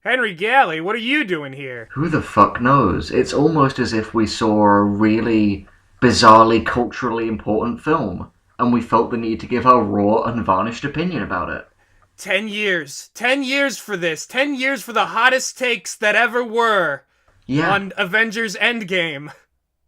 Henry Galley, what are you doing here? Who the fuck knows? It's almost as if we saw a really bizarrely culturally important film, and we felt the need to give our raw, unvarnished opinion about it. 10 years. 10 years for this. 10 years for the hottest takes that ever were Yeah, on Avengers Endgame.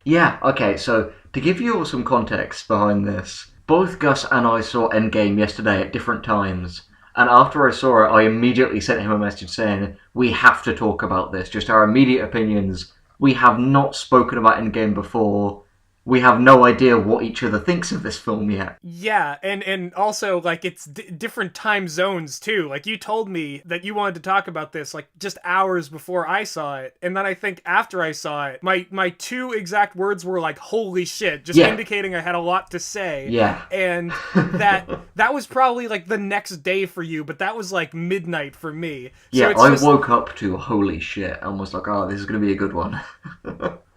yeah, okay, so to give you all some context behind this, both Gus and I saw Endgame yesterday at different times, and after I saw it, I immediately sent him a message saying, we have to talk about this, just our immediate opinions. We have not spoken about Endgame before. We have no idea what each other thinks of this film yet. Yeah, and also, like, it's different time zones, too. Like, you told me that you wanted to talk about this, like, just hours before I saw it. And then I think after I saw it, my two exact words were, like, holy shit, just Yeah, indicating I had a lot to say. yeah. And that was probably, like, the next day for you, but that was, like, midnight for me. So Yeah, it's I just... woke up to holy shit and was like, oh, this is going to be a good one.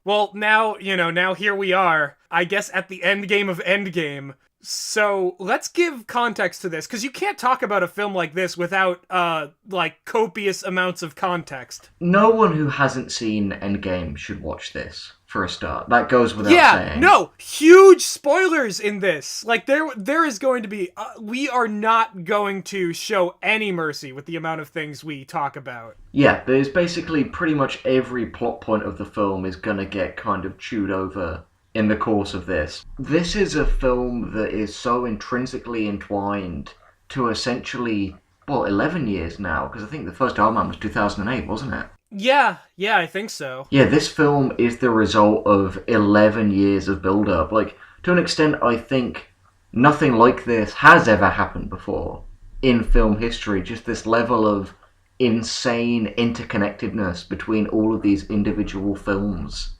Well, now, now here we are, I guess at the end game of Endgame. So, let's give context to this, because you can't talk about a film like this without, like, copious amounts of context. No one who hasn't seen Endgame should watch this, for a start. That goes without Yeah, saying. no, huge spoilers in this. Like, there is going to be, we are not going to show any mercy with the amount of things we talk about. Yeah, there's basically pretty much every plot point of the film is gonna get kind of chewed over in the course of this. This is a film that is so intrinsically entwined to essentially, well, 11 years now, because I think the first Iron Man was 2008, wasn't it? Yeah, I think so. Yeah, this film is the result of 11 years of build-up. Like, to an extent, I think nothing like this has ever happened before in film history. Just this level of insane interconnectedness between all of these individual films.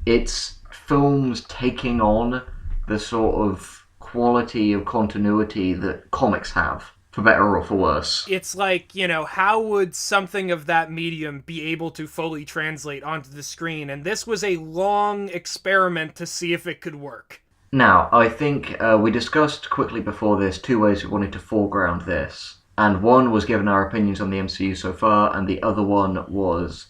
It's films taking on the sort of quality of continuity that comics have, for better or for worse. It's like, how would something of that medium be able to fully translate onto the screen? And this was a long experiment to see if it could work. Now, I think we discussed quickly before this two ways we wanted to foreground this. And one was giving our opinions on the MCU so far, and the other one was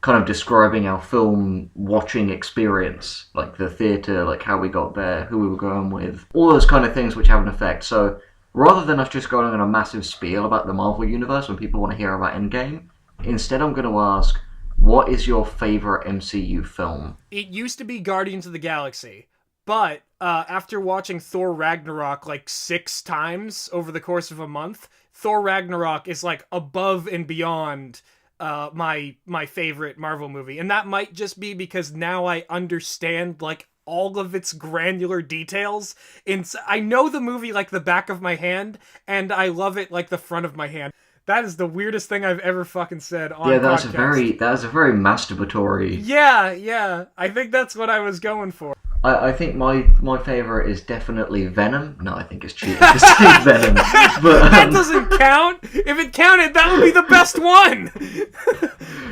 kind of describing our film watching experience, like the theatre, like how we got there, who we were going with, all those kind of things which have an effect. So rather than us just going on a massive spiel about the Marvel Universe when people want to hear about Endgame, instead I'm going to ask, what is your favourite MCU film? It used to be Guardians of the Galaxy, but after watching Thor Ragnarok like 6 times over the course of a month, Thor Ragnarok is like above and beyond my favorite Marvel movie. And that might just be because now I understand like all of its granular details. I know the movie like the back of my hand, and I love it like the front of my hand. That is the weirdest thing I've ever fucking said on Yeah, podcast. that was a very masturbatory. Yeah. I think that's what I was going for. I think my favourite is definitely Venom. No, I think it's cheating to say Venom. But, That doesn't count. If it counted, that would be the best one.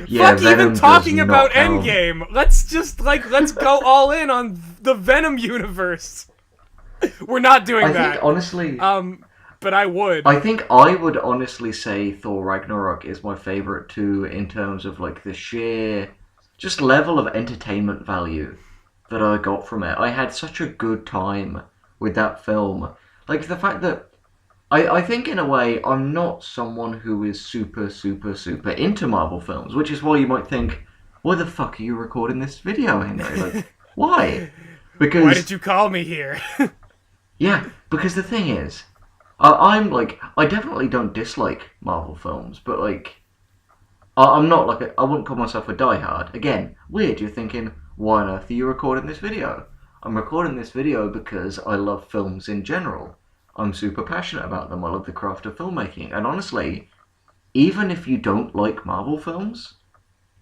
yeah, Fuck Venom even talking does about not count. Endgame. Let's go all in on the Venom universe. We're not doing I that. think, honestly, But I would. I think I would honestly say Thor Ragnarok is my favourite too, in terms of like the sheer just level of entertainment value that I got from it. I had such a good time with that film. Like the fact that I think in a way I'm not someone who is super into Marvel films, which is why you might think, why the fuck are you recording this video, Henry? Like, why? Because Why did you call me here? yeah, because the thing is, I'm like, I definitely don't dislike Marvel films, but like, I'm not like, I wouldn't call myself a diehard. Again, weird, you're thinking, why on earth are you recording this video? I'm recording this video because I love films in general. I'm super passionate about them. I love the craft of filmmaking. And honestly, even if you don't like Marvel films,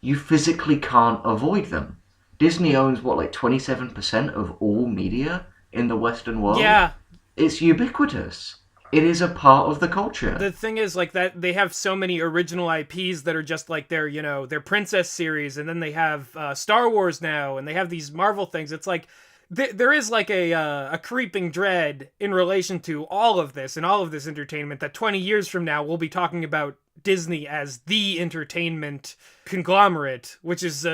you physically can't avoid them. Disney owns, what, like 27% of all media in the Western world? Yeah. It's ubiquitous. It is a part of the culture. The thing is, like, that they have so many original IPs that are just like their princess series, and then they have Star Wars now, and they have these Marvel things. It's like there is like a creeping dread in relation to all of this and all of this entertainment that 20 years from now we'll be talking about Disney as the entertainment conglomerate, which is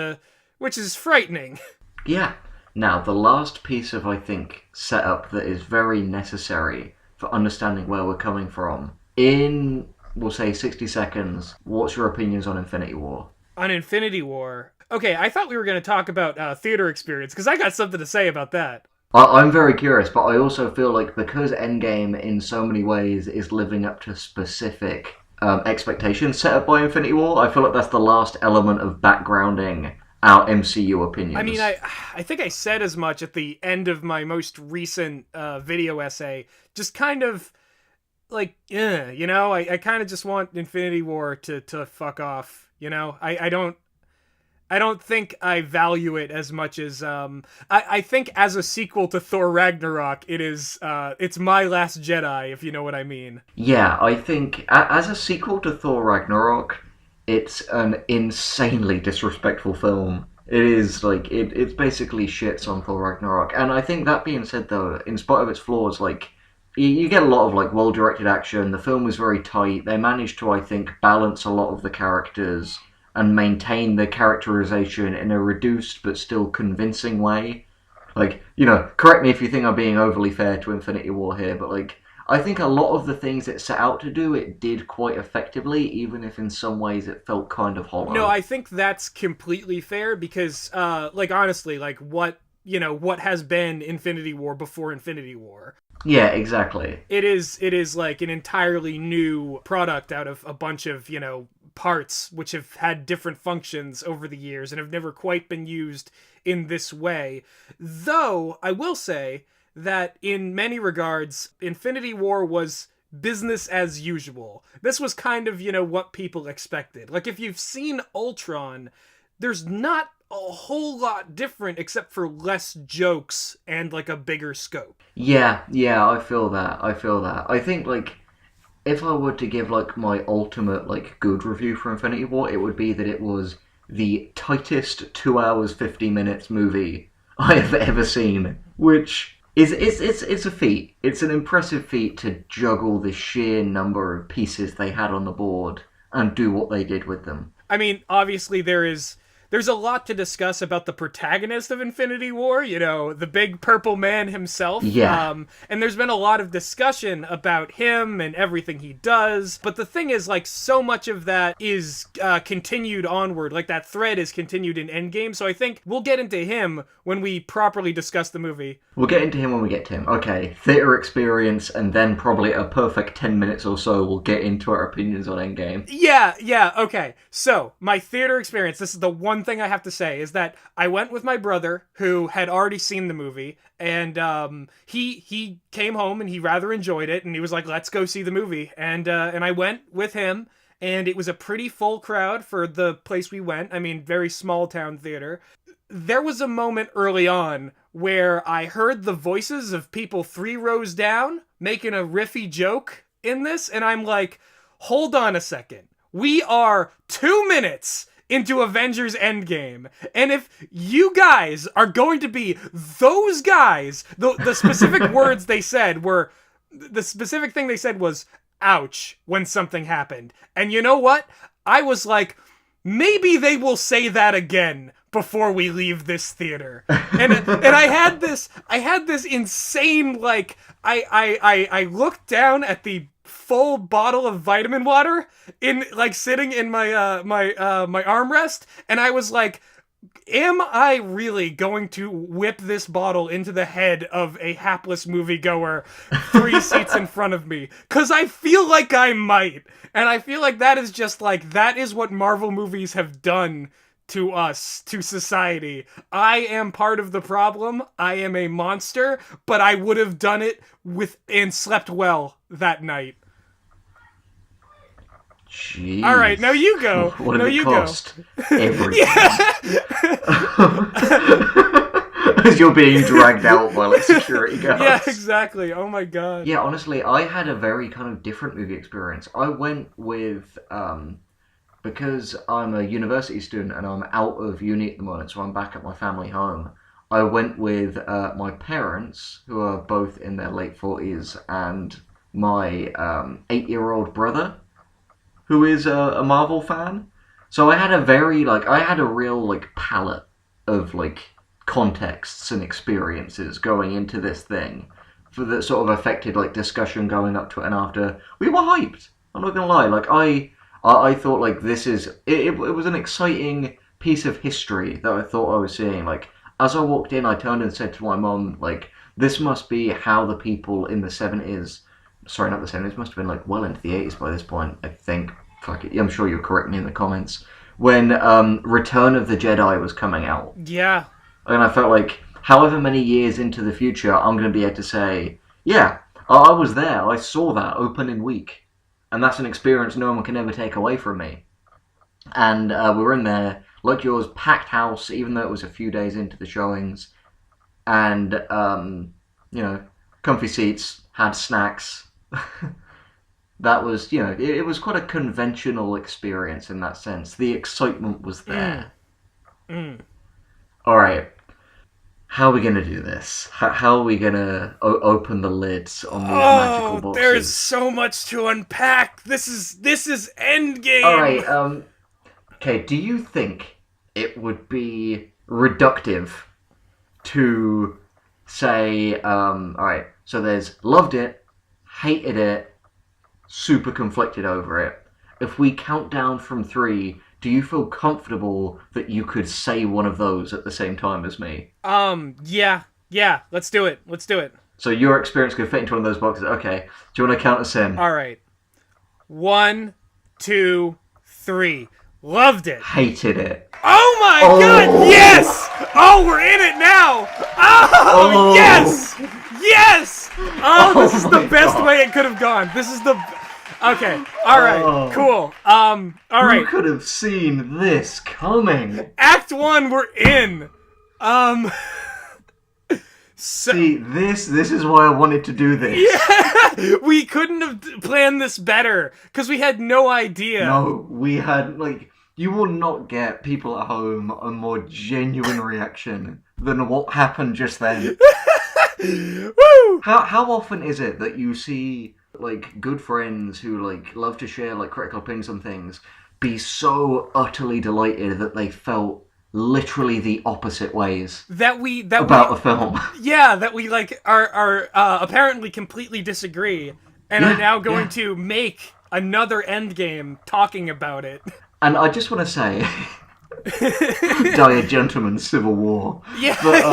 frightening. Yeah. Now, the last piece of, I think, setup that is very necessary for understanding where we're coming from. In, we'll say, 60 seconds, what's your opinions on Infinity War? On Infinity War. Okay, I thought we were going to talk about theater experience, because I got something to say about that. I'm very curious, but I also feel like because Endgame, in so many ways, is living up to specific expectations set up by Infinity War, I feel like that's the last element of backgrounding our MCU opinions. I mean, I think I said as much at the end of my most recent video essay. Just kind of like, you know, I kind of just want Infinity War to fuck off. You know, I don't think I value it as much as I think as a sequel to Thor Ragnarok, it's My Last Jedi, if you know what I mean. Yeah, I think as a sequel to Thor Ragnarok, it's an insanely disrespectful film. It is like it's basically shits on Thor Ragnarok. And I think that being said, though, in spite of its flaws, like you get a lot of like well-directed action. The film was very tight. They managed to, I think, balance a lot of the characters and maintain the characterization in a reduced but still convincing way. Like, you know, correct me if you think I'm being overly fair to Infinity War here, but like I think a lot of the things it set out to do, it did quite effectively, even if in some ways it felt kind of hollow. No, I think that's completely fair because, like, honestly, like, what has been Infinity War before Infinity War? Yeah, exactly. It is like an entirely new product out of a bunch of, parts which have had different functions over the years and have never quite been used in this way. Though, I will say that in many regards, Infinity War was business as usual. This was kind of, what people expected. Like, if you've seen Ultron, there's not a whole lot different except for less jokes and, like, a bigger scope. Yeah, I feel that. I think, like, if I were to give, like, my ultimate, like, good review for Infinity War, it would be that it was the tightest 2 hours, 50 minutes movie I have ever seen, which it's a feat. It's an impressive feat to juggle the sheer number of pieces they had on the board and do what they did with them. I mean, obviously there's a lot to discuss about the protagonist of Infinity War, the big purple man himself. Yeah. And there's been a lot of discussion about him and everything he does. But the thing is, like, so much of that is continued onward. Like, that thread is continued in Endgame. So I think we'll get into him when we properly discuss the movie. We'll get into him when we get to him. Okay, theatre experience, and then probably a perfect 10 minutes or so we'll get into our opinions on Endgame. Yeah, okay. So, my theater experience, this is the one thing I have to say, is that I went with my brother, who had already seen the movie, and he came home and he rather enjoyed it, and he was like, let's go see the movie. And I went with him, and it was a pretty full crowd for the place we went. I mean, very small town theater. There was a moment early on where I heard the voices of people 3 rows down making a riffy joke in this, and I'm like, hold on a second. We are 2 minutes into Avengers Endgame, and if you guys are going to be those guys, the specific words they said were, the specific thing they said was, ouch, when something happened. And you know what? I was like, maybe they will say that again before we leave this theater. And I had this insane, like, I looked down at the full bottle of vitamin water in, like, sitting in my my armrest, and I was like, am I really going to whip this bottle into the head of a hapless moviegoer 3 seats in front of me? Because I feel like I might. And I feel like that is just, like, that is what Marvel movies have done to us, to society. I am part of the problem. I am a monster, but I would have done it and slept well that night. Jeez. All right, now you go. What did now it you cost? Go. Everything. As you're being dragged out by, like, security guards. Yeah, exactly. Oh my god. Yeah, honestly, I had a very kind of different movie experience. I went with, because I'm a university student and I'm out of uni at the moment, so I'm back at my family home, I went with my parents, who are both in their late 40s, and my 8-year-old brother, who is a Marvel fan. So I had I had a real, like, palette of, like, contexts and experiences going into this thing for that sort of affected, like, discussion going up to it and after. We were hyped. I'm not gonna lie. Like, I thought, like, it was an exciting piece of history that I thought I was seeing. Like, as I walked in, I turned and said to my mum, like, this must be how the people in the 70s, sorry, not the 70s, must have been, like, well into the 80s by this point, I think. Fuck it, I'm sure you'll correct me in the comments. When Return of the Jedi was coming out. Yeah. And I felt like, however many years into the future, I'm going to be able to say, yeah, I was there, I saw that opening week. And that's an experience no one can ever take away from me. And we were in there, like yours, packed house, even though it was a few days into the showings. And, comfy seats, had snacks. That was, it was quite a conventional experience in that sense. The excitement was there. Alright, how are we going to do this? How are we going to open the lids on these magical boxes? There's so much to unpack. This is Endgame. Alright, okay, do you think it would be reductive to say, alright, so there's loved it, hated it, super conflicted over it. If we count down from 3, do you feel comfortable that you could say one of those at the same time as me? Yeah, let's do it. So your experience could fit into one of those boxes. Okay, do you want to count us in? Alright. 1, 2, 3. Loved it. Hated it. Oh my god, yes! Oh, we're in it now! Oh, yes! Yes! Oh, this is the best way it could have gone. This is the... Okay, alright, cool. Alright. Who could have seen this coming? Act 1, we're in. See, this is why I wanted to do this. Yeah, we couldn't have planned this better, because we had no idea. No, we had, like, you will not get people at home a more genuine reaction than what happened just then. Woo! How often is it that you see, like, good friends who, like, love to share, like, critical opinions on things be so utterly delighted that they felt literally the opposite ways about a film? Yeah, that we, like, are apparently completely disagree and are now going to make another Endgame talking about it. And I just want to say, die a gentleman's civil war. Yeah, but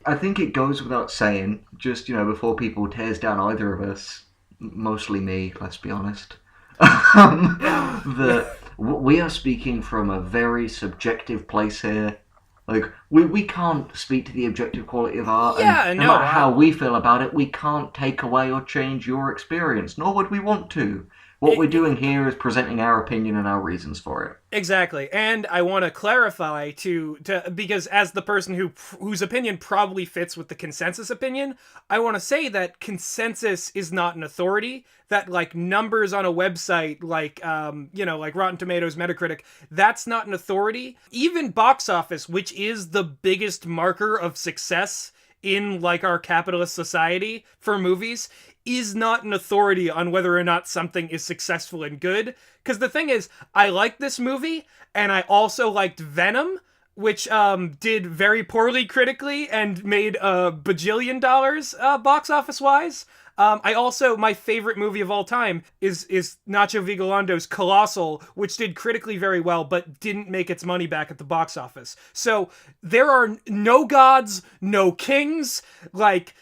I think it goes without saying, just, before people tears down either of us, mostly me, let's be honest, that we are speaking from a very subjective place here. Like, we can't speak to the objective quality of art, and no matter how we feel about it, we can't take away or change your experience, nor would we want to. What we're doing here is presenting our opinion and our reasons for it. Exactly, and I want to clarify because as the person whose opinion probably fits with the consensus opinion, I want to say that consensus is not an authority. That, like, numbers on a website, like like Rotten Tomatoes, Metacritic, that's not an authority. Even box office, which is the biggest marker of success in, like, our capitalist society for movies, is not an authority on whether or not something is successful and good. Because the thing is, I liked this movie, and I also liked Venom, which did very poorly critically and made a bajillion dollars box office-wise. My favorite movie of all time is Nacho Vigalando's Colossal, which did critically very well, but didn't make its money back at the box office. So there are no gods, no kings, like...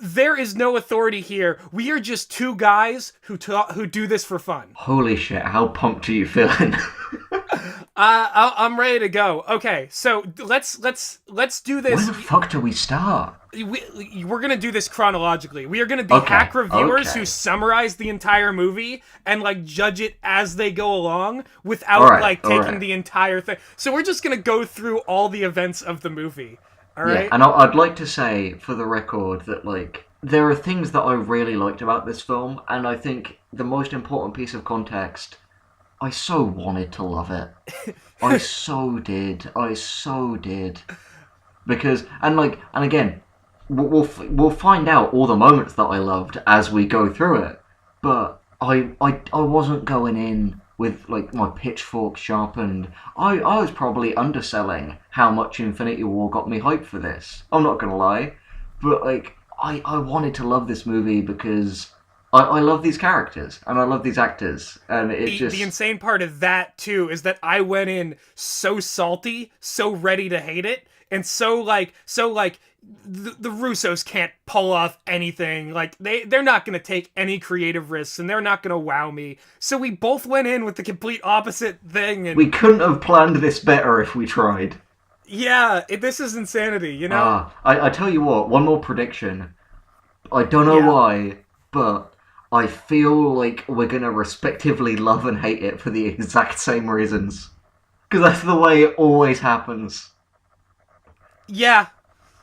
There is no authority here. We are just two guys who do this for fun. Holy shit, how pumped are you feeling? I'm ready to go. Okay, so let's do this. Where the fuck do we start? We're gonna do this chronologically. We are gonna be hack reviewers who summarize the entire movie and, like, judge it as they go along without taking the entire thing. So we're just gonna go through all the events of the movie. Alright? Yeah, and I'd like to say, for the record, that, like, there are things that I really liked about this film, and I think the most important piece of context, I so wanted to love it. I so did. because and again, we'll find out all the moments that I loved as we go through it. But I wasn't going in with like my pitchfork sharpened. I was probably underselling how much Infinity War got me hyped for this. I'm not gonna lie, but like I wanted to love this movie because I love these characters and I love these actors, and the insane part of that too is that I went in so salty, so ready to hate it, and so like the Russos can't pull off anything. Like they're not gonna take any creative risks, and they're not gonna wow me. So we both went in with the complete opposite thing, and we couldn't have planned this better if we tried. Yeah, this is insanity, you know? I tell you what, one more prediction. I don't know why, but I feel like we're going to respectively love and hate it for the exact same reasons. Because that's the way it always happens. Yeah.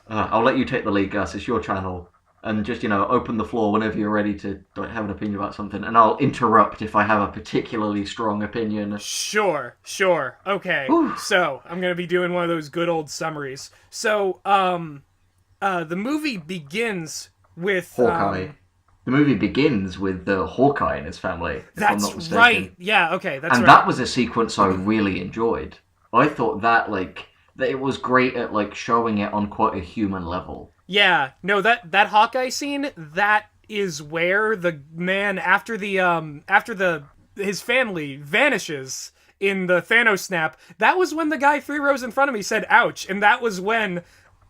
I'll let you take the lead, Gus. It's your channel. And just, open the floor whenever you're ready to have an opinion about something. And I'll interrupt if I have a particularly strong opinion. Sure. Okay. Ooh. So, I'm going to be doing one of those good old summaries. So, the movie begins with... Hawkeye. The movie begins with Hawkeye and his family, if I'm not mistaken. Right. Yeah, okay, that's right. And that was a sequence I really enjoyed. I thought that it was great at, showing it on quite a human level. Yeah, no, that Hawkeye scene, that is where the man after his family vanishes in the Thanos snap. That was when the guy 3 rows in front of me said "ouch," and that was when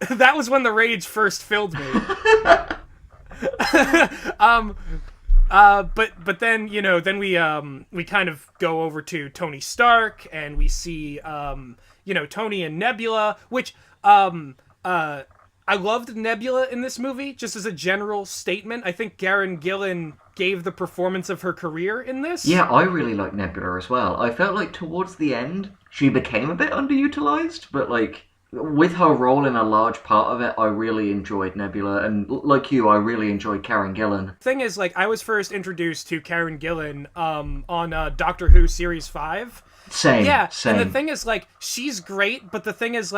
the rage first filled me. But then then we kind of go over to Tony Stark, and we see Tony and Nebula, which I loved Nebula in this movie, just as a general statement. I think Karen Gillan gave the performance of her career in this. Yeah, I really like Nebula as well. I felt like towards the end, she became a bit underutilized, but with her role in a large part of it, I really enjoyed Nebula, and like you, I really enjoyed Karen Gillan. Thing is, I was first introduced to Karen Gillan on Doctor Who Series 5. Same. And the thing is, she's great, but the thing is,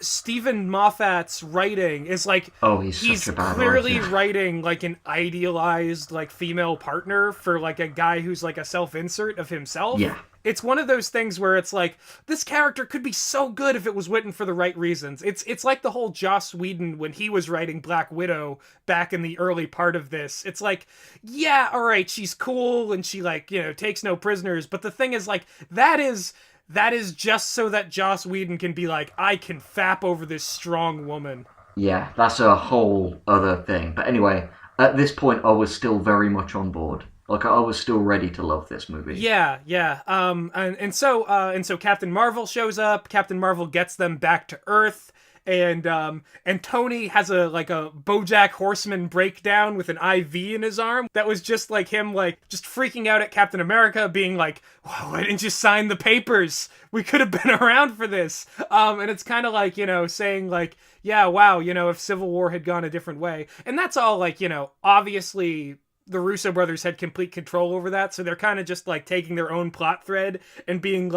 Stephen Moffat's writing is he's such a bad clearly writer. writing an idealized female partner for a guy who's a self-insert of himself. Yeah. It's one of those things where it's this character could be so good if it was written for the right reasons. It's like the whole Joss Whedon when he was writing Black Widow back in the early part of this. It's yeah, all right, she's cool and she takes no prisoners, but the thing is that is just so that Joss Whedon can be I can fap over this strong woman. Yeah, that's a whole other thing. But anyway, at this point, I was still very much on board. I was still ready to love this movie. Yeah. And so Captain Marvel shows up. Captain Marvel gets them back to Earth. And Tony has a BoJack Horseman breakdown with an IV in his arm. That was just him just freaking out at Captain America, being why didn't you sign the papers? We could have been around for this. And it's kind of saying yeah, wow, if Civil War had gone a different way. And that's all obviously the Russo brothers had complete control over that, so they're kind of just taking their own plot thread and being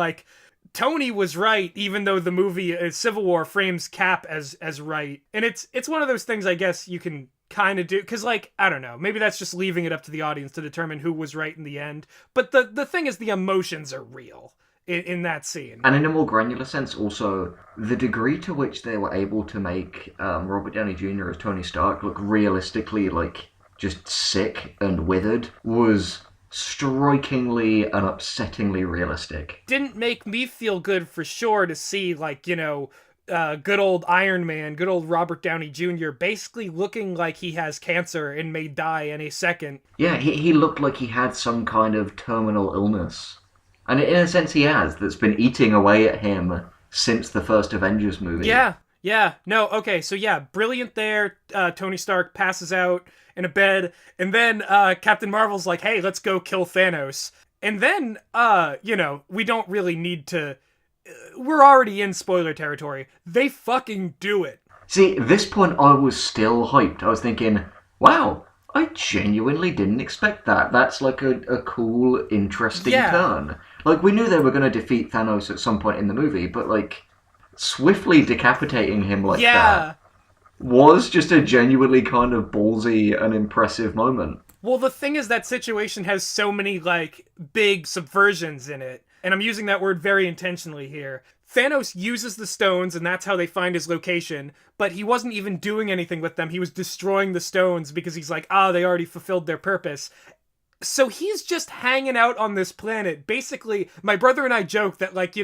Tony was right, even though the movie Civil War frames Cap as right. And it's one of those things I guess you can kind of do, because I don't know, maybe that's just leaving it up to the audience to determine who was right in the end. But the thing is, the emotions are real in that scene. And in a more granular sense, also, the degree to which they were able to make Robert Downey Jr. as Tony Stark look realistically just sick and withered was strikingly and upsettingly realistic. Didn't make me feel good for sure to see good old Iron Man, good old Robert Downey Jr. basically looking like he has cancer and may die any second. Yeah, he looked like he had some kind of terminal illness. And in a sense he has, that's been eating away at him since the first Avengers movie. Yeah. No, okay, so yeah, brilliant there. Tony Stark passes out in a bed, and then Captain Marvel's hey, let's go kill Thanos. And then, we don't really need to... we're already in spoiler territory. They fucking do it. See, at this point I was still hyped. I was thinking, wow, I genuinely didn't expect that. That's a cool, interesting turn. We knew they were going to defeat Thanos at some point in the movie, but swiftly decapitating him like Yeah. that was just a genuinely kind of ballsy and impressive moment. Well, the thing is that situation has so many, like, big subversions in it. And I'm using that word very intentionally here. Thanos uses the stones, and that's how they find his location, but he wasn't even doing anything with them. He was destroying the stones because he's like, they already fulfilled their purpose. So he's just hanging out on this planet. Basically, my brother and I joke that, like,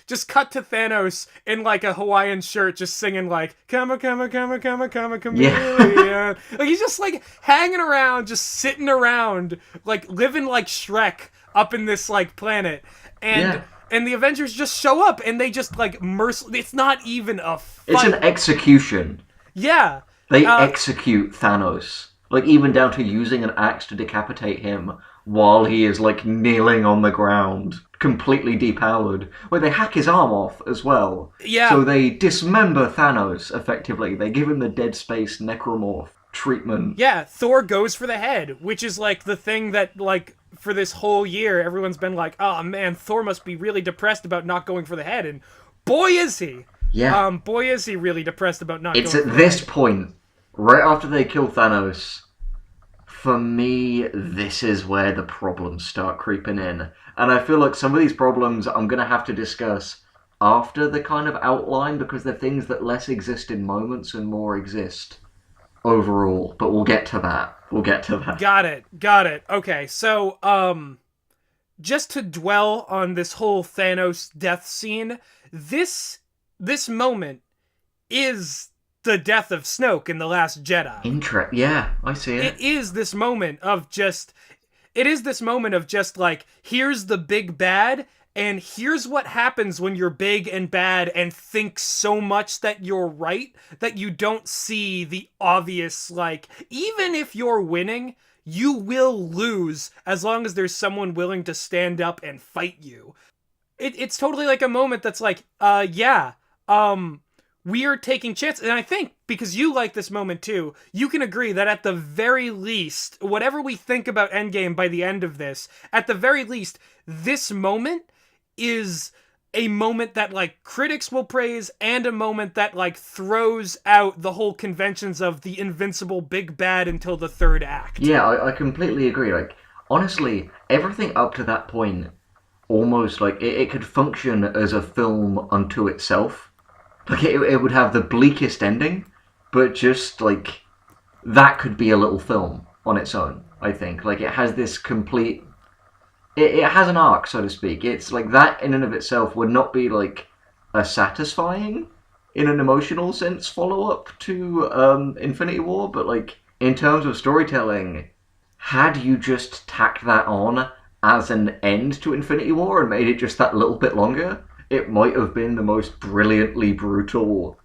just cut to Thanos in, like, a Hawaiian shirt just singing, like, Kama, Kama, Kama, Kama, Kama, chameleon. Like, he's just, like, hanging around, just sitting around, like, living like Shrek up in this, like, planet. And the Avengers just show up, and they just, like, it's not even a fight. It's an execution. Yeah. They execute Thanos. Like, even down to using an axe to decapitate him while he is, like, kneeling on the ground, completely depowered. Well, they hack his arm off as well. Yeah. So they dismember Thanos, effectively. They give him the Dead Space necromorph treatment. Yeah, Thor goes for the head, which is, like, the thing that, like, for this whole year, everyone's been like, oh, man, Thor must be really depressed about not going for the head, and boy, is he! Yeah. Boy, is he really depressed about not going for the head. It's at this point, right after they kill Thanos, for me, this is where the problems start creeping in. And I feel like some of these problems I'm going to have to discuss after the kind of outline, because they're things that less exist in moments and more exist overall. But we'll get to that. Got it. Okay, so, just to dwell on this whole Thanos death scene, this moment is the death of Snoke in The Last Jedi. Yeah, I see it. It is this moment of just, like, here's the big bad, and here's what happens when you're big and bad and think so much that you're right that you don't see the obvious, like, even if you're winning, you will lose as long as there's someone willing to stand up and fight you. It's totally like a moment that's like, we are taking chances. And I think, because you like this moment too, you can agree that at the very least, whatever we think about Endgame by the end of this, at the very least, this moment is a moment that, like, critics will praise, and a moment that, like, throws out the whole conventions of the invincible big bad until the third act. Yeah, I completely agree. Like, honestly, everything up to that point, almost, like, it could function as a film unto itself. Like, it would have the bleakest ending, but just, like, that could be a little film on its own, I think. Like, it has this complete... It has an arc, so to speak. It's, like, that in and of itself would not be, like, a satisfying, in an emotional sense, follow-up to Infinity War, but, like, in terms of storytelling, had you just tacked that on as an end to Infinity War and made it just that little bit longer, it might have been the most brilliantly brutal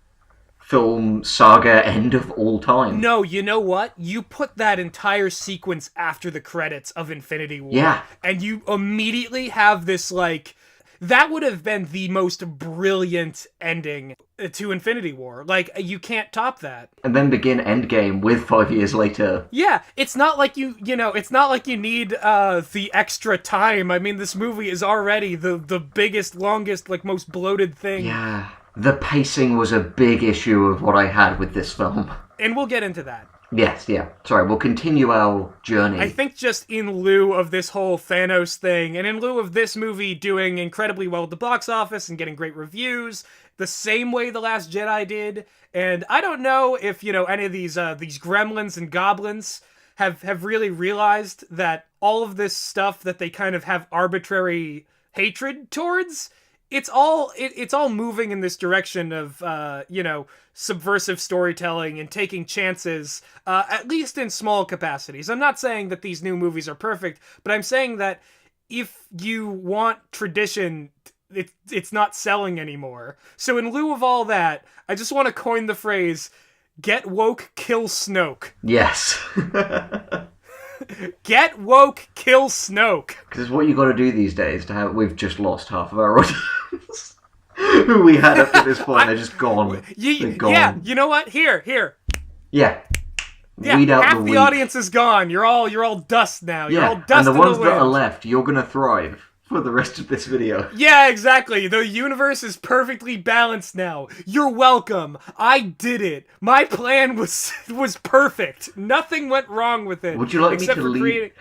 film saga end of all time. No, you know what? You put that entire sequence after the credits of Infinity War. Yeah. And you immediately have this, like... That would have been the most brilliant ending to Infinity War. Like, you can't top that. And then begin Endgame with 5 years later. Yeah, it's not like it's not like you need the extra time. I mean, this movie is already the biggest, longest, like, most bloated thing. Yeah. The pacing was a big issue of what I had with this film. And we'll get into that. Yes, yeah. Sorry, we'll continue our journey. I think just in lieu of this whole Thanos thing, and in lieu of this movie doing incredibly well at the box office and getting great reviews, the same way The Last Jedi did, and I don't know if, any of these gremlins and goblins have really realized that all of this stuff that they kind of have arbitrary hatred towards, it's all moving in this direction of, subversive storytelling and taking chances, at least in small capacities. I'm not saying that these new movies are perfect, but I'm saying that if you want tradition, it's not selling anymore. So in lieu of all that, I just want to coin the phrase, get woke, kill Snoke. Yes. Get woke, kill Snoke. Because it's what you got to do these days to have... We've just lost half of our audience. Who we had up to this point, they're just gone. They're gone. Yeah, you know what? Here. Yeah. Weed out half the audience is gone. You're all dust now. You're all dust and the in ones the that are wind. left, you're gonna thrive for the rest of this video. Yeah, exactly. The universe is perfectly balanced now. You're welcome. I did it. My plan was perfect. Nothing went wrong with it. Would you like me except to for lead? creating.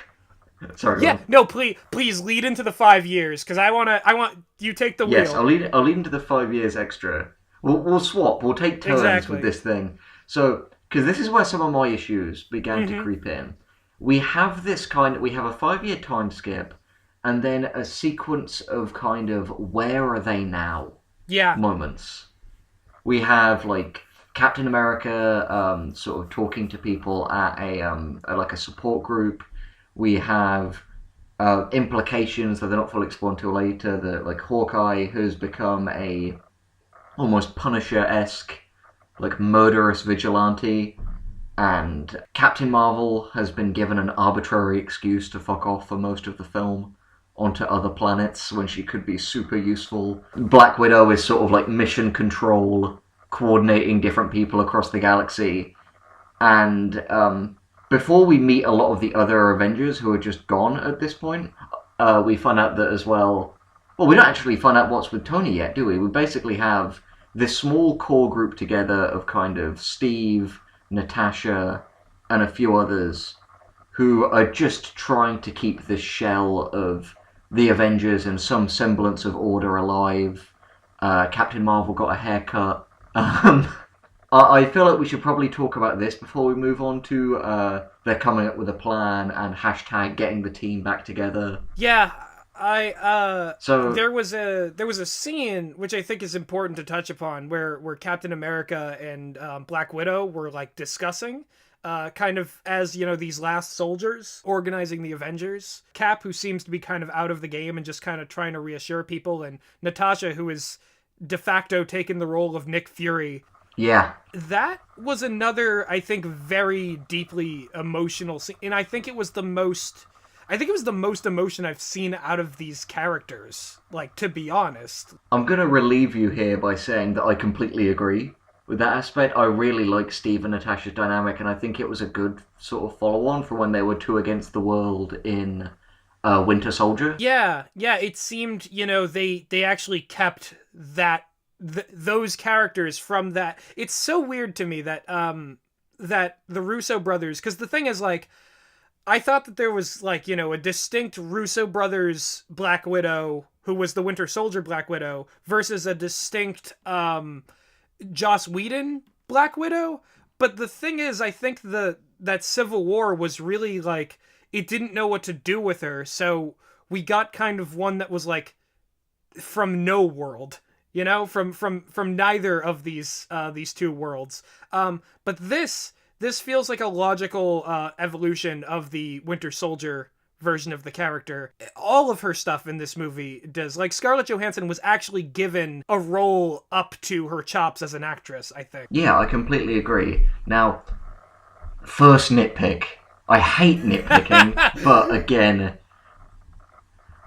Sorry, go Yeah, on. no, please lead into the 5 years because I want you take the Yes, wheel. I'll lead into the 5 years extra. We'll swap. We'll take turns with Exactly. this thing. So, because this is where some of my issues began to Mm-hmm. creep in. We have we have a 5 year time skip, and then a sequence of kind of where are they now Yeah. moments. We have like Captain America sort of talking to people at like a support group. We have implications that they're not fully explored until later. That like Hawkeye has become a almost Punisher-esque like murderous vigilante, and Captain Marvel has been given an arbitrary excuse to fuck off for most of the film onto other planets when she could be super useful. Black Widow is sort of like mission control, coordinating different people across the galaxy. And before we meet a lot of the other Avengers who are just gone at this point, we find out that as well. Well, we don't actually find out what's with Tony yet, do we? We basically have this small core group together of kind of Steve, Natasha, and a few others who are just trying to keep this shell of the Avengers and some semblance of order alive. Captain Marvel got a haircut. I feel like we should probably talk about this before we move on to they're coming up with a plan and hashtag getting the team back together. Yeah. So There was a scene which I think is important to touch upon where Captain America and Black Widow were like discussing kind of as, you know, these last soldiers organizing the Avengers. Cap, who seems to be kind of out of the game and just kind of trying to reassure people, and Natasha, who is de facto taking the role of Nick Fury. yeah, That was another, I think, very deeply emotional scene, and I think it was the most emotion I've seen out of these characters, like, to be honest. I'm going to relieve you here by saying that I completely agree with that aspect. I really like Steve and Natasha's dynamic, and I think it was a good sort of follow-on from when they were two against the world in Winter Soldier. Yeah, it seemed, you know, they actually kept those characters from that. It's so weird to me that that the Russo brothers, because the thing is, like, I thought that there was, like, you know, a distinct Russo brothers Black Widow, who was the Winter Soldier Black Widow, versus a distinct Joss Whedon Black Widow. But the thing is, I think that Civil War was really, like, it didn't know what to do with her, so we got kind of one that was, like, from no world, you know, from neither of these two worlds. But this feels like a logical evolution of the Winter Soldier version of the character. All of her stuff in this movie does. Like, Scarlett Johansson was actually given a role up to her chops as an actress, I think. Yeah, I completely agree. Now, first nitpick. I hate nitpicking, but again,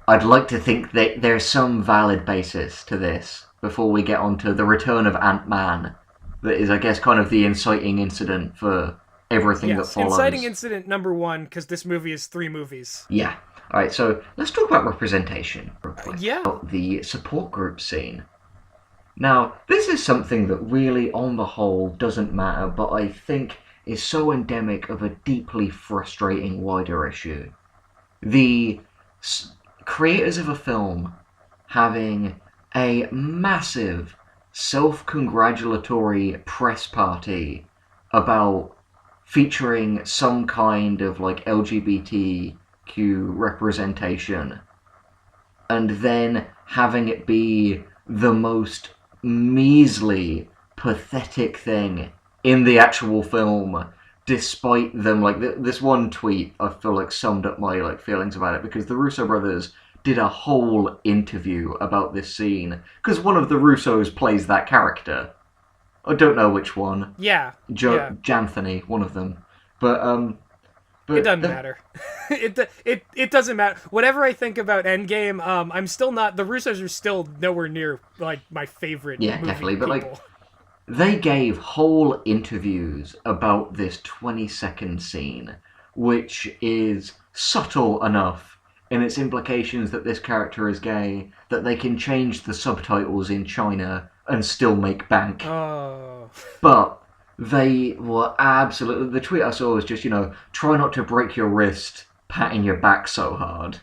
I'd like to think that there's some valid basis to this before we get on to the return of Ant-Man. That is, I guess, kind of the inciting incident for everything that follows. Inciting incident number 1, because this movie is 3 movies. Yeah. Alright, so let's talk about representation. Yeah. The support group scene. Now, this is something that really, on the whole, doesn't matter, but I think is so endemic of a deeply frustrating wider issue. The creators of a film having a massive self-congratulatory press party about featuring some kind of like LGBTQ representation, and then having it be the most measly, pathetic thing in the actual film, despite them, like, this one tweet I feel like summed up my like feelings about it, because the Russo brothers did a whole interview about this scene, because one of the Russos plays that character. I don't know which one. Yeah. Janthony, one of them. But it doesn't matter. It doesn't matter. Whatever I think about Endgame, I'm still not. The Russos are still nowhere near like my favorite. Yeah, movie definitely. But people. like, they gave whole interviews about this 20-second scene, which is subtle enough in its implications that this character is gay, that they can change the subtitles in China and still make bank. Oh. But they were absolutely. The tweet I saw was just, try not to break your wrist patting your back so hard.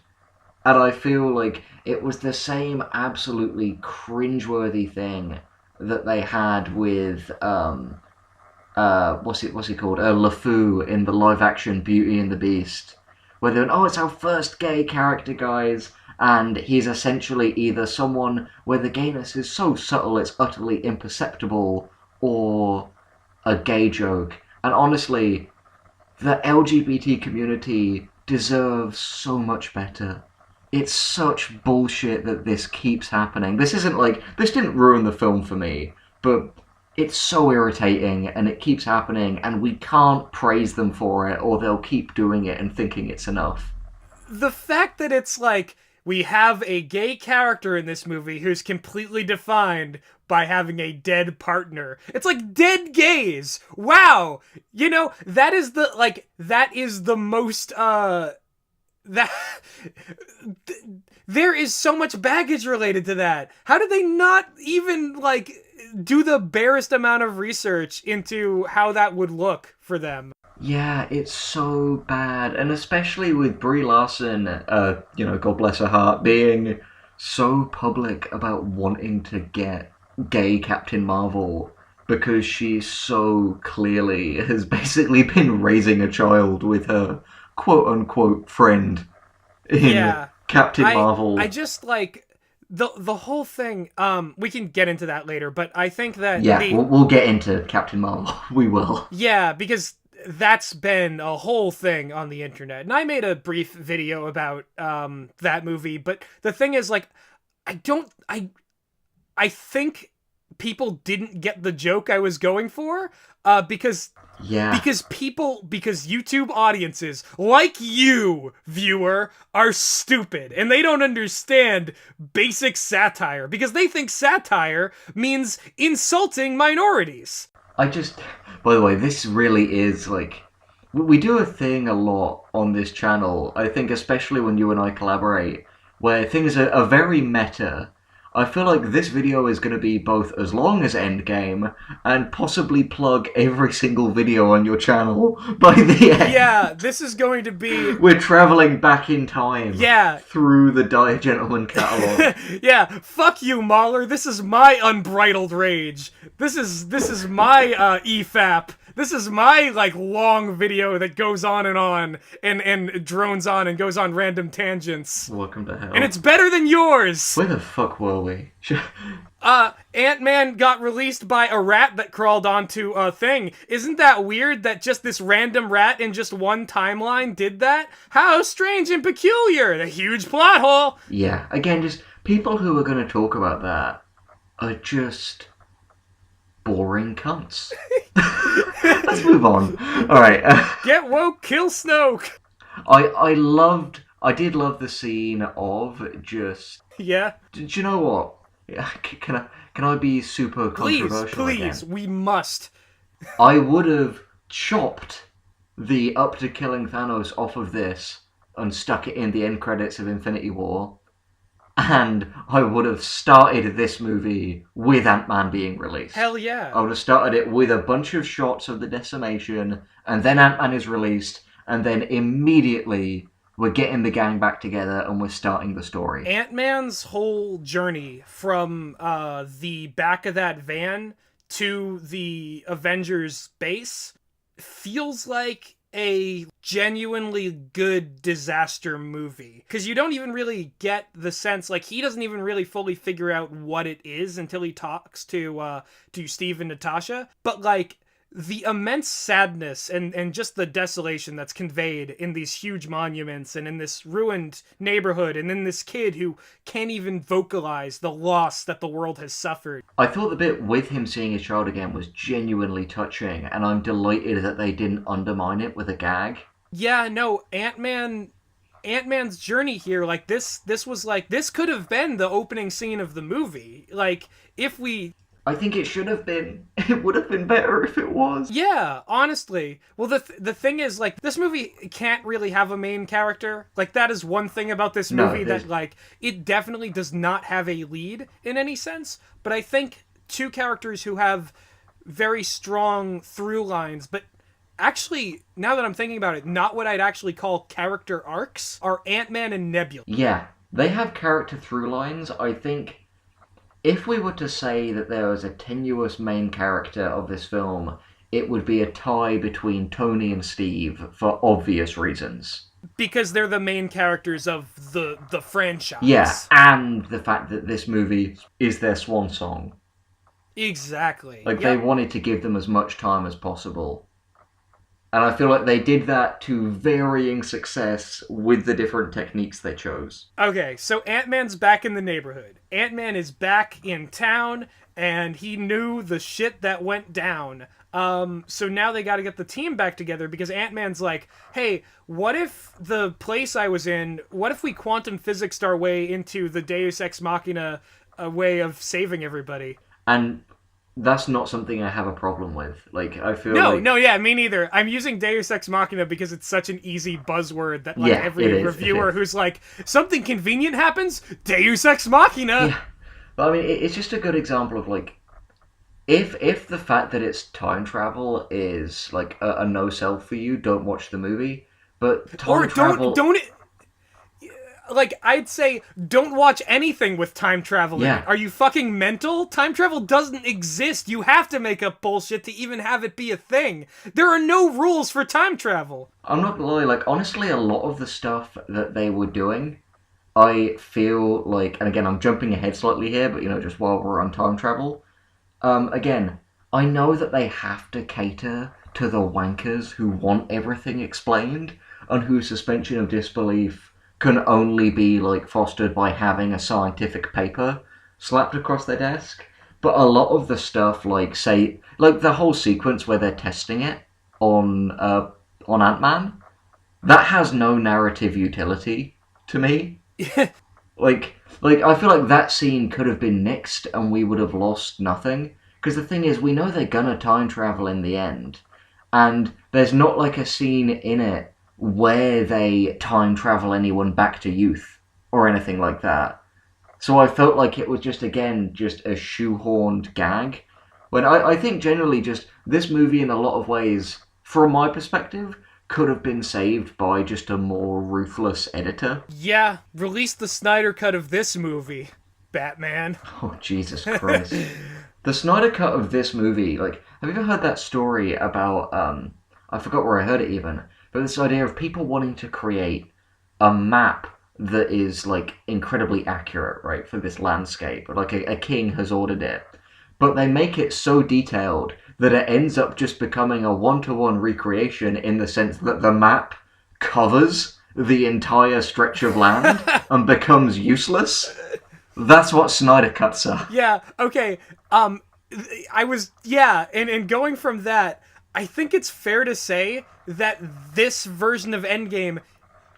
And I feel like it was the same absolutely cringeworthy thing that they had with what's he called? LeFou in the live action Beauty and the Beast, where they're it's our first gay character, guys, and he's essentially either someone where the gayness is so subtle it's utterly imperceptible, or a gay joke. And honestly, the LGBT community deserves so much better. It's such bullshit that this keeps happening. This didn't ruin the film for me, but it's so irritating and it keeps happening and we can't praise them for it or they'll keep doing it and thinking it's enough. The fact that it's like, we have a gay character in this movie who's completely defined by having a dead partner. It's like dead gays. Wow. That is the most, that there is so much baggage related to that. How did they not even do the barest amount of research into how that would look for them? Yeah, it's so bad, and especially with Brie Larson, God bless her heart, being so public about wanting to get gay Captain Marvel because she so clearly has basically been raising a child with her quote-unquote friend in Captain Marvel. I just the whole thing. We can get into that later, but I think that we'll get into Captain Marvel. We will. Yeah, because that's been a whole thing on the internet, and I made a brief video about that movie. But the thing is, I think people didn't get the joke I was going for, because YouTube audiences like you, viewer, are stupid and they don't understand basic satire because they think satire means insulting minorities. By the way, this really is we do a thing a lot on this channel, I think, especially when you and I collaborate, where things are very meta. I feel like this video is going to be both as long as Endgame and possibly plug every single video on your channel by the end. Yeah, this is going to be... We're traveling back in time. Yeah. Through the Die Gentleman catalog. Yeah, fuck you, Mahler. This is my unbridled rage. This is my EFAP. This is my, long video that goes on and drones on and goes on random tangents. Welcome to hell. And it's better than yours! Where the fuck were we? Ant-Man got released by a rat that crawled onto a thing. Isn't that weird that just this random rat in just one timeline did that? How strange and peculiar! The huge plot hole! Yeah, again, just people who are going to talk about that are just... boring cunts. Let's move on. Alright. Get woke, kill Snoke! I did love the scene of just... Yeah? Do you know what? Can I be super controversial Please, again? we must. I would have chopped the up to killing Thanos off of this and stuck it in the end credits of Infinity War. And I would have started this movie with Ant-Man being released. Hell yeah. I would have started it with a bunch of shots of the decimation, and then Ant-Man is released, and then immediately we're getting the gang back together and we're starting the story. Ant-Man's whole journey from the back of that van to the Avengers base feels like a genuinely good disaster movie, because you don't even really get the sense, he doesn't even really fully figure out what it is until he talks to Steve and Natasha, but the immense sadness and just the desolation that's conveyed in these huge monuments and in this ruined neighborhood and in this kid who can't even vocalize the loss that the world has suffered. I thought the bit with him seeing his child again was genuinely touching, and I'm delighted that they didn't undermine it with a gag. Yeah, no, Ant-Man's journey here, this was this could have been the opening scene of the movie. If we I think it should have been. It would have been better if it was. Yeah, honestly. Well, the thing is, like, this movie can't really have a main character. Like, that is one thing about this No, movie there's that, like, it definitely does not have a lead in any sense. But I think two characters who have very strong through lines, but actually, now that I'm thinking about it, not what I'd actually call character arcs, are Ant-Man and Nebula. yeah, they have character through lines. I think if we were to say that there was a tenuous main character of this film, it would be a tie between Tony and Steve for obvious reasons. Because they're the main characters of the franchise. Yeah, and the fact that this movie is their swan song. Exactly. Like, they wanted to give them as much time as possible. And I feel like they did that to varying success with the different techniques they chose. Okay, so Ant-Man's back in the neighborhood. Ant-Man is back in town, and he knew the shit that went down. So now they gotta get the team back together because Ant-Man's like, hey, what if the place I was in, what if we quantum physicsed our way into the Deus Ex Machina way of saving everybody? And that's not something I have a problem with. Like, I feel yeah, me neither. I'm using Deus Ex Machina because it's such an easy buzzword that, like, Yeah, every reviewer who's like, something convenient happens, Deus Ex Machina! Yeah. But I mean, it's just a good example of, like, if the fact that it's time travel is, like, a no-sell for you, don't watch the movie. But time travel... don't like, I'd say don't watch anything with time travel in Yeah. it. Are you fucking mental? Time travel doesn't exist. You have to make up bullshit to even have it be a thing. There are no rules for time travel. I'm not gonna lie, like, honestly, a lot of the stuff that they were doing, I feel like, and again, I'm jumping ahead slightly here, but, you know, just while we're on time travel, again, I know that they have to cater to the wankers who want everything explained, and whose suspension of disbelief can only be, like, fostered by having a scientific paper slapped across their desk. But a lot of the stuff, like, say, like, the whole sequence where they're testing it on Ant-Man, that has no narrative utility to me. Like, I feel like that scene could have been nixed and we would have lost nothing. Because the thing is, we know they're gonna time travel in the end. And there's not, like, a scene in it where they time travel anyone back to youth or anything like that. So I felt like it was just, again, just a shoehorned gag. When I think generally just this movie in a lot of ways, from my perspective, could have been saved by just a more ruthless editor. Yeah, release the Snyder cut of this movie, Batman. Oh, Jesus Christ. The Snyder cut of this movie, like, have you ever heard that story about, I forgot where I heard it even, but this idea of people wanting to create a map that is, like, incredibly accurate, right, for this landscape. Like, a king has ordered it. But they make it so detailed that it ends up just becoming a one-to-one recreation in the sense that the map covers the entire stretch of land and becomes useless. That's what Snyder cuts are. Yeah, okay. And going from that, I think it's fair to say that this version of Endgame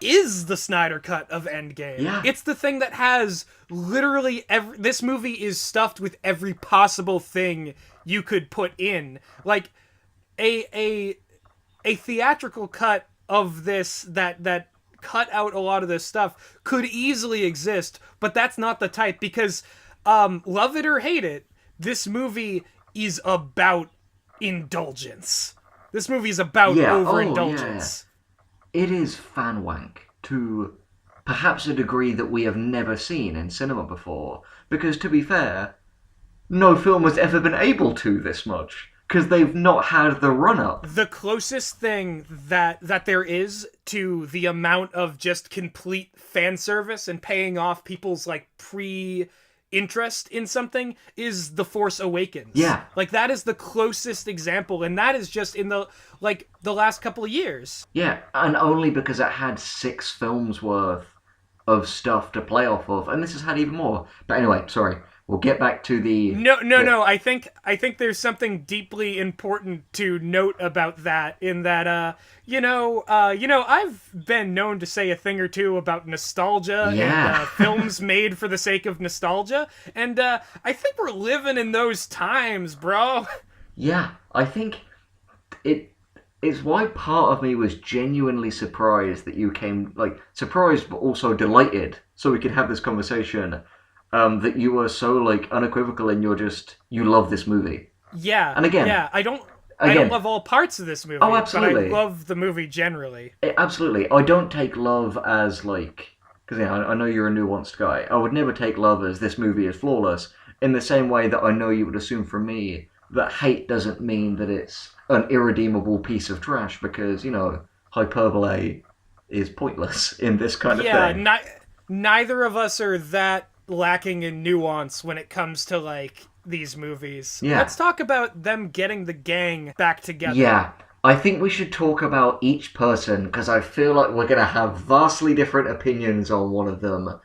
is the Snyder cut of Endgame. Yeah. It's the thing that has literally this movie is stuffed with every possible thing you could put in. Like, a theatrical cut of this that cut out a lot of this stuff could easily exist, but that's not the type because, love it or hate it, this movie is about indulgence. This movie is about overindulgence. Yeah. It is fan wank to perhaps a degree that we have never seen in cinema before. Because, to be fair, no film has ever been able to this much. Because they've not had the run-up. The closest thing that there is to the amount of just complete fan service and paying off people's, like, interest in something is The Force Awakens. Yeah. Like, that is the closest example, and that is just in the last couple of years. Yeah, and only because it had 6 films worth of stuff to play off of, and this has had even more. But anyway, sorry, we'll get back to the No. I think there's something deeply important to note about that. In that, I've been known to say a thing or two about nostalgia and films made for the sake of nostalgia, and I think we're living in those times, bro. Yeah, I think it's why part of me was genuinely surprised that you came, like, surprised but also delighted, so we could have this conversation. That you were so, like, unequivocal in you love this movie. Yeah. And again, I don't love all parts of this movie. Oh, absolutely. But I love the movie generally. Absolutely. I don't take love as, like, because I know you're a nuanced guy. I would never take love as this movie is flawless. In the same way that I know you would assume from me that hate doesn't mean that it's an irredeemable piece of trash, because hyperbole is pointless in this kind of thing. Yeah. Neither of us are that lacking in nuance when it comes to, like, these movies. Yeah. Let's talk about them getting the gang back together. Yeah, I think we should talk about each person, because I feel like we're going to have vastly different opinions on one of them.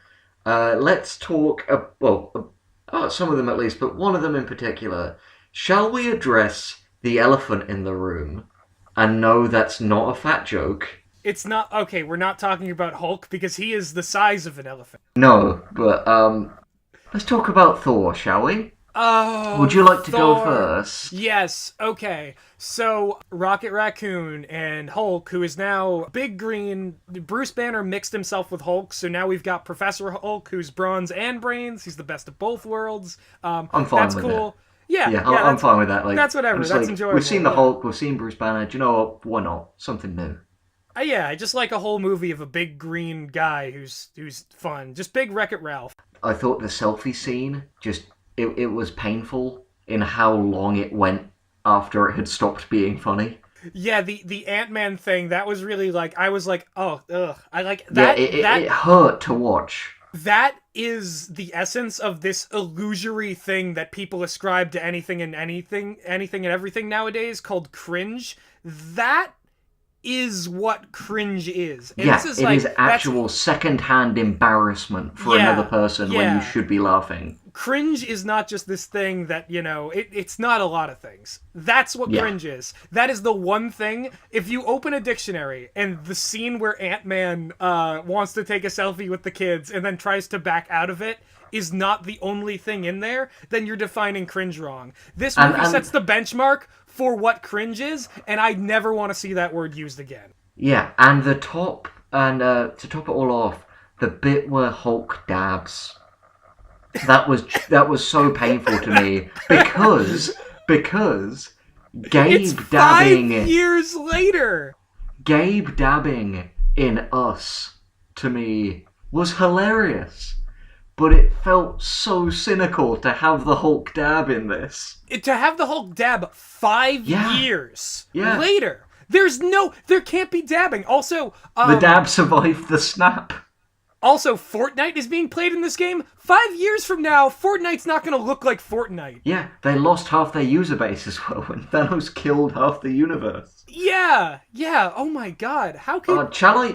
Let's talk, some of them at least, but one of them in particular. Shall we address the elephant in the room? And no, that's not a fat joke. It's not... Okay, we're not talking about Hulk, because he is the size of an elephant. No, but, let's talk about Thor, shall we? Oh, would you like to Thor. go first? Yes, okay. So, Rocket Raccoon and Hulk, who is now Big Green... Bruce Banner mixed himself with Hulk, so now we've got Professor Hulk, who's bronze and brains. He's the best of both worlds. I'm fine that's with cool. it. Yeah, I'm fine with that. Like, that's whatever. That's enjoyable. We've seen the Hulk, we've seen Bruce Banner. Do you know what? Why not? Something new. Yeah, I just like a whole movie of a big green guy who's fun. Just big Wreck-It Ralph. I thought the selfie scene, it was painful in how long it went after it had stopped being funny. Yeah, the Ant-Man thing, that was really like, I was like, oh, ugh. I like that. Yeah, it hurt to watch. That is the essence of this illusory thing that people ascribe to anything and everything nowadays called cringe. That is what cringe is. And this is actual second-hand embarrassment for another person when you should be laughing. Cringe is not just this thing that, it's not a lot of things. That's what cringe is. That is the one thing. If you open a dictionary and the scene where Ant-Man wants to take a selfie with the kids and then tries to back out of it is not the only thing in there, then you're defining cringe wrong. This movie sets the benchmark for what cringe is, and I never want to see that word used again. Yeah, and to top it all off, the bit where Hulk dabs. That was so painful to me because Gabe it's dabbing 5 years later. Gabe dabbing in Us to me was hilarious, but it felt so cynical to have the Hulk dab in this. To have the Hulk dab 5 years later. There can't be dabbing. Also, the dab survived the snap. Also, Fortnite is being played in this game. 5 years from now, Fortnite's not going to look like Fortnite. Yeah, they lost half their user base as well when Thanos killed half the universe. Yeah. Oh my god. How could... Shall I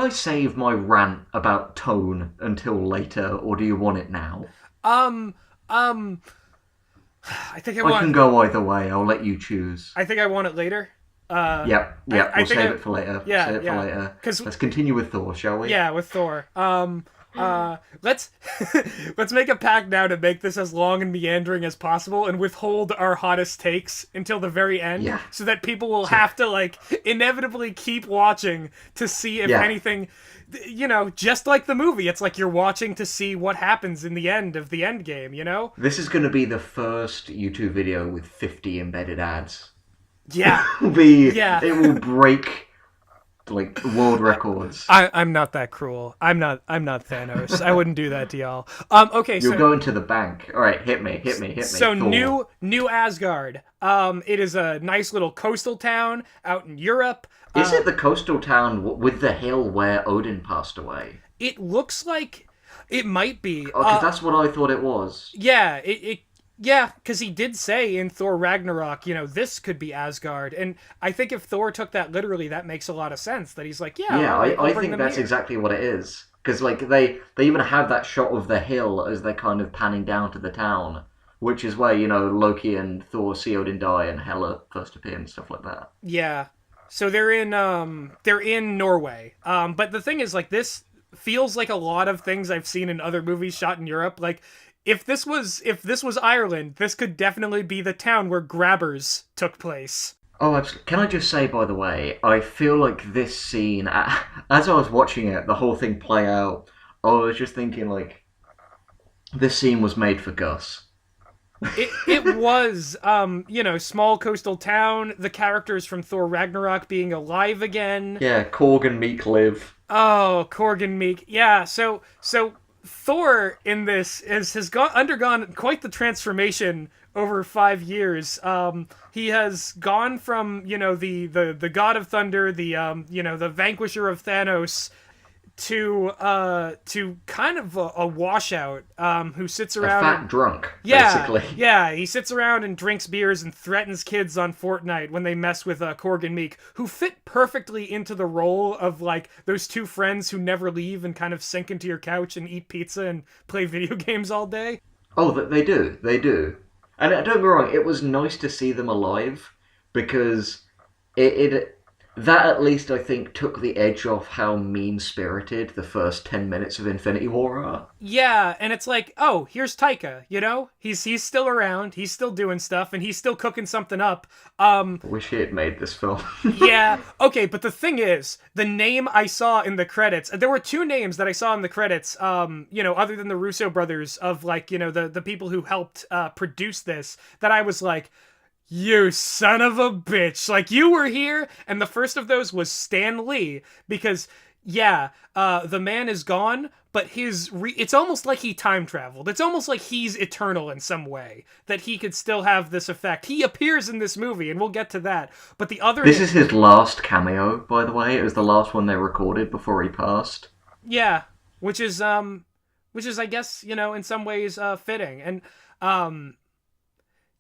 save my rant about tone until later, or do you want it now? I think I can go either way. I'll let you choose. I think I want it later. We'll save it for later. Save it for later. Let's continue with Thor, shall we? Yeah, with Thor. Let's make a pact now to make this as long and meandering as possible and withhold our hottest takes until the very end, so that people will have to inevitably keep watching to see if anything, just like the movie, it's like you're watching to see what happens in the end of the Endgame, This is going to be the first YouTube video with 50 embedded ads. Yeah. It will break world records. I'm not that cruel. I'm not Thanos. I wouldn't do that to y'all. Okay, You're going to the bank. All right, hit me. So Thor. new Asgard. It is a nice little coastal town out in Europe. Is it the coastal town with the hill where Odin passed away? It looks like it might be. Because that's what I thought it was. Yeah, Yeah, because he did say in Thor Ragnarok, this could be Asgard. And I think if Thor took that literally, that makes a lot of sense. That he's like, I think that's exactly what it is. Because like they even have that shot of the hill as they're kind of panning down to the town, which is where Loki and Thor see Odin die and Hela first appear and stuff like that. Yeah. So they're in Norway. But the thing is, like, this feels like a lot of things I've seen in other movies shot in Europe. Like, if this was Ireland, this could definitely be the town where Grabbers took place. Oh, absolutely. Can I just say, by the way, I feel like this scene, as I was watching it, the whole thing play out, I was just thinking, like, this scene was made for Gus. It was small coastal town, the characters from Thor Ragnarok being alive again. Yeah, Korg and Meek live. Oh, Korg and Meek. Yeah, so Thor in this has undergone quite the transformation over 5 years. He has gone from the god of thunder, the vanquisher of Thanos, to kind of a washout who sits A around. fat drunk, Yeah, basically. yeah, he sits around and drinks beers and threatens kids on Fortnite when they mess with Korg and Meek, who fit perfectly into the role of, like, those two friends who never leave and kind of sink into your couch and eat pizza and play video games all day. Oh, they do. They do. And don't get me wrong, it was nice to see them alive because it that at least I think took the edge off how mean-spirited the first 10 minutes of Infinity War are. Yeah, and it's like, oh, here's Taika, He's still around, he's still doing stuff, and he's still cooking something up. I wish he had made this film. Yeah, okay, but the thing is, the name I saw in the credits, there were two names that I saw in the credits, other than the Russo brothers, of, like, the people who helped produce this, that I was like, you son of a bitch. Like, you were here, and the first of those was Stan Lee, because, yeah, the man is gone, but it's almost like he time traveled. It's almost like he's eternal in some way, that he could still have this effect. He appears in this movie, and we'll get to that. But the other... This is his last cameo, by the way. It was the last one they recorded before he passed. Yeah, which is, I guess, in some ways, fitting. And,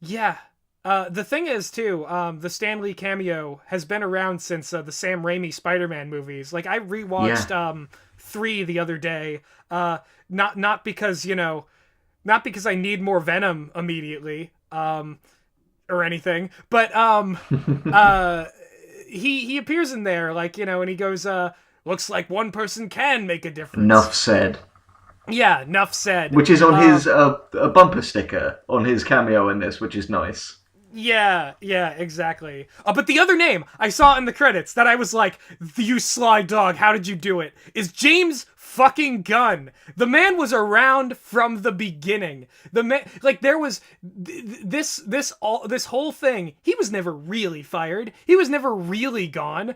yeah... the thing is, too, the Stan Lee cameo has been around since the Sam Raimi Spider-Man movies. Like, I rewatched 3 the other day, not because I need more Venom immediately, or anything, but he appears in there, like, and he goes, looks like one person can make a difference. Enough said. Yeah, enough said. Which is on his a bumper sticker on his cameo in this, which is nice. Yeah, exactly. But the other name I saw in the credits that I was like, you sly dog, how did you do it? Is James fucking Gunn. The man was around from the beginning. The man, like, there was this whole thing. He was never really fired. He was never really gone.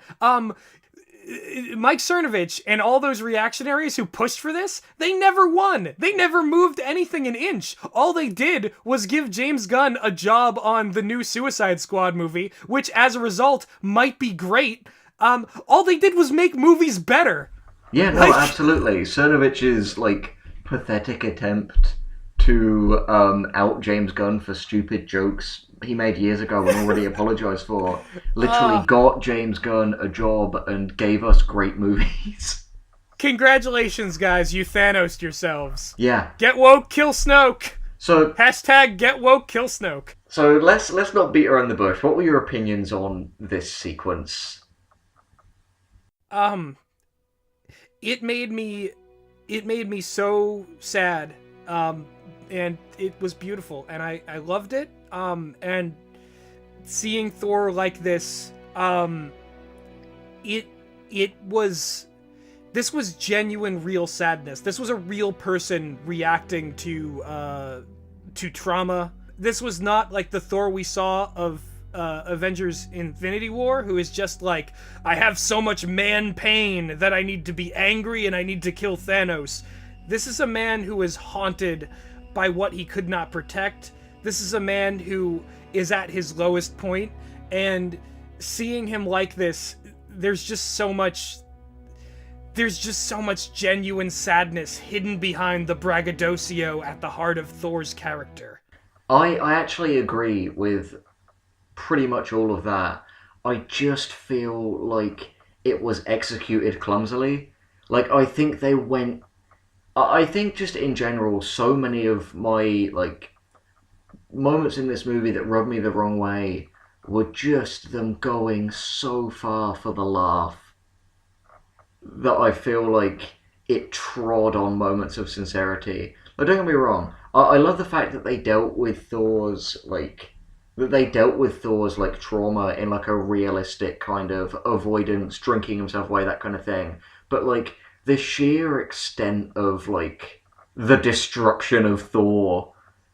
Mike Cernovich and all those reactionaries who pushed for this, they never won. They never moved anything an inch. All they did was give James Gunn a job on the new Suicide Squad movie, which as a result might be great. All they did was make movies better. Yeah, no, absolutely. Cernovich's, like, pathetic attempt to out James Gunn for stupid jokes he made years ago and already apologized for, literally got James Gunn a job and gave us great movies. Congratulations, guys, you Thanos'd yourselves. Yeah. Get woke, kill Snoke. So hashtag get woke, kill Snoke. So let's not beat around the bush. What were your opinions on this sequence? It made me so sad. And it was beautiful, and I loved it. And seeing Thor like this, this was genuine, real sadness. This was a real person reacting to trauma. This was not like the Thor we saw of Avengers Infinity War, who is just like, I have so much man pain that I need to be angry and I need to kill Thanos. This is a man who is haunted by what he could not protect. This is a man who is at his lowest point, and seeing him like this, there's just so much genuine sadness hidden behind the braggadocio at the heart of Thor's character. I actually agree with pretty much all of that. I just feel like it was executed clumsily. Like, I think they went. I think just in general, so many of my like moments in this movie that rubbed me the wrong way were just them going so far for the laugh that I feel like it trod on moments of sincerity. But don't get me wrong, I love the fact that they dealt with Thor's like trauma in like a realistic kind of avoidance, drinking himself away, that kind of thing. But like the sheer extent of like the destruction of Thor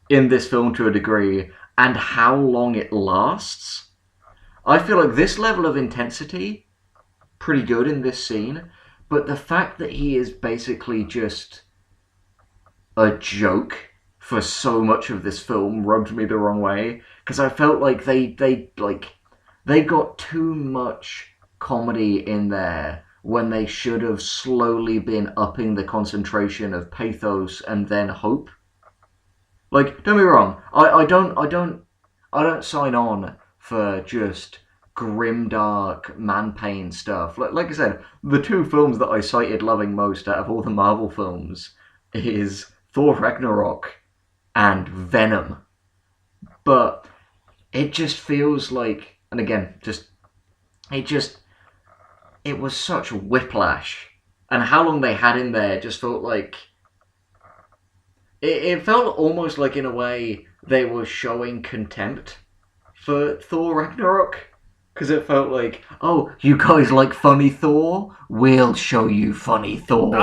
in this film to a degree and how long it lasts. I feel like this level of intensity pretty good in this scene, but the fact that he is basically just a joke for so much of this film rubbed me the wrong way because I felt like they got too much comedy in there when they should have slowly been upping the concentration of pathos and then hope. Like, don't be wrong, I don't sign on for just grimdark man pain stuff. Like I said, the two films that I cited loving most out of all the Marvel films is Thor Ragnarok and Venom. But it just feels like, and again, it just it was such whiplash, and how long they had in there just felt like it felt almost like in a way they were showing contempt for Thor Ragnarok. Because it felt like, oh, you guys like funny Thor? We'll show you funny Thor.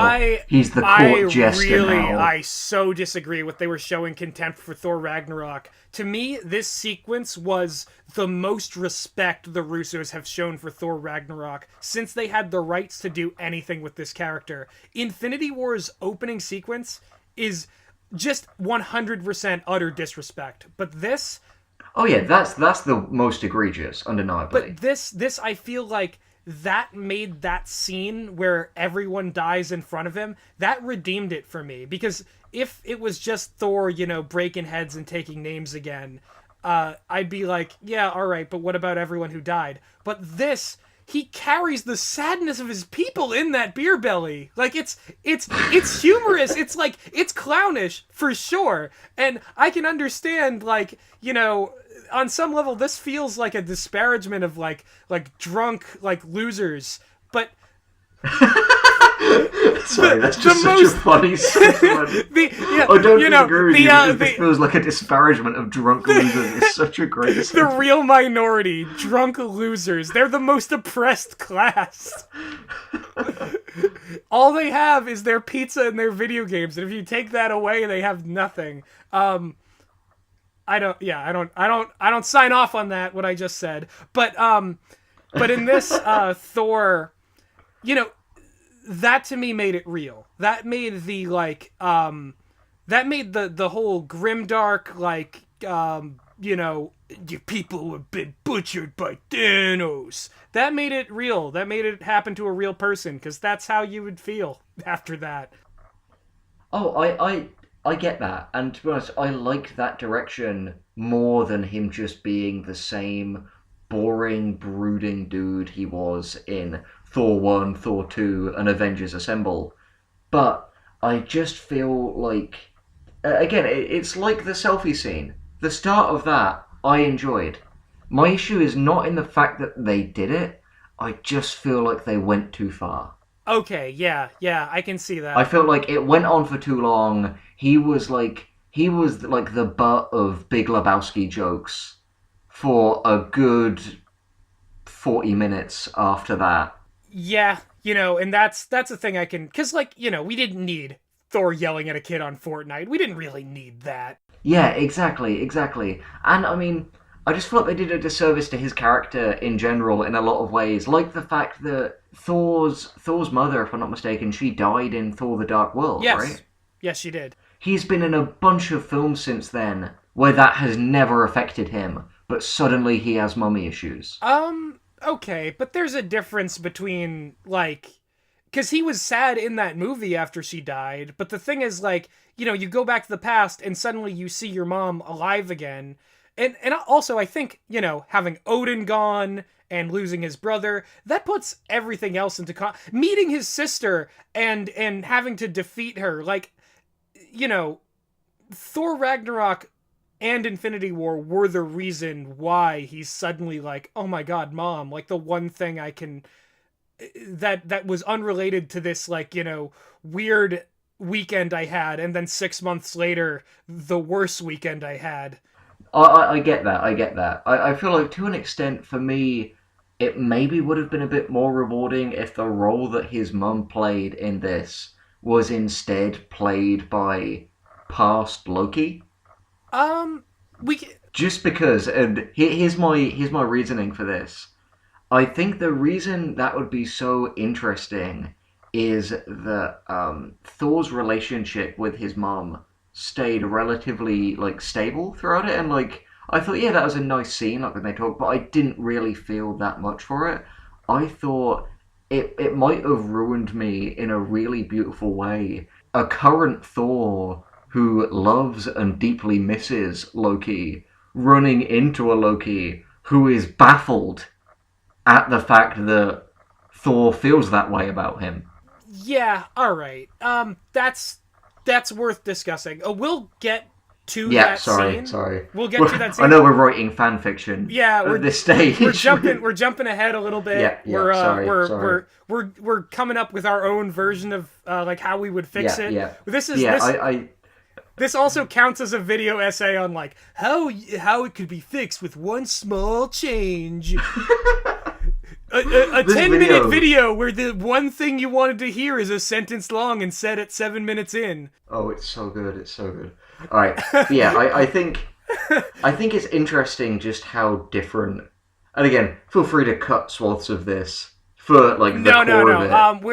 He's the court jester now. I so disagree with they were showing contempt for Thor Ragnarok. To me, this sequence was the most respect the Russos have shown for Thor Ragnarok since they had the rights to do anything with this character. Infinity War's opening sequence is just 100% utter disrespect. But this... Oh yeah, that's the most egregious, undeniably. But this I feel like that made that scene where everyone dies in front of him, that redeemed it for me. Because if it was just Thor, breaking heads and taking names again, I'd be like, yeah, all right, but what about everyone who died? But this, he carries the sadness of his people in that beer belly. Like, it's humorous. It's like, it's clownish for sure. And I can understand, like, on some level, this feels like a disparagement of like drunk like losers, but sorry, that's just such a funny statement. I don't disagree with you. This feels like a disparagement of drunk losers. It's such a great statement. The real minority, drunk losers. They're the most oppressed class. All they have is their pizza and their video games, and if you take that away, they have nothing. I don't sign off on that, what I just said. But in this Thor, that to me made it real. That made the that made the whole grimdark, like, your people have been butchered by Thanos. That made it real. That made it happen to a real person, because that's how you would feel after that. Oh, I get that, and to be honest, I liked that direction more than him just being the same boring, brooding dude he was in Thor 1, Thor 2, and Avengers Assemble. But I just feel like, again, it's like the selfie scene. The start of that, I enjoyed. My issue is not in the fact that they did it, I just feel like they went too far. Okay, yeah, I can see that. I felt like it went on for too long. He was like the butt of Big Lebowski jokes for a good 40 minutes after that. Yeah, and that's a thing I can, because we didn't need Thor yelling at a kid on Fortnite. We didn't really need that. Yeah, exactly. And I mean, I just feel like they did a disservice to his character in general in a lot of ways, like the fact that Thor's mother, if I'm not mistaken, she died in Thor: The Dark World, yes. Right? Yes, she did. He's been in a bunch of films since then where that has never affected him, but suddenly he has mummy issues. Okay, but there's a difference between, because he was sad in that movie after she died, but the thing is, you go back to the past and suddenly you see your mom alive again, And also I think, having Odin gone and losing his brother, that puts everything else into meeting his sister and having to defeat her, like, Thor Ragnarok and Infinity War were the reason why he's suddenly like, oh my god, mom, like the one thing I can that was unrelated to this, like, weird weekend I had, and then 6 months later, the worst weekend I had. I get that. I get that. I feel like to an extent, for me, it maybe would have been a bit more rewarding if the role that his mum played in this was instead played by past Loki. We Just because, and here's my reasoning for this. I think the reason that would be so interesting is that Thor's relationship with his mom stayed relatively like stable throughout it, and like I thought, yeah, that was a nice scene, like when they talk, but I didn't really feel that much for it. I thought it might have ruined me in a really beautiful way. A current Thor who loves and deeply misses Loki running into a Loki who is baffled at the fact that Thor feels that way about him. Yeah, all right. That's worth discussing. We'll get to Yeah, that sorry, scene. sorry. We'll get to that scene. I know we're writing fan fiction. Yeah, at this stage. We're jumping ahead a little bit. Yeah, We're coming up with our own version of like how we would fix it. Yeah. This also counts as a video essay on like how it could be fixed with one small change. A 10-minute video where the one thing you wanted to hear is a sentence long and said at 7 minutes in. Oh, it's so good. It's so good. All right. Yeah, I think it's interesting just how different. And again, feel free to cut swaths of this for like the core of it.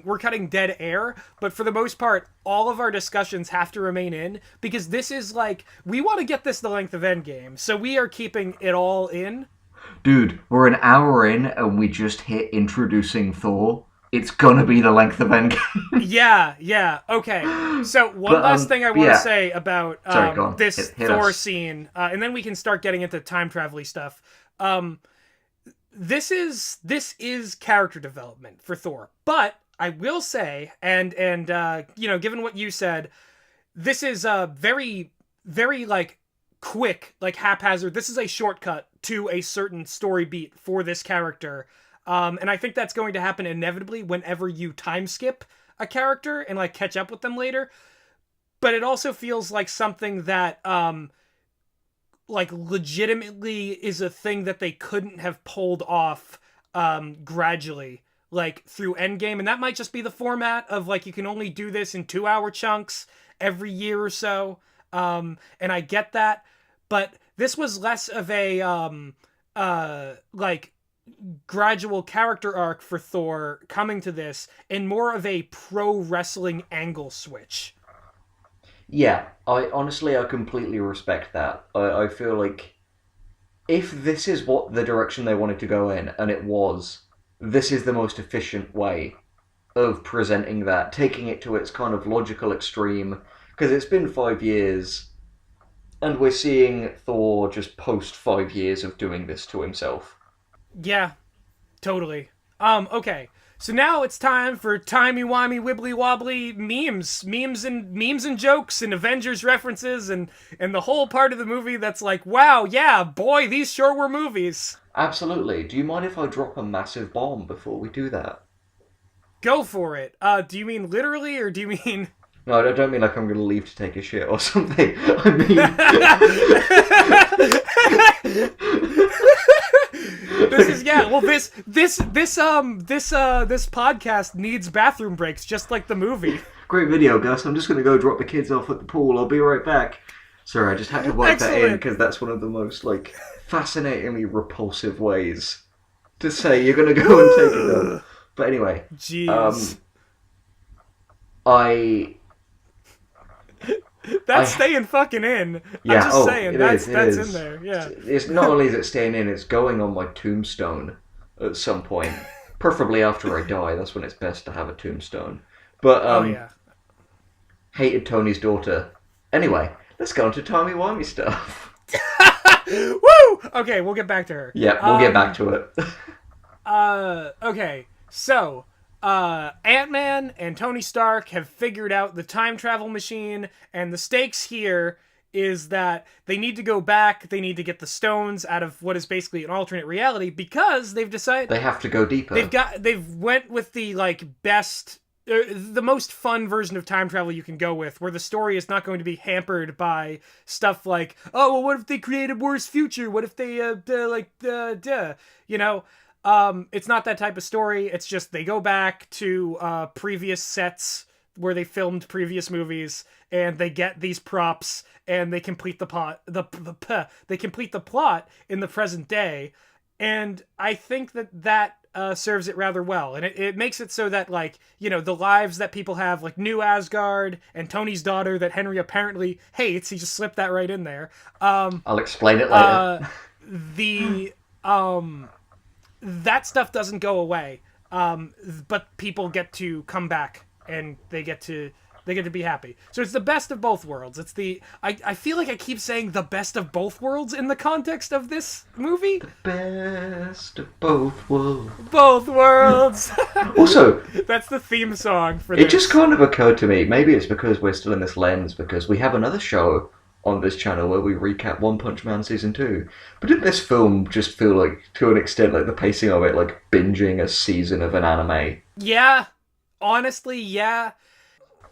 We're cutting dead air, but for the most part, all of our discussions have to remain in because this is like we want to get this the length of Endgame, so we are keeping it all in. Dude, we're an hour in and we just hit introducing Thor. It's gonna be the length of Endgame. Yeah. Okay. So one last thing I want to say about this Thor scene, and then we can start getting into time travel-y stuff. This is character development for Thor, but I will say, and given what you said, this is very, very like quick, like haphazard. This is a shortcut to a certain story beat for this character. And I think that's going to happen inevitably whenever you time skip a character and like catch up with them later. But it also feels like something that like legitimately is a thing that they couldn't have pulled off gradually, like through Endgame. And that might just be the format of like you can only do this in 2-hour chunks every year or so. And I get that, but this was less of a like gradual character arc for Thor coming to this and more of a pro wrestling angle switch. Yeah, I completely respect that. I feel like if this is what the direction they wanted to go in, and it was, this is the most efficient way of presenting that, taking it to its kind of logical extreme, because it's been 5 years, and we're seeing Thor just post 5 years of doing this to himself. Yeah, totally. Okay. So now it's time for timey-wimey, wibbly-wobbly memes and jokes and Avengers references and the whole part of the movie that's like, wow, yeah, boy, these sure were movies. Absolutely. Do you mind if I drop a massive bomb before we do that? Go for it. Do you mean literally or do you mean... No, I don't mean like I'm going to leave to take a shit or something. I mean... This podcast needs bathroom breaks just like the movie. Great video, Gus. I'm just going to go drop the kids off at the pool. I'll be right back. Sorry, I just had to work that in because that's one of the most like fascinatingly repulsive ways to say you're going to go and take it up. But anyway, jeez. That's staying fucking in. Yeah, I'm just saying, that's in there. Yeah. It's not only is it staying in, it's going on my tombstone at some point. Preferably after I die. That's when it's best to have a tombstone. But hated Tony's daughter. Anyway, let's go on to timey-wimey stuff. Woo! Okay, we'll get back to her. Yeah, we'll get back to it. Okay, so Ant-Man and Tony Stark have figured out the time travel machine, and the stakes here is that they need to go back, they need to get the stones out of what is basically an alternate reality, because they've decided They have to go deeper. they've went with the best the most fun version of time travel you can go with, where the story is not going to be hampered by stuff like, oh, well, what if they create a worse future? What if they you know? It's not that type of story. It's just they go back to previous sets where they filmed previous movies, and they get these props, and they complete the plot. They complete the plot in the present day, and I think that serves it rather well, and it makes it so that, like, you know, the lives that people have, like New Asgard and Tony's daughter that Henry apparently hates. He just slipped that right in there. I'll explain it later. That stuff doesn't go away, but people get to come back, and they get to be happy. So it's the best of both worlds. It's I feel like I keep saying the best of both worlds in the context of this movie. The best of both worlds. Both worlds. Also, that's the theme song for this. this. It just kind of occurred to me, maybe it's because we're still in this lens, because we have another show on this channel where we recap One Punch Man Season 2. But didn't this film just feel like, to an extent, like the pacing of it, like binging a season of an anime? Yeah. Honestly, yeah.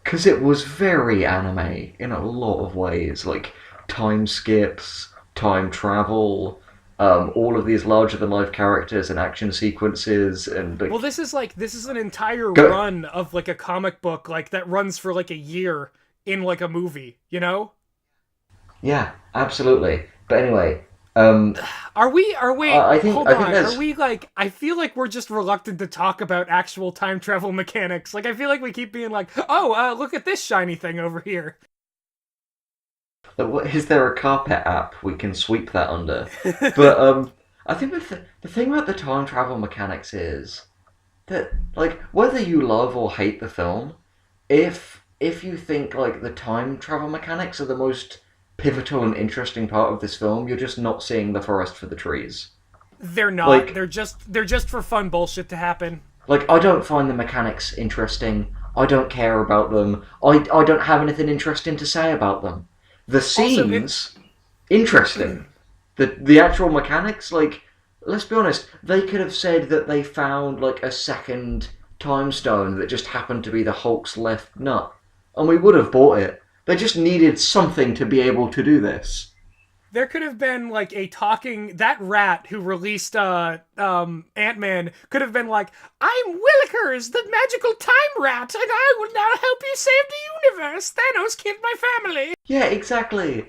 Because it was very anime in a lot of ways. Like, time skips, time travel, all of these larger-than-life characters and action sequences, and... Like, well, this is an entire run of, like, a comic book, like, that runs for, like, a year in, like, a movie, you know? Yeah, absolutely. But anyway, are we hold on. There's... Are we, like, I feel like we're just reluctant to talk about actual time travel mechanics. Like, I feel like we keep being like, oh, look at this shiny thing over here. Is there a carpet app we can sweep that under? But I think the thing about the time travel mechanics is that, like, whether you love or hate the film, if you think, like, the time travel mechanics are the most pivotal and interesting part of this film, you're just not seeing the forest for the trees. They're not. Like, they're just for fun bullshit to happen. Like, I don't find the mechanics interesting. I don't care about them. I don't have anything interesting to say about them. The scenes, interesting. The actual mechanics, like, let's be honest, they could have said that they found, like, a second time stone that just happened to be the Hulk's left nut, and we would have bought it. They just needed something to be able to do this. There could have been, like, that rat who released Ant-Man could have been like, I'm Willikers, the magical time rat, and I will now help you save the universe. Thanos killed my family. Yeah, exactly.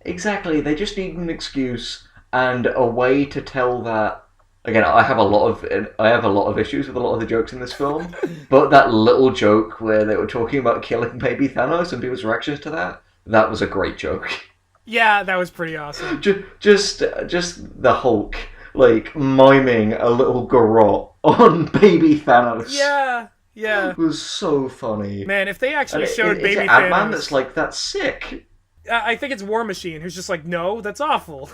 They just need an excuse and a way to tell that. Again, I have a lot of issues with a lot of the jokes in this film, but that little joke where they were talking about killing baby Thanos and people's reactions to that was a great joke. Yeah, that was pretty awesome. Just the Hulk, like, miming a little garrote on baby Thanos. Yeah. It was so funny. Man, if they actually showed baby Thanos... Ant-Man that's like, that's sick. I think it's War Machine, who's just like, no, that's awful.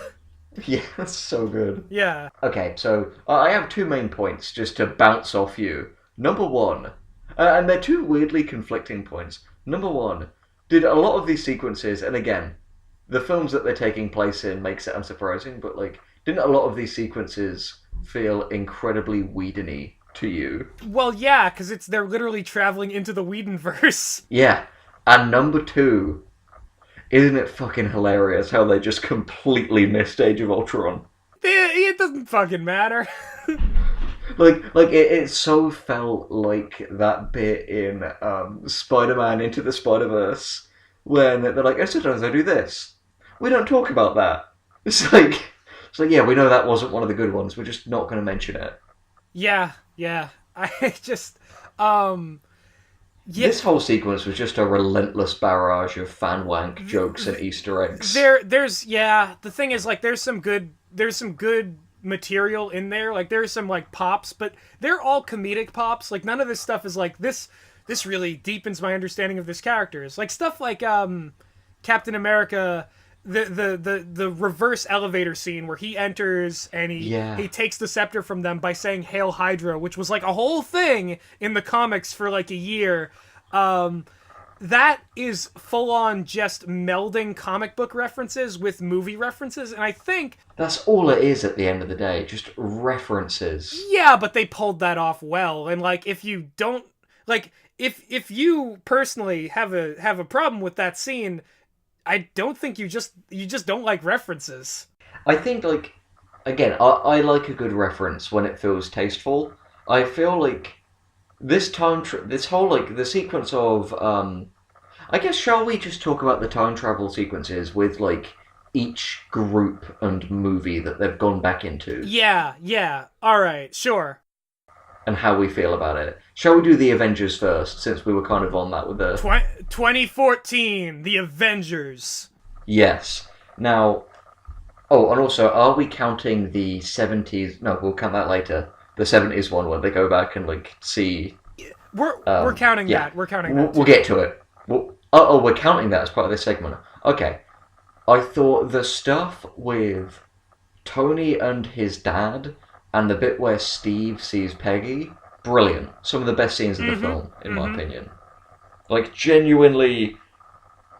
Yeah, that's so good. Yeah. Okay, so I have two main points just to bounce off you. Number one, and they're two weirdly conflicting points. Number one, did a lot of these sequences, and again, the films that they're taking place in makes it unsurprising, but, like, didn't a lot of these sequences feel incredibly Whedon-y to you? Well, yeah, because they're literally traveling into the Whedonverse. Yeah, and number two, isn't it fucking hilarious how they just completely missed Age of Ultron? It doesn't fucking matter. it so felt like that bit in Spider-Man Into the Spider-Verse when they're like, oh, sometimes I do this. We don't talk about that. It's like, yeah, we know that wasn't one of the good ones. We're just not going to mention it. Yeah. I just, This whole sequence was just a relentless barrage of fan wank jokes and Easter eggs. The thing is, like, there's some good material in there. Like, there's some, like, pops, but they're all comedic pops. Like, none of this stuff is like, this really deepens my understanding of this character. It's like stuff like Captain America the reverse elevator scene where he enters and he Yeah. takes the scepter from them by saying "Hail Hydra," which was like a whole thing in the comics for like a year. That is full on just melding comic book references with movie references, and I think That's all it is at the end of the day, just references. yeah, but they pulled that off well. And like if you don't like if you personally have a problem with that scene, I don't think you just don't like references. I think, like, again, I like a good reference when it feels tasteful. I feel like this whole, like, the sequence of, I guess, shall we just talk about the time travel sequences with, like, each group and movie that they've gone back into Yeah, yeah. All right, sure. and how we feel about it? Shall we do the Avengers first, since we were kind of on that with the... 2014, The Avengers. Yes. Now, oh, and also, are we counting the 70s? No, we'll count that later. The 70s one where they go back and, like, see... We're counting yeah. that. We're counting that. We'll get to it. We're counting that as part of this segment. Okay. I thought the stuff with Tony and his dad and the bit where Steve sees Peggy, brilliant. Some of the best scenes of the film, in my opinion. Like, genuinely,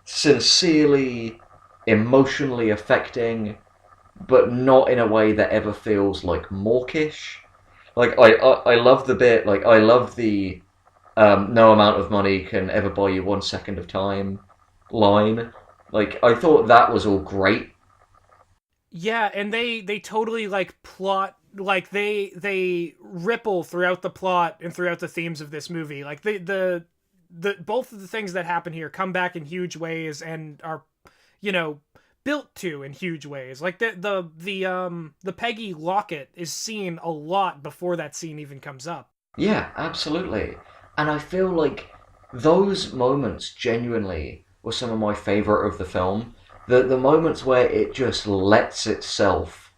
sincerely, emotionally affecting, but not in a way that ever feels, like, mawkish. Like, I love the bit, like, I love the no amount of money can ever buy you 1 second of time line. Like, I thought that was all great. Yeah, and they totally like plot like they ripple throughout the plot and throughout the themes of this movie. Like the both of the things that happen here come back in huge ways and are, you know, built to in huge ways. Like the Peggy locket is seen a lot before that scene even comes up. Yeah, absolutely. And I feel like those moments genuinely were some of my favourite of the film. The moments where it just lets itself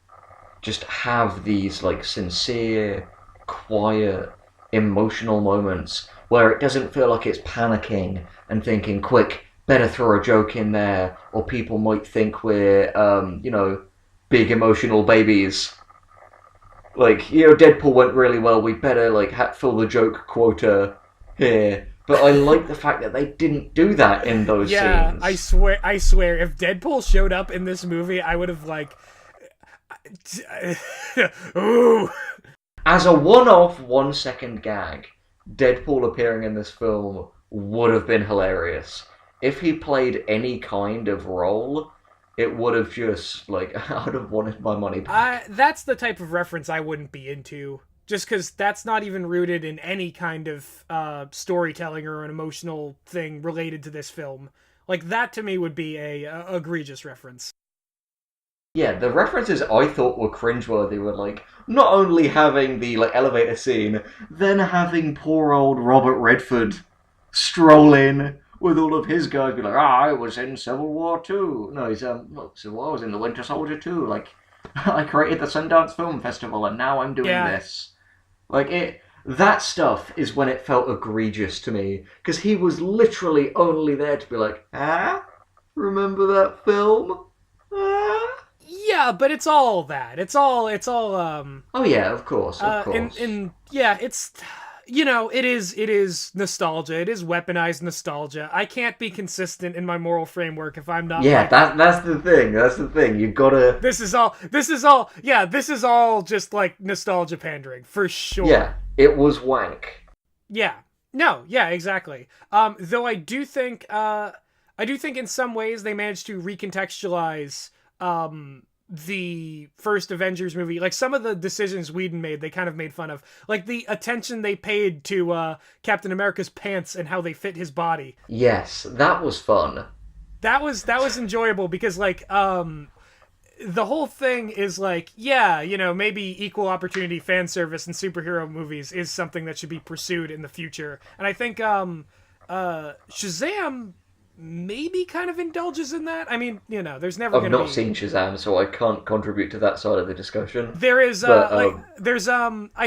just have these, like, sincere, quiet, emotional moments where it doesn't feel like it's panicking and thinking, quick, better throw a joke in there, or people might think we're, big emotional babies. Like, Deadpool went really well, we better, like, fill the joke quota here. But I like the fact that they didn't do that in those scenes. Yeah, I swear, if Deadpool showed up in this movie, I would have, like... Ooh. As a one-off, 1 second gag, Deadpool appearing in this film would have been hilarious. If he played any kind of role, it would have just, like, I would have wanted my money back. That's the type of reference I wouldn't be into. Just because that's not even rooted in any kind of storytelling or an emotional thing related to this film. Like, that to me would be a egregious reference. Yeah, the references I thought were cringeworthy were, like, not only having the, like, elevator scene, then having poor old Robert Redford stroll in with all of his guys be like, I was in Civil War 2. No, he's, Civil War, I was in the Winter Soldier 2. Like, I created the Sundance Film Festival and now I'm doing this. Like, that stuff is when it felt egregious to me, because he was literally only there to be like, remember that film? Yeah, but it's all that. It's all Oh yeah, of course. and yeah, it's, it is nostalgia. It is weaponized nostalgia. I can't be consistent in my moral framework if I'm not. Yeah, that's the thing. That's the thing. You gotta. This is all just like nostalgia pandering for sure. Yeah, it was wank. Yeah. No. Yeah. Exactly. Though I do think in some ways they managed to recontextualize the first Avengers movie. Like, some of the decisions Whedon made, they kind of made fun of. Like, the attention they paid to Captain America's pants and how they fit his body. Yes, that was fun. That was enjoyable because, like, the whole thing is like, yeah, maybe equal opportunity fan service in superhero movies is something that should be pursued in the future. And I think Shazam maybe kind of indulges in that. I mean, there's never I've not seen Shazam, so I can't contribute to that side of the discussion. There is I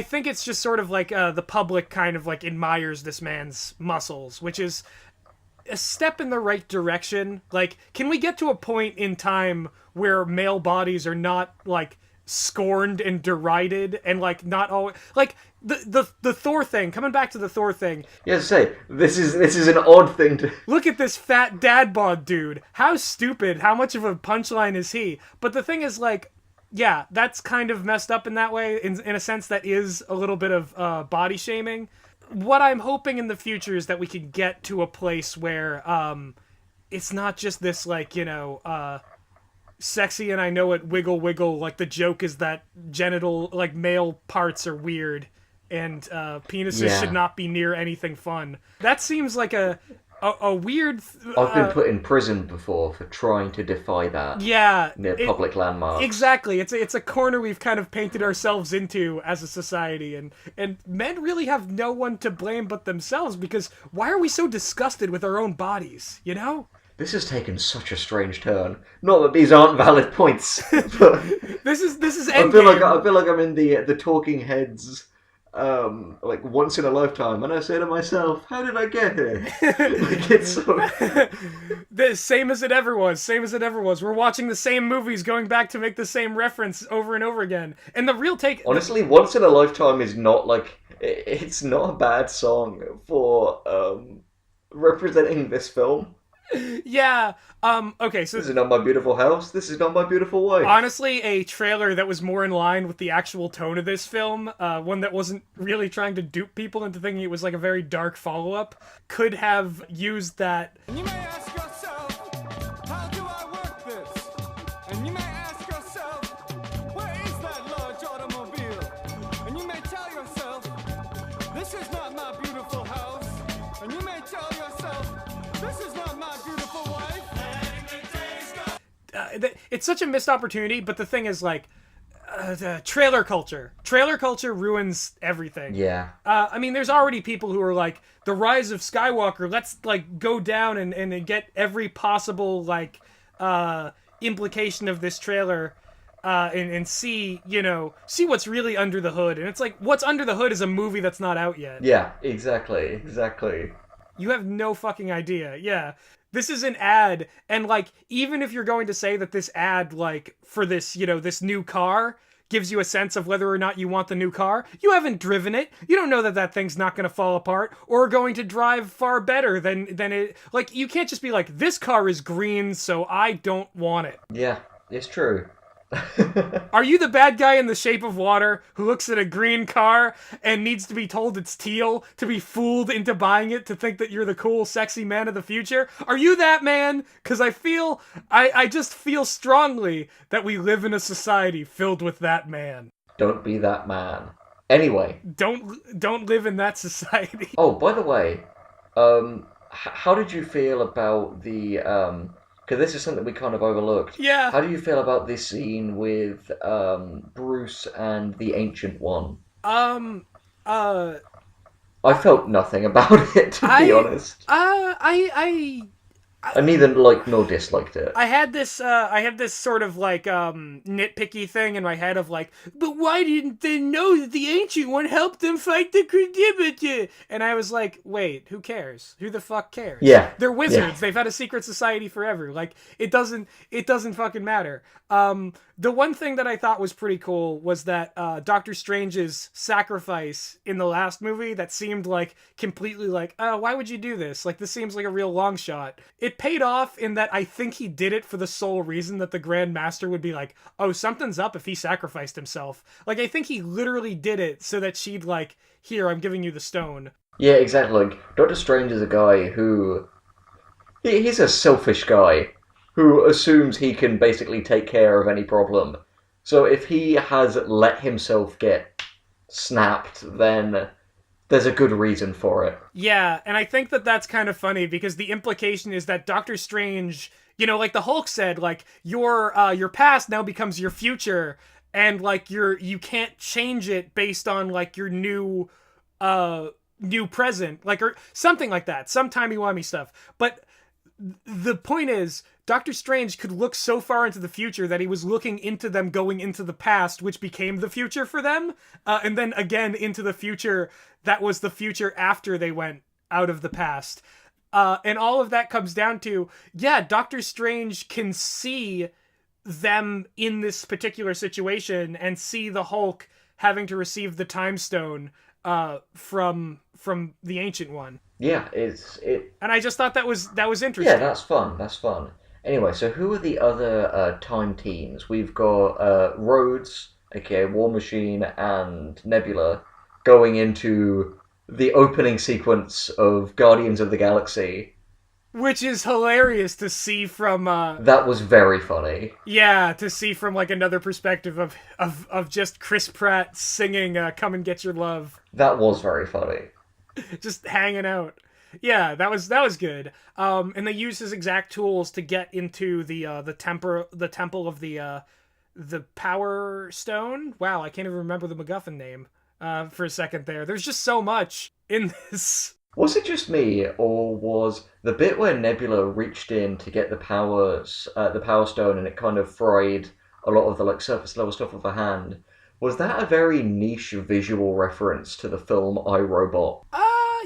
think it's just sort of like the public kind of like admires this man's muscles, which is a step in the right direction. Like, can we get to a point in time where male bodies are not, like, scorned and derided and, like, not all... Like, the Thor thing, coming back to the Thor thing. Yeah, say, this is an odd thing to... Look at this fat dad bod dude. How stupid, how much of a punchline is he? But the thing is, like, yeah, that's kind of messed up in that way. In a sense, that is a little bit of body shaming. What I'm hoping in the future is that we can get to a place where it's not just this, like, you know, sexy and I know it, wiggle wiggle. Like, the joke is that genital, like, male parts are weird and penises should not be near anything fun. That seems like a weird... I've been put in prison before for trying to defy that. Yeah. Near public landmarks. Exactly. It's a corner we've kind of painted ourselves into as a society. And men really have no one to blame but themselves, because why are we so disgusted with our own bodies, you know? This has taken such a strange turn. Not that these aren't valid points. But This is I Endgame. feel like I'm in the talking heads like once in a lifetime, and I say to myself, how did I get here? Like, it's so... The same as it ever was. Same as it ever was. We're watching the same movies, going back to make the same reference over and over again. And the real take... Honestly, once in a lifetime is not like... It's not a bad song for representing this film. Yeah. Okay, so... This is not my beautiful house. This is not my beautiful wife. Honestly, a trailer that was more in line with the actual tone of this film, one that wasn't really trying to dupe people into thinking it was like a very dark follow-up, could have used that... And you may ask yourself, how do I work this? And you may ask yourself, where is that large automobile? And you may tell yourself, this is not my beautiful house. And you may tell yourself, this is not my beautiful wife. It's such a missed opportunity, but the thing is, like, trailer culture. Trailer culture ruins everything. Yeah. I mean, there's already people who are like, the rise of Skywalker, let's, like, go down and get every possible, like, implication of this trailer and see, you know, see what's really under the hood. And it's like, what's under the hood is a movie that's not out yet. Yeah, exactly. You have no fucking idea. Yeah. This is an ad, and, like, even if you're going to say that this ad, like, for this, you know, this new car gives you a sense of whether or not you want the new car, you haven't driven it. You don't know that that thing's not going to fall apart or going to drive far better than it. Like, you can't just be like, this car is green, so I don't want it. Yeah, it's true. Are you the bad guy in The Shape of Water who looks at a green car and needs to be told it's teal to be fooled into buying it to think that you're the cool, sexy man of the future? Are you that man? Because I just feel strongly that we live in a society filled with that man. Don't be that man. Anyway. Don't live in that society. Oh, by the way, how did you feel about the because this is something we kind of overlooked. Yeah. How do you feel about this scene with Bruce and the Ancient One? I felt nothing about it, to be honest. I neither liked nor disliked it. I had this sort of, like, nitpicky thing in my head of, like, but why didn't they know that the Ancient One helped them fight the Oedipus? And I was like, wait, who cares? Who the fuck cares? Yeah. They're wizards. Yeah. They've had a secret society forever. Like, it doesn't fucking matter. The one thing that I thought was pretty cool was that Doctor Strange's sacrifice in the last movie that seemed like completely like, oh, why would you do this? Like, this seems like a real long shot. It paid off in that I think he did it for the sole reason that the Grand Master would be like, oh, something's up if he sacrificed himself. Like, I think he literally did it so that she'd like, here, I'm giving you the stone. Yeah, exactly. Like, Doctor Strange is a guy who... He's a selfish guy who assumes he can basically take care of any problem. So if he has let himself get snapped, then there's a good reason for it. Yeah, and I think that that's kind of funny because the implication is that Doctor Strange, you know, like the Hulk said, like, your past now becomes your future, and like you can't change it based on like your new present, like, or something like that, some timey-wimey stuff. But the point is, Doctor Strange could look so far into the future that he was looking into them going into the past, which became the future for them, and then again into the future that was the future after they went out of the past. And all of that comes down to, yeah, Doctor Strange can see them in this particular situation and see the Hulk having to receive the Time Stone from the Ancient One. Yeah, And I just thought that was interesting. yeah, that's fun. That's fun. Anyway, so who are the other time teams? We've got Rhodes, aka War Machine, and Nebula going into the opening sequence of Guardians of the Galaxy. Which is hilarious to see from That was very funny. yeah, to see from like another perspective of just Chris Pratt singing "Come and Get Your Love," That was very funny. just hanging out. Yeah, that was good. And they use his exact tools to get into the temple of the Power Stone. Wow, I can't even remember the MacGuffin name for a second there. There's just so much in this. Was it just me, or was the bit where Nebula reached in to get the Power Stone and it kind of fried a lot of the like surface level stuff of her hand? Was that a very niche visual reference to the film I, Robot?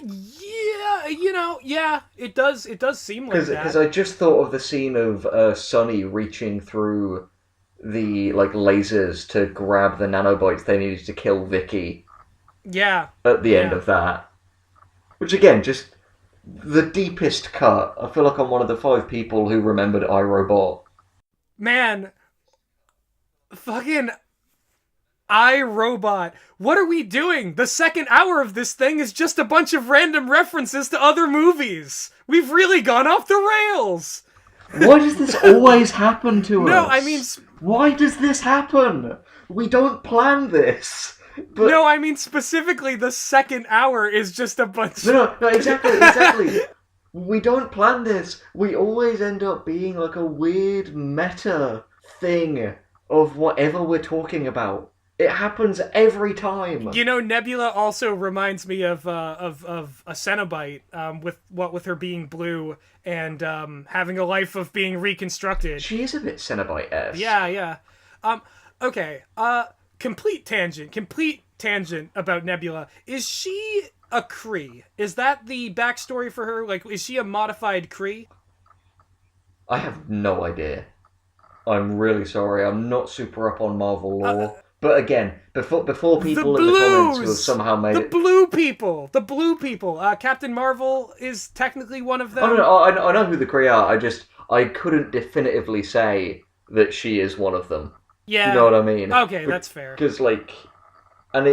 Yeah, yeah, it does seem like that. Because I just thought of the scene of Sonny reaching through the like lasers to grab the nanobites they needed to kill Vicky Yeah. at the end of that. Which again, just the deepest cut. I feel like I'm one of the 5 people who remembered iRobot. Man, fucking iRobot. What are we doing? The second hour of this thing is just a bunch of random references to other movies. We've really gone off the rails. Why does this always happen to us? No, I mean... Why does this happen? We don't plan this. But... No, I mean specifically the second hour is just a bunch... No, exactly. We don't plan this. We always end up being like a weird meta thing of whatever we're talking about. It happens every time. You know, Nebula also reminds me of a Cenobite, with her being blue and having a life of being reconstructed. She is a bit Cenobite-esque. Yeah. Okay. Complete tangent about Nebula. Is she a Kree? Is that the backstory for her? Like, is she a modified Kree? I have no idea. I'm really sorry. I'm not super up on Marvel lore. But again, before people in the comments who have somehow made it... The blue people. Captain Marvel is technically one of them. I know who the Kree are. I couldn't definitively say that she is one of them. Yeah. You know what I mean? Okay, that's fair. Because, like... And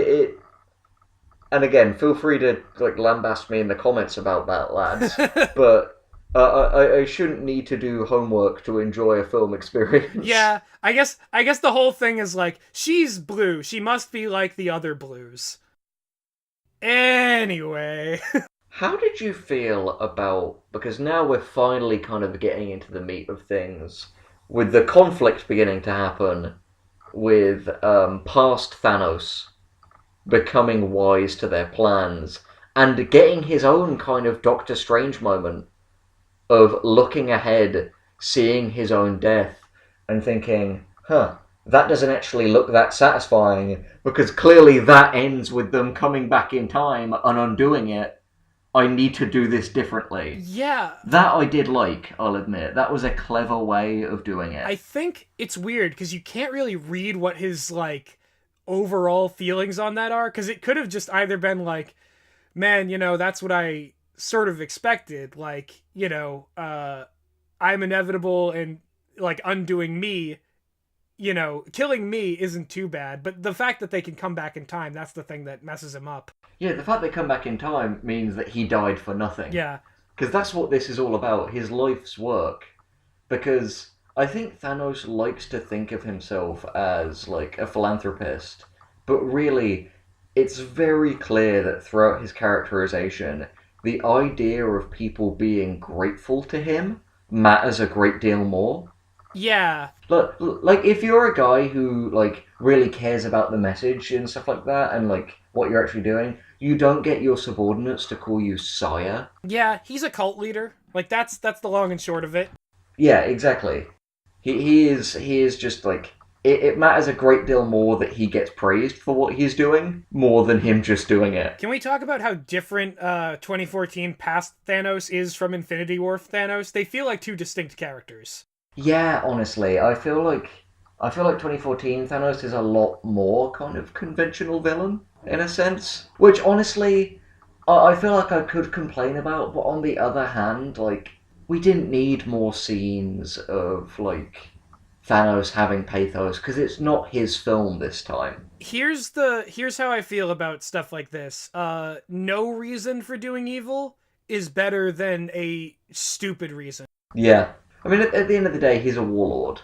and again, feel free to like lambast me in the comments about that, lads. But... I shouldn't need to do homework to enjoy a film experience. Yeah, I guess the whole thing is like, she's blue. She must be like the other blues. Anyway. How did you feel about... Because now we're finally kind of getting into the meat of things, with the conflict beginning to happen, with past Thanos becoming wise to their plans, and getting his own kind of Doctor Strange moment of looking ahead, seeing his own death, and thinking, that doesn't actually look that satisfying, because clearly that ends with them coming back in time and undoing it. I need to do this differently. Yeah. That I did like, I'll admit. That was a clever way of doing it. I think it's weird, because you can't really read what his, like, overall feelings on that are, because it could have just either been like, man, that's what I sort of expected, like, I'm inevitable and like undoing me, killing me isn't too bad, but the fact that they can come back in time, that's the thing that messes him up. Yeah, the fact they come back in time means that he died for nothing. Yeah. Because that's what this is all about, his life's work. Because I think Thanos likes to think of himself as like a philanthropist, but really it's very clear that throughout his characterization the idea of people being grateful to him matters a great deal more. Yeah. Like, if you're a guy who, like, really cares about the message and stuff like that, and, like, what you're actually doing, you don't get your subordinates to call you sire. Yeah, he's a cult leader. Like, that's the long and short of it. Yeah, exactly. He is just, like, it matters a great deal more that he gets praised for what he's doing more than him just doing it. Can we talk about how different 2014 past Thanos is from Infinity War Thanos? They feel like two distinct characters. Yeah, honestly, I feel like 2014 Thanos is a lot more kind of conventional villain in a sense, which honestly I feel like I could complain about, but on the other hand, like we didn't need more scenes of like Thanos having pathos because it's not his film this time. Here's how I feel about stuff like this. No reason for doing evil is better than a stupid reason. Yeah, I mean at the end of the day, he's a warlord.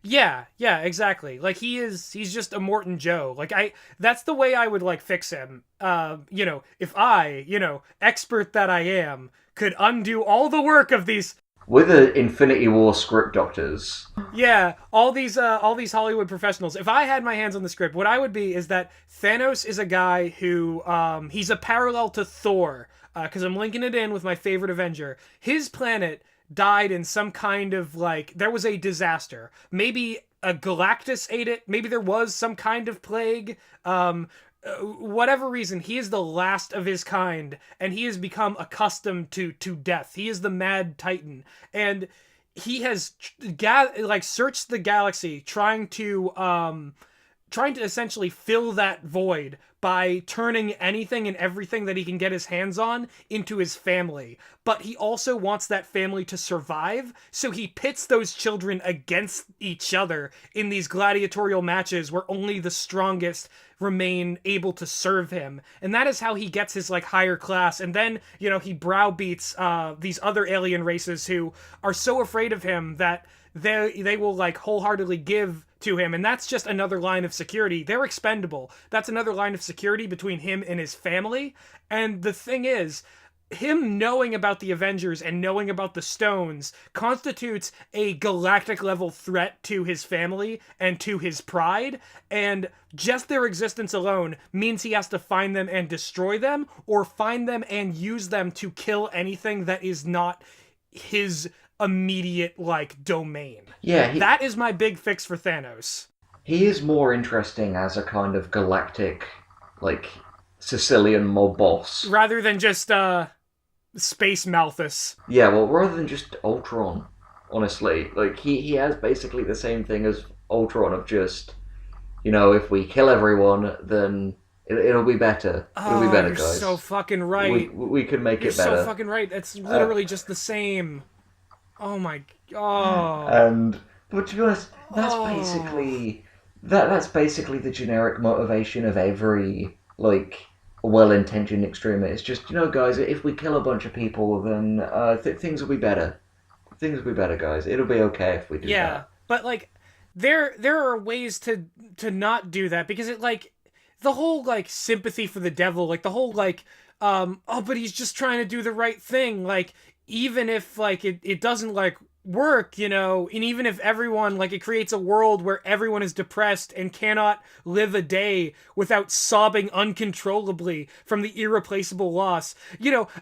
Yeah, exactly. Like he's just a Morton Joe. Like that's the way I would like fix him. If I, expert that I am, could undo all the work of these. With the Infinity War script doctors. Yeah, all these Hollywood professionals. If I had my hands on the script, what I would be is that Thanos is a guy who he's a parallel to Thor, because I'm linking it in with my favorite Avenger. His planet died in some kind of like there was a disaster. Maybe a Galactus ate it. Maybe there was some kind of plague. Whatever reason, he is the last of his kind, and he has become accustomed to death. He is the Mad Titan, and he has searched the galaxy, trying to essentially fill that void by turning anything and everything that he can get his hands on into his family. But he also wants that family to survive, so he pits those children against each other in these gladiatorial matches where only the strongest remain able to serve him. And that is how he gets his like higher class. And then, he browbeats these other alien races who are so afraid of him that they will like wholeheartedly give to him, and that's just another line of security. They're expendable. That's another line of security between him and his family. And the thing is, him knowing about the Avengers and knowing about the stones constitutes a galactic level threat to his family and to his pride, and just their existence alone means he has to find them and destroy them, or find them and use them to kill anything that is not his immediate like domain. Yeah, That is my big fix for Thanos. he is more interesting as a kind of galactic, like Sicilian mob boss. Rather than just Space Malthus. Yeah, well, rather than just Ultron, honestly, like he has basically the same thing as Ultron of just, if we kill everyone, then it'll be better. It'll be better, you're guys. so fucking right. We can make You're it better. so fucking right. It's literally just the same. Oh my god. But to be honest, that's basically the generic motivation of every like well-intentioned extremist. It's just guys, if we kill a bunch of people, then things will be better. Things will be better, guys. It'll be okay if we do that. Yeah, but like there are ways to not do that, because it like the whole like sympathy for the devil, like the whole like but he's just trying to do the right thing, like even if like it doesn't like work, and even if everyone like it creates a world where everyone is depressed and cannot live a day without sobbing uncontrollably from the irreplaceable loss,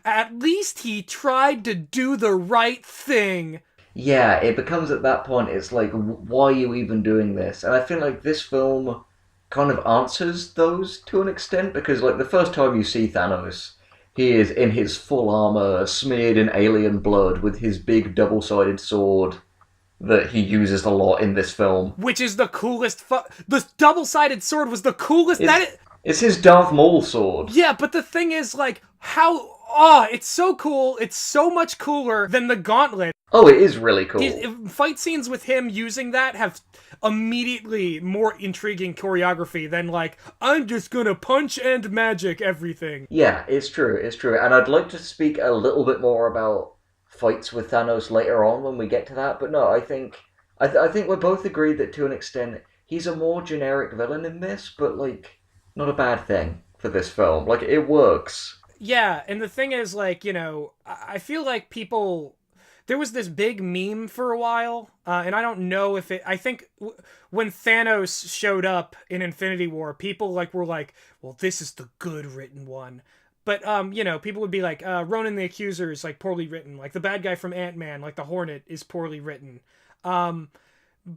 at least he tried to do the right thing. Yeah, it becomes at that point, it's like, why are you even doing this? And I feel like this film kind of answers those to an extent, because like the first time you see Thanos, he is in his full armor, smeared in alien blood, with his big double-sided sword that he uses a lot in this film. Which is the coolest the double-sided sword was the coolest. It's his Darth Maul sword. Yeah, but the thing is, like, how... it's so cool. It's so much cooler than the gauntlet. Oh, it is really cool. Fight scenes with him using that have immediately more intriguing choreography than, like, I'm just gonna punch and magic everything. Yeah, it's true, And I'd like to speak a little bit more about fights with Thanos later on when we get to that, but no, I think we're both agreed that to an extent, he's a more generic villain in this, but, like, not a bad thing for this film. Like, it works. Yeah, and the thing is, like, I feel like people... There was this big meme for a while, and I don't know if it... I think when Thanos showed up in Infinity War, people were like, well, this is the good written one. But, people would be like, Ronan the Accuser is, like, poorly written. Like, the bad guy from Ant-Man, like, the Hornet, is poorly written.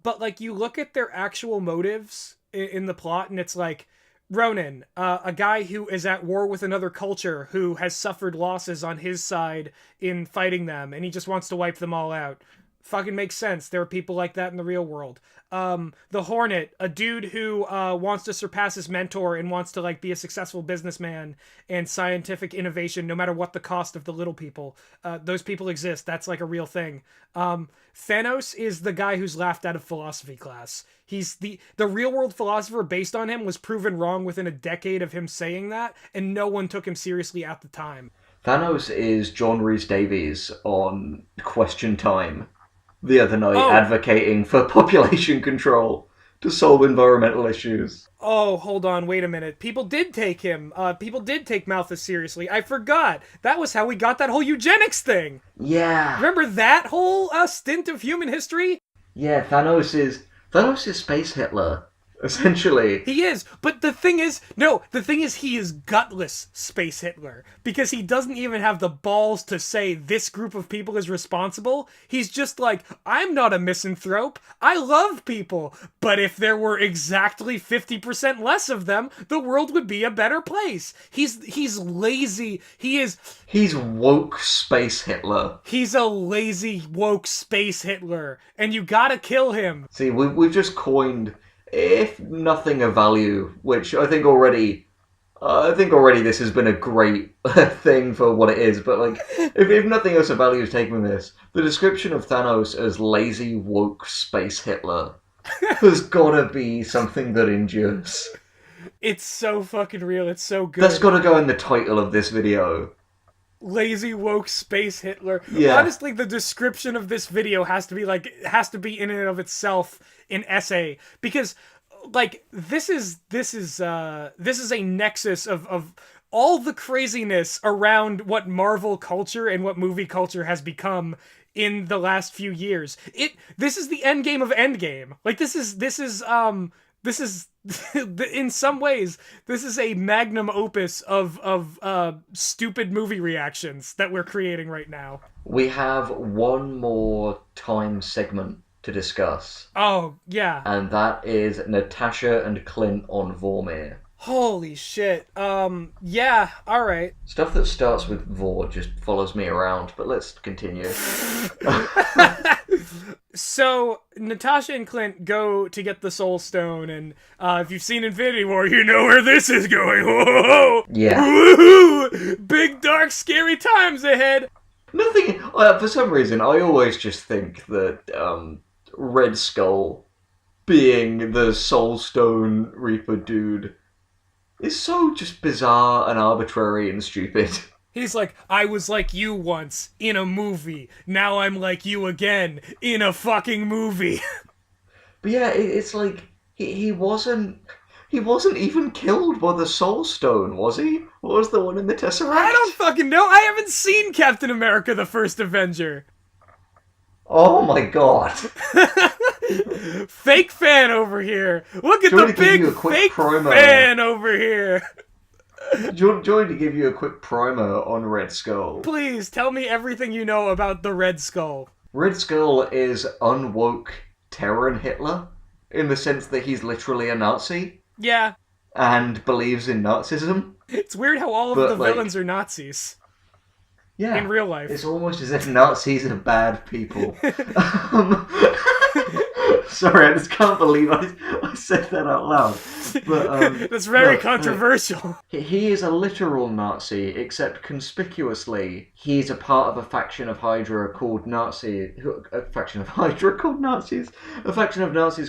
But like you look at their actual motives in the plot, and it's like Ronan, a guy who is at war with another culture, who has suffered losses on his side in fighting them, and he just wants to wipe them all out. Fucking makes sense. There are people like that in the real world. The Hornet, a dude who wants to surpass his mentor and wants to like be a successful businessman and scientific innovation, no matter what the cost of the little people. Those people exist. That's like a real thing. Thanos is the guy who's laughed out of philosophy class. He's the real world philosopher based on him was proven wrong within a decade of him saying that, and no one took him seriously at the time. Thanos is John Rhys Davies on Question Time the other night, advocating for population control to solve environmental issues. Oh, hold on, wait a minute. People did take him. People did take Malthus seriously. I forgot. That was how we got that whole eugenics thing. Yeah. Remember that whole stint of human history? Yeah, Thanos is Space Hitler, essentially. He is, but the thing is he is gutless Space Hitler, because he doesn't even have the balls to say this group of people is responsible. He's just like, I'm not a misanthrope. I love people, but if there were exactly 50% less of them, the world would be a better place. He's lazy. He's woke Space Hitler. He's a lazy woke Space Hitler, and you gotta kill him. See, we've just coined, if nothing of value, which I think already this has been a great thing for what it is, but like, if nothing else of value is taken from this, the description of Thanos as lazy woke Space Hitler has gotta be something that endures. It's so fucking real, it's so good. That's gotta go in the title of this video. Lazy woke Space Hitler. Yeah. Honestly, the description of this video has to be in and of itself an essay, because like this is a nexus of all the craziness around what Marvel culture and what movie culture has become in the last few years. This is the Endgame of Endgame. Like this is in some ways this is a magnum opus of stupid movie reactions that we're creating right now. We have one more time segment to discuss. Oh, yeah. And that is Natasha and Clint on Vormir. Holy shit. Yeah, alright. Stuff that starts with Vor just follows me around, but let's continue. So, Natasha and Clint go to get the Soul Stone, and if you've seen Infinity War, you know where this is going. Whoa! Yeah. Woo-hoo! Big, dark, scary times ahead! Nothing... for some reason, I always just think that Red Skull, being the Soul Stone Reaper dude, is so just bizarre and arbitrary and stupid. He's like, I was like you once, in a movie. Now I'm like you again, in a fucking movie. But yeah, it's like, he wasn't even killed by the Soul Stone, was he? What was the one in the Tesseract? I don't fucking know. I haven't seen Captain America: The First Avenger. Oh my god. Fake fan over here. Look at the big fake fan over here. Do you want me to give you a quick primer on Red Skull? Please, tell me everything you know about the Red Skull. Red Skull is unwoke Terran Hitler, in the sense that he's literally a Nazi. Yeah. And believes in Nazism. It's weird how all of the villains are Nazis. Yeah. In real life. It's almost as if Nazis are bad people. Sorry, I just can't believe I said that out loud. But, that's very controversial. He is a literal Nazi, except conspicuously, he's a part of a faction of Hydra called Nazis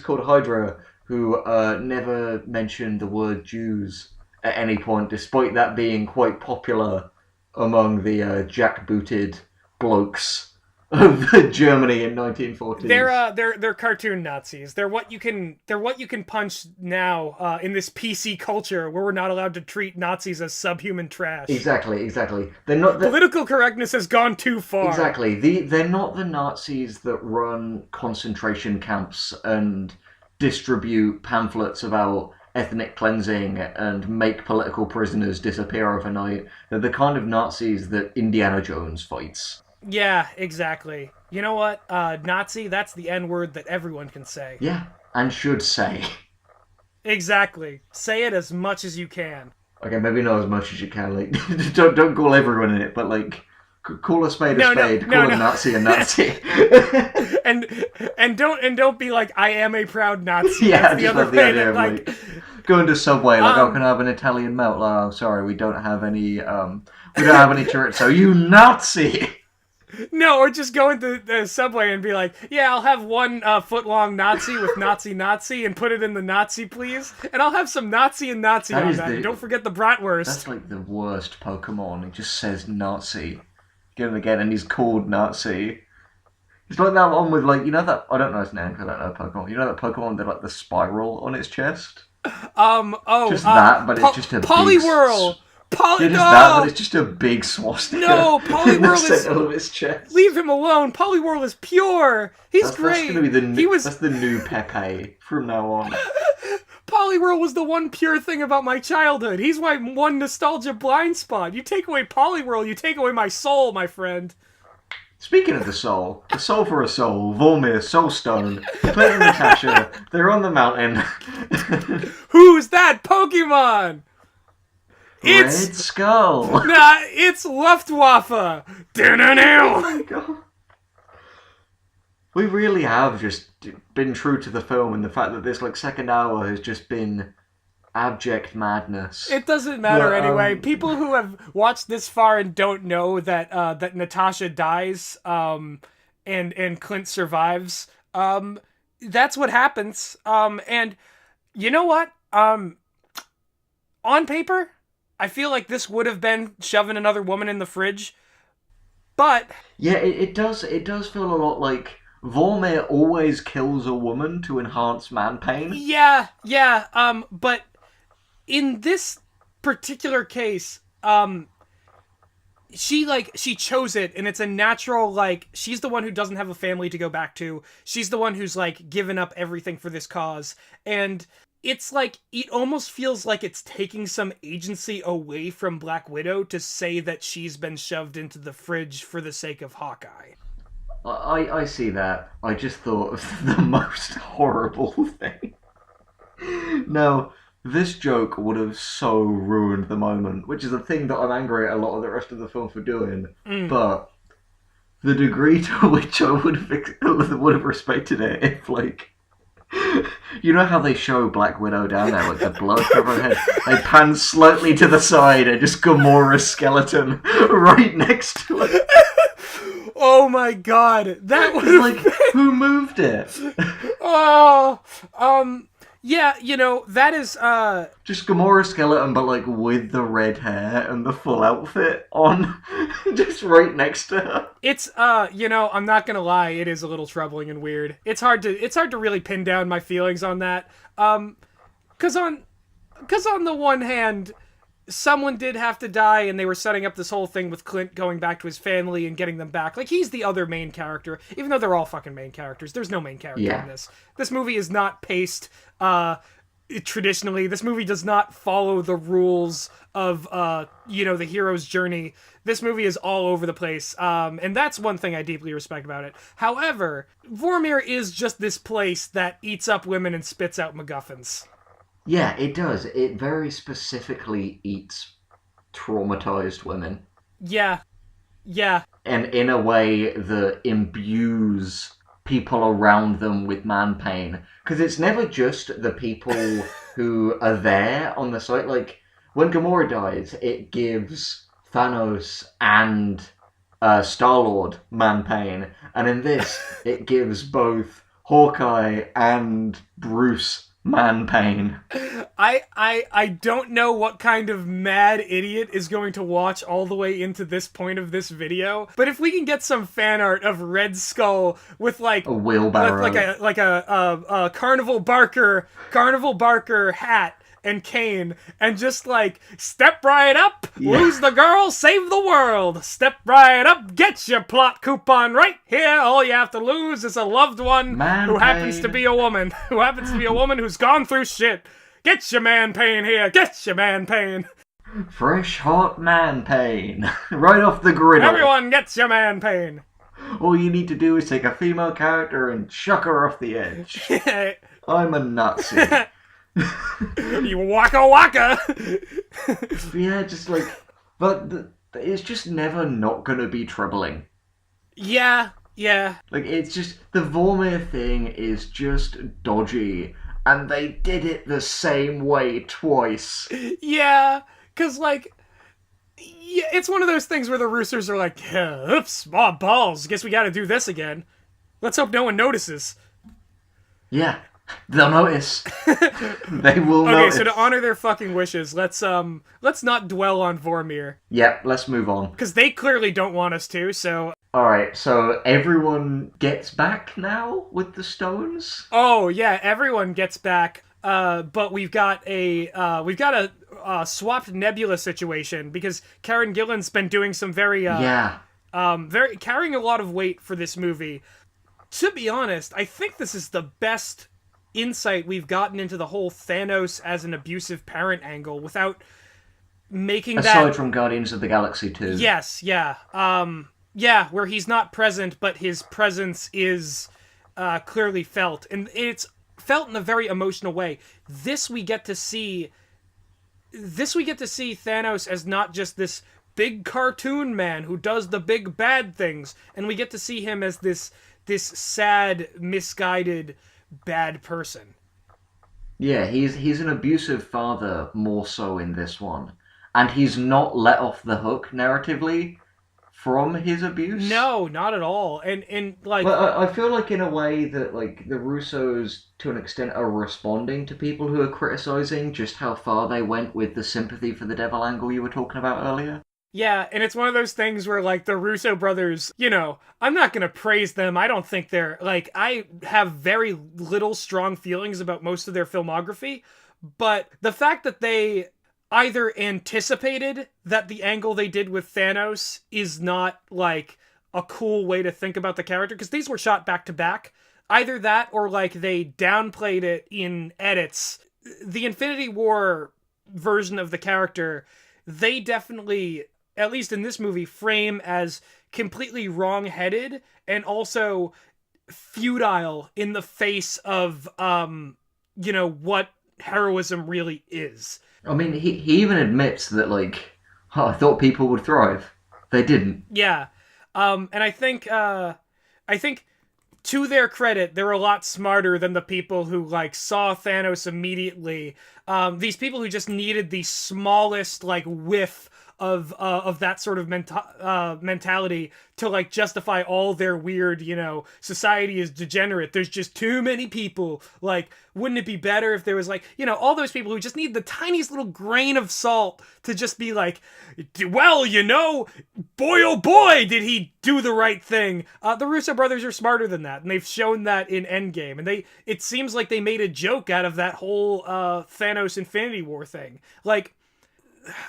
called Hydra, who never mentioned the word Jews at any point, despite that being quite popular among the jackbooted blokes of Germany in 1940s. They're cartoon Nazis. They're what you can punch now in this PC culture where we're not allowed to treat Nazis as subhuman trash. Exactly. They're not political correctness has gone too far. Exactly. They're not the Nazis that run concentration camps and distribute pamphlets about ethnic cleansing and make political prisoners disappear overnight. They're the kind of Nazis that Indiana Jones fights. Yeah, exactly. You know what? Nazi, that's the N-word that everyone can say. Yeah, and should say. Exactly. Say it as much as you can. Okay, maybe not as much as you can. Like, don't call everyone in it, but like, call a spade a spade. Call a Nazi a Nazi. and don't be like, I am a proud Nazi. Yeah, that's the just other love the thing. idea of Like, going to Subway, like, oh, can I have an Italian melt? Like, oh, sorry, we don't have any chorizo. You Nazi! No, or just go into the Subway and be like, yeah, I'll have 1 foot-long Nazi with Nazi and put it in the Nazi, please. And I'll have some Nazi and Nazi on that. And don't forget the bratwurst. That's like the worst Pokemon. It just says Nazi. Again and again, and he's called Nazi. It's like that one with, like, you know that... I don't know his name because I don't know Pokemon. You know that Pokemon with, like, the spiral on its chest? Just that, but it's just a Poliwhirl! that, but it's just a big swastika. No, Poliwhirl in the is... center of his chest. Leave him alone. Poliwhirl is pure. He's great. That's gonna be that's the new Pepe from now on. Poliwhirl was the one pure thing about my childhood. He's my one nostalgia blind spot. You take away Poliwhirl, you take away my soul, my friend. Speaking of the soul for a soul, Vormir, Soulstone, Clint and Natasha, they're on the mountain. Who's that Pokemon? Red Skull. Nah, it's Luftwaffe. Oh my god. We really have just been true to the film, and the fact that this like second hour has just been abject madness. It doesn't matter anyway. People who have watched this far and don't know that that Natasha dies, and Clint survives. That's what happens. And you know what? On paper, I feel like this would have been shoving another woman in the fridge, but yeah, it does. It does feel a lot like Vormir always kills a woman to enhance man pain. Yeah. But in this particular case, she chose it, and it's a natural, like, she's the one who doesn't have a family to go back to. She's the one who's like given up everything for this cause, and it's like, it almost feels like it's taking some agency away from Black Widow to say that she's been shoved into the fridge for the sake of Hawkeye. I see that. I just thought of the most horrible thing. No, this joke would have so ruined the moment, which is a thing that I'm angry at a lot of the rest of the film for doing. But the degree to which I would have respected it if, like, you know how they show Black Widow down there, like the blood covering her head? They pan slightly to the side and just Gamora's skeleton right next to it. Oh my god, that was like, who moved it? Yeah, you know, that is, just Gamora's skeleton, but, like, with the red hair and the full outfit on, just right next to her. It's, you know, I'm not gonna lie, it is a little troubling and weird. It's hard to really pin down my feelings on that. Cause on the one hand, someone did have to die, and they were setting up this whole thing with Clint going back to his family and getting them back. Like, he's the other main character, even though they're all fucking main characters. There's no main character in this. This movie is not paced, traditionally. This movie does not follow the rules of, you know, the hero's journey. This movie is all over the place, and that's one thing I deeply respect about it. However, Vormir is just this place that eats up women and spits out MacGuffins. Yeah, it does. It very specifically eats traumatized women. Yeah. And in a way that imbues people around them with man pain. Because it's never just the people who are there on the site. Like, when Gamora dies, it gives Thanos and Star-Lord man pain. And in this, it gives both Hawkeye and Bruce man pain. I don't know what kind of mad idiot is going to watch all the way into this point of this video, but if we can get some fan art of Red Skull with like a wheelbarrow, like a Carnival Barker hat and cane, and just like, step right up, lose the girl, save the world. Step right up, get your plot coupon right here. All you have to lose is a loved one who happens to be a woman. Who happens to be a woman who's gone through shit. Get your man pain here. Get your man pain. Fresh hot man pain. Right off the griddle. Everyone gets your man pain. All you need to do is take a female character and chuck her off the edge. I'm a Nazi. You waka waka. Yeah, just like, but it's just never not gonna be troubling. Yeah. Like, it's just, the Vormir thing is just dodgy, and they did it the same way twice. Yeah, because, like, yeah, it's one of those things where the Roosters are like, oops, balls, guess we gotta do this again. Let's hope no one notices. Yeah, they'll notice. They will Okay, notice. so to honor their fucking wishes, let's not dwell on Vormir. Yep, let's move on. Because they clearly don't want us to, so... Alright, so everyone gets back now with the stones? Oh, yeah, everyone gets back, but we've got a swapped Nebula situation, because Karen Gillan's been doing some very carrying a lot of weight for this movie. To be honest, I think this is the best insight we've gotten into the whole Thanos as an abusive parent angle without making Aside from Guardians of the Galaxy 2. Yes, yeah. Yeah, where he's not present, but his presence is clearly felt. And it's felt in a very emotional way. This we get to see Thanos as not just this big cartoon man who does the big bad things, and we get to see him as this sad, misguided, bad person. Yeah, he's an abusive father more so in this one. And he's not let off the hook narratively from his abuse. No, not at all. And like, well, I feel like in a way that like the Russos to an extent are responding to people who are criticizing just how far they went with the sympathy for the devil angle you were talking about earlier. yeah, and it's one of those things where, like, the Russo brothers, you know, I'm not gonna praise them. I don't think they're, like, I have very little strong feelings about most of their filmography, but the fact that they either anticipated that the angle they did with Thanos is not, like, a cool way to think about the character, because these were shot back to back. Either that, or, like, they downplayed it in edits. The Infinity War version of the character, they definitely, at least in this movie, frame as completely wrong-headed and also futile in the face of, you know, what heroism really is. I mean, he even admits that, like, oh, I thought people would thrive. They didn't. Yeah. And I think to their credit, they're a lot smarter than the people who, like, saw Thanos immediately. These people who just needed the smallest, like, whiff of that sort of mentality to, like, justify all their weird, you know, society is degenerate. There's just too many people. Like, wouldn't it be better if there was, like, you know, all those people who just need the tiniest little grain of salt to just be like, well, you know, boy oh boy, did he do the right thing. The Russo brothers are smarter than that, and they've shown that in Endgame. And it seems like they made a joke out of that whole Thanos Infinity War thing. Like,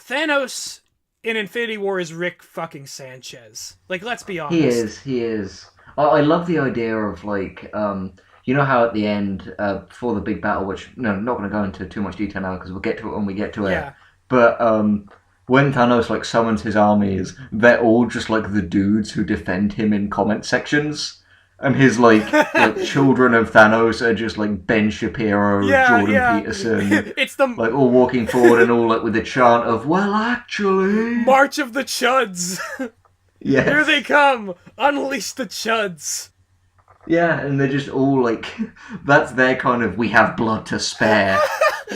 Thanos in Infinity War is Rick fucking Sanchez. Like, let's be honest. He is. I love the idea of, like, you know how at the end, before the big battle, which, no, I'm not going to go into too much detail now, because we'll get to it when we get to it. Yeah. But, when Thanos, like, summons his armies, they're all just, like, the dudes who defend him in comment sections. And his, like children of Thanos are just, like, Ben Shapiro, Jordan Peterson. It's the... like, all walking forward and all, like, with a chant of, well, actually... March of the Chuds! Yes. Here they come! Unleash the Chuds! Yeah, and they're just all, like... that's their kind of, we have blood to spare.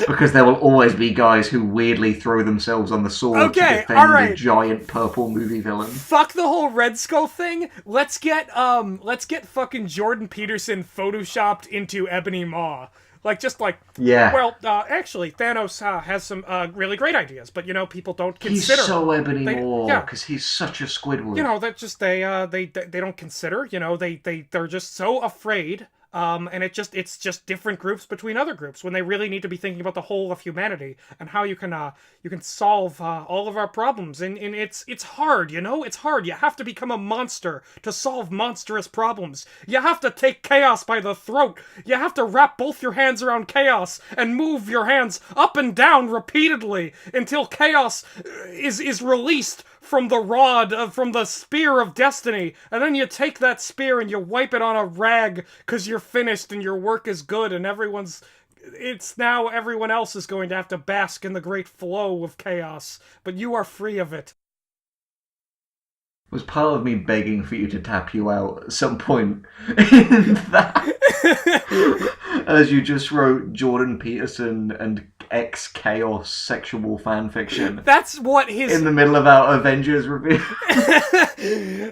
Because there will always be guys who weirdly throw themselves on the sword to defend the giant purple movie villain. Fuck the whole Red Skull thing. Let's get fucking Jordan Peterson photoshopped into Ebony Maw. Like, just like, yeah. Well, actually, Thanos has some really great ideas, but, you know, people don't consider. He's so Ebony Maw, because he's such a Squidward. You know, that just, they don't consider, you know, they're just so afraid. And it's just different groups between other groups when they really need to be thinking about the whole of humanity and how you can solve all of our problems. And it's hard, you know? It's hard. You have to become a monster to solve monstrous problems. You have to take chaos by the throat. You have to wrap both your hands around chaos and move your hands up and down repeatedly until chaos is released from the rod, from the spear of destiny, and then you take that spear and you wipe it on a rag because you're finished and your work is good and it's now everyone else is going to have to bask in the great flow of chaos, but you are free of it. It was part of me begging for you to tap you out at some point in that. As you just wrote Jordan Peterson and ex-chaos sexual fanfiction. That's what his... In the middle of our Avengers review.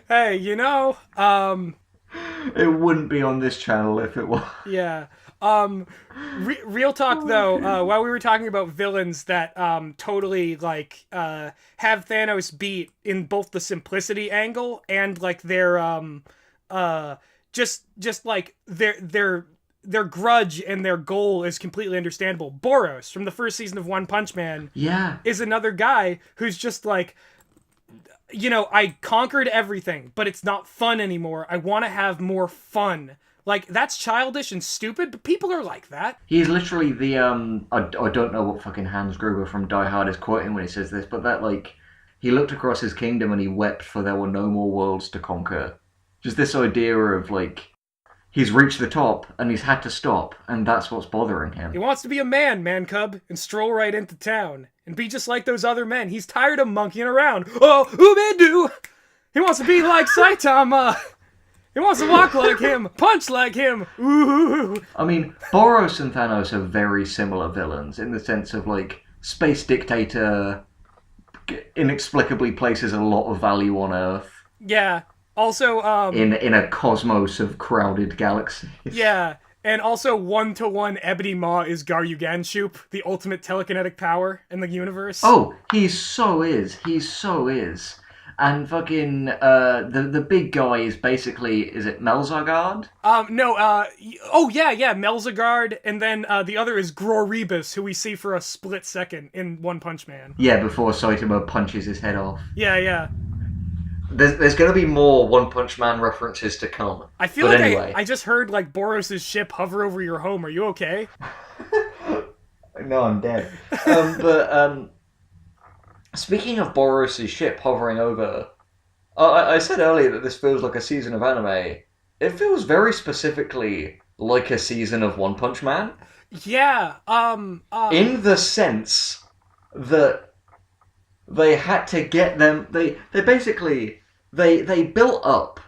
Hey, It wouldn't be on this channel if it was. Yeah. Real talk though, while we were talking about villains that totally have Thanos beat in both the simplicity angle and like their just like their grudge and their goal is completely understandable. Boros from the first season of One Punch Man is another guy who's just like, I conquered everything, but it's not fun anymore. I want to have more fun. Like, that's childish and stupid, but people are like that. He's literally the, I don't know what fucking Hans Gruber from Die Hard is quoting when he says this, but that, like, he looked across his kingdom and he wept for there were no more worlds to conquer. Just this idea of, like, he's reached the top and he's had to stop, and that's what's bothering him. He wants to be a man cub, and stroll right into town, and be just like those other men. He's tired of monkeying around. Oh, Ubedu! He wants to be like Saitama! He wants to walk like him, punch like him. Ooh. I mean, Boros and Thanos are very similar villains in the sense of, like, space dictator inexplicably places a lot of value on Earth. Yeah. Also, in a cosmos of crowded galaxies. Yeah. And also, 1-to-1 Ebony Maw is Garyuganshoop, the ultimate telekinetic power in the universe. Oh, he so is. And fucking, the big guy is basically, is it Melzargard? Melzargard, and then the other is Oedipus, who we see for a split second in One Punch Man. Yeah, before Saitama punches his head off. Yeah. There's going to be more One Punch Man references to come. I feel I just heard, like, Boros' ship hover over your home. Are you okay? No, I'm dead. Speaking of Boros' ship hovering over, I said earlier that this feels like a season of anime. It feels very specifically like a season of One Punch Man. Yeah, in the sense that they had to get them, they basically, they built up.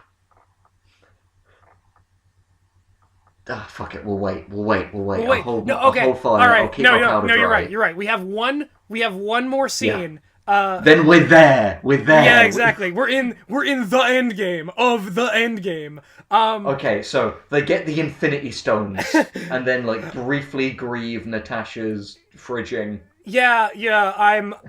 Fuck it, we'll wait. I'll hold fire. All right. I'll keep my powder dry. You're right. We have one more scene. Yeah. Then we're there. Yeah, exactly. We're in the end game of the end game. Okay, so they get the Infinity Stones and then like briefly grieve Natasha's fridging. Yeah,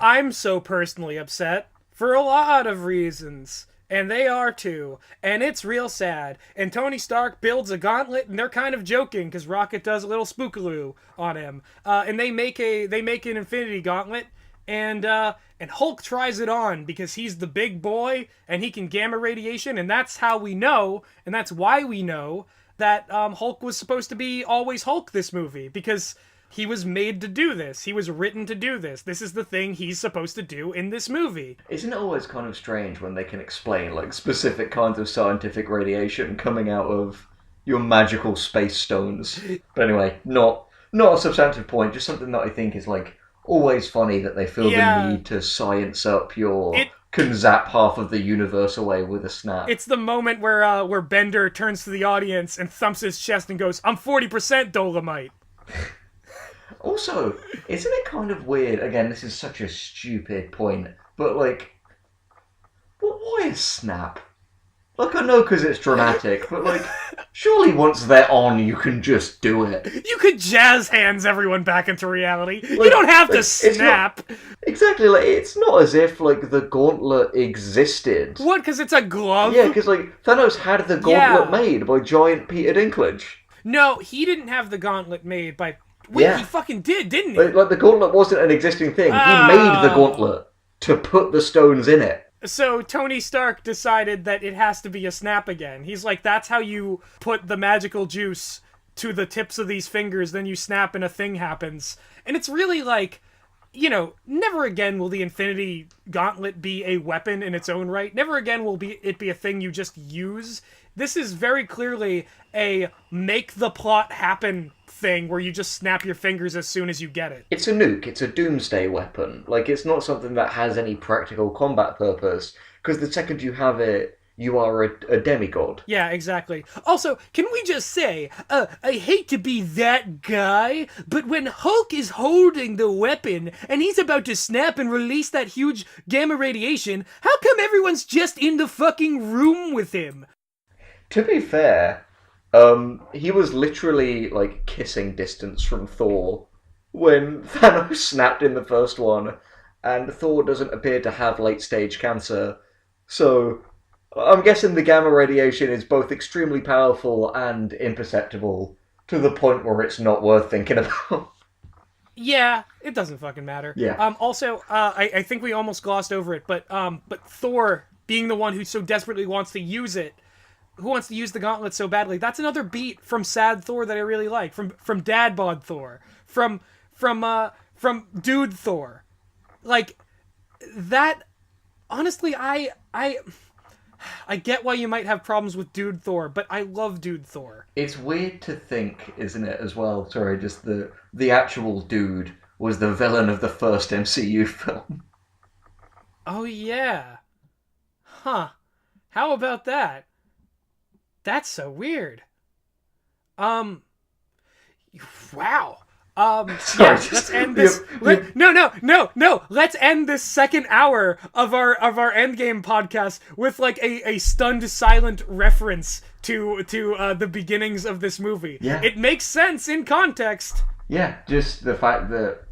I'm so personally upset for a lot of reasons. And they are too. And it's real sad. And Tony Stark builds a gauntlet, and they're kind of joking because Rocket does a little spookaloo on him. And they make an Infinity Gauntlet, and Hulk tries it on because he's the big boy and he can gamma radiation, and that's how we know, and that's why we know that Hulk was supposed to be always Hulk this movie, because he was made to do this. He was written to do this. This is the thing he's supposed to do in this movie. Isn't it always kind of strange when they can explain, like, specific kinds of scientific radiation coming out of your magical space stones? But anyway, not a substantive point, just something that I think is, like, always funny that they feel the need to science up your... can zap half of the universe away with a snap. It's the moment where Bender turns to the audience and thumps his chest and goes, "I'm 40% Dolomite." Also, isn't it kind of weird, again, this is such a stupid point, but, like, why is Snap? Like, I know because it's dramatic, but, like, surely once they're on, you can just do it. You could jazz hands everyone back into reality. Like, you don't have to snap. Exactly, like, it's not as if, like, the gauntlet existed. What, because it's a glove? Yeah, because, like, Thanos had the gauntlet made by giant Peter Dinklage. No, he didn't have the gauntlet made by... Wait, he fucking did, didn't he? Like, the gauntlet wasn't an existing thing. He made the gauntlet to put the stones in it. So Tony Stark decided that it has to be a snap again. He's like, that's how you put the magical juice to the tips of these fingers, then you snap and a thing happens. And it's really like, never again will the Infinity Gauntlet be a weapon in its own right. Never again will it be a thing you just use. This is very clearly a make the plot happen thing where you just snap your fingers as soon as you get it. It's a nuke. It's a doomsday weapon. Like, it's not something that has any practical combat purpose, because the second you have it, you are a demigod. Yeah, exactly. Also, can we just say, I hate to be that guy, but when Hulk is holding the weapon and he's about to snap and release that huge gamma radiation, how come everyone's just in the fucking room with him? To be fair, he was literally, like, kissing distance from Thor when Thanos snapped in the first one, and Thor doesn't appear to have late-stage cancer, so I'm guessing the gamma radiation is both extremely powerful and imperceptible, to the point where it's not worth thinking about. Yeah, it doesn't fucking matter. Yeah. Also, I think we almost glossed over it, but Thor being the one who so desperately wants to use it, who wants to use the gauntlet so badly, that's another beat from sad Thor that I really like. From dad bod Thor. From dude Thor. Like, that, honestly, I get why you might have problems with dude Thor, but I love dude Thor. It's weird to think, isn't it, as well, sorry, just the actual dude was the villain of the first MCU film. Oh, yeah. Huh. How about that? That's so weird. Wow. Sorry, let's end this. No. Let's end this second hour of our Endgame podcast with like a stunned silent reference to the beginnings of this movie. Yeah. It makes sense in context. Yeah, just the fact that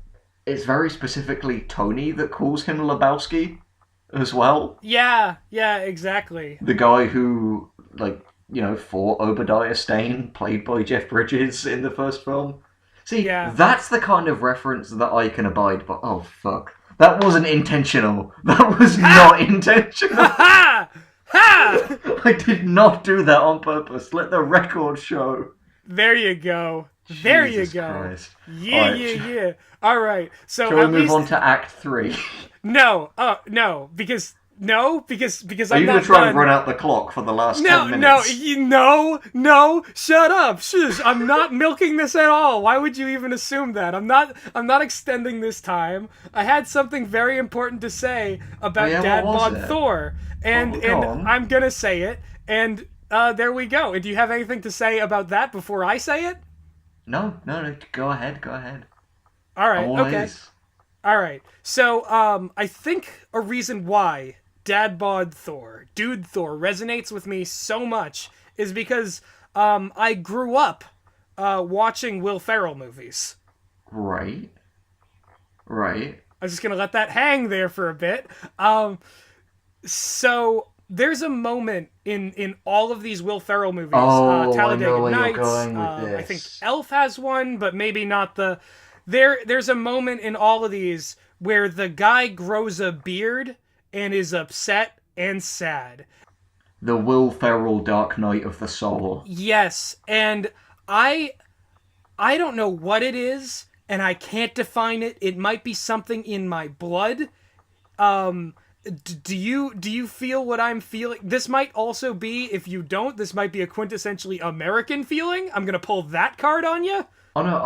it's very specifically Tony that calls him Lebowski as well. Yeah, exactly. The guy who, like, fought Obadiah Stane, played by Jeff Bridges in the first film. See, That's the kind of reference that I can abide by. Oh, fuck. That wasn't intentional. That was not intentional. Ha! Ha! I did not do that on purpose. Let the record show. There you go. There Jesus you go. Christ. Yeah. All right. So Shall we move on to Act 3? No. Because I'm not done. Are you going to try and run out the clock for the last 10 minutes? No, shut up. Shush, I'm not milking this at all. Why would you even assume that? I'm not extending this time. I had something very important to say about Dad Bod Thor, and I'm going to say it, and there we go. And do you have anything to say about that before I say it? No, go ahead. All right, Always. okay. All right, so I think a reason why Dad Bod Thor, Dude Thor resonates with me so much is because I grew up watching Will Ferrell movies. Right. I'm just gonna let that hang there for a bit. So there's a moment in all of these Will Ferrell movies. Talladega Nights. I think Elf has one, but maybe not the. There's a moment in all of these where the guy grows a beard and is upset and sad. The Will Ferrell Dark Night of the Soul. Yes, and I don't know what it is, and I can't define it. It might be something in my blood. Do you feel what I'm feeling? This might also be, if you don't, this might be a quintessentially American feeling. I'm gonna pull that card on you. Oh no,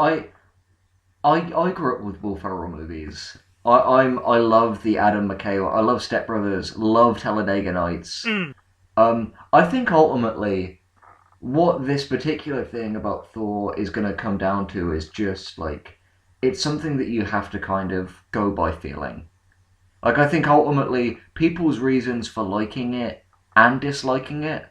I grew up with Will Ferrell movies. I love the Adam McKay. I love Step Brothers. Love Talladega Nights. I think ultimately, what this particular thing about Thor is going to come down to is just like, it's something that you have to kind of go by feeling. Like, I think ultimately people's reasons for liking it and disliking it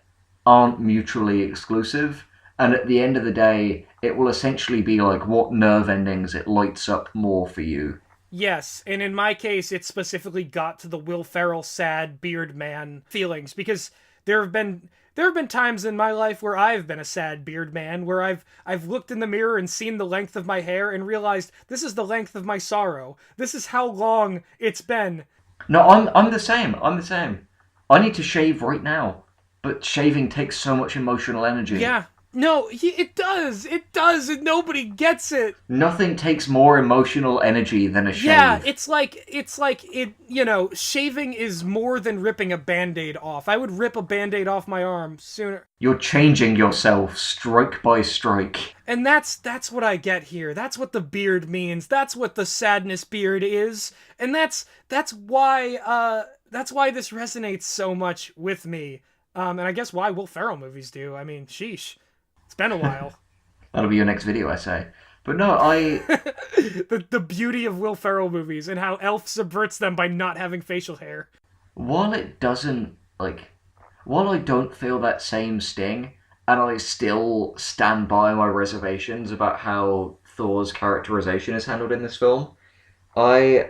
aren't mutually exclusive. And at the end of the day, it will essentially be like what nerve endings it lights up more for you. Yes, and in my case, it specifically got to the Will Ferrell sad beard man feelings, because there have been times in my life where I've been a sad beard man, where I've looked in the mirror and seen the length of my hair and realized this is the length of my sorrow. This is how long it's been. No, I'm the same. I need to shave right now, but shaving takes so much emotional energy. Yeah. No, it does. It does, and nobody gets it. Nothing takes more emotional energy than a shave. Yeah, it's like it, shaving is more than ripping a Band-Aid off. I would rip a Band-Aid off my arm sooner. You're changing yourself stroke by stroke. And that's what I get here. That's what the beard means. That's what the sadness beard is. And that's why this resonates so much with me. And I guess why Will Ferrell movies do. I mean, sheesh. It's been a while. That'll be your next video essay. But no, the beauty of Will Ferrell movies and how Elf subverts them by not having facial hair. While I don't feel that same sting, and I still stand by my reservations about how Thor's characterization is handled in this film, I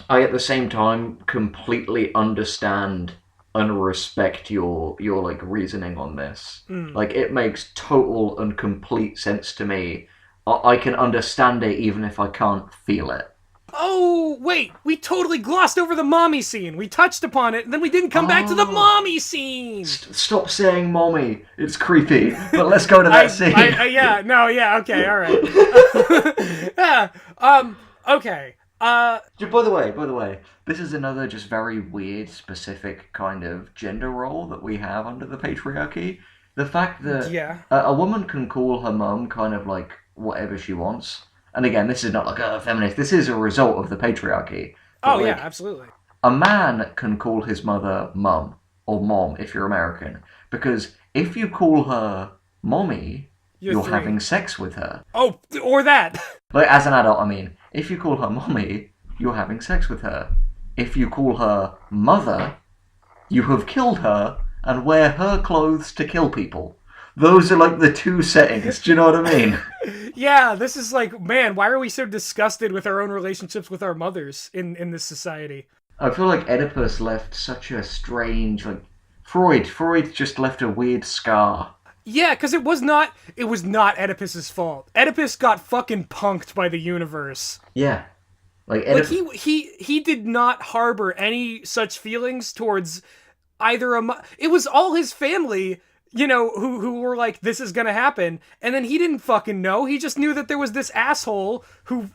at the same time completely understand and respect your like reasoning on this. Like, it makes total and complete sense to me. I can understand it even if I can't feel it. Oh, wait, we totally glossed over the mommy scene. We touched upon it, and then we didn't come back to the mommy scene. Stop saying mommy. It's creepy. But let's go to that scene. Okay, all right. Okay. By the way, this is another just very weird, specific kind of gender role that we have under the patriarchy. The fact that a woman can call her mum kind of like whatever she wants. And again, this is not like a feminist. This is a result of the patriarchy. But yeah, absolutely. A man can call his mother mum, or mom if you're American. Because if you call her mommy, you're having sex with her. Oh, or that. Like, as an adult, I mean. If you call her mommy, you're having sex with her. If you call her mother, you have killed her and wear her clothes to kill people. Those are like the two settings, do you know what I mean? Yeah, this is like, man, why are we so disgusted with our own relationships with our mothers in this society? I feel like Oedipus left such a strange, like, Freud just left a weird scar. Yeah, because it was not Oedipus's fault. Oedipus got fucking punked by the universe. Yeah. Like he did not harbor any such feelings towards either it was all his family, who were like, this is gonna happen, and then he didn't fucking know. He just knew that there was this asshole who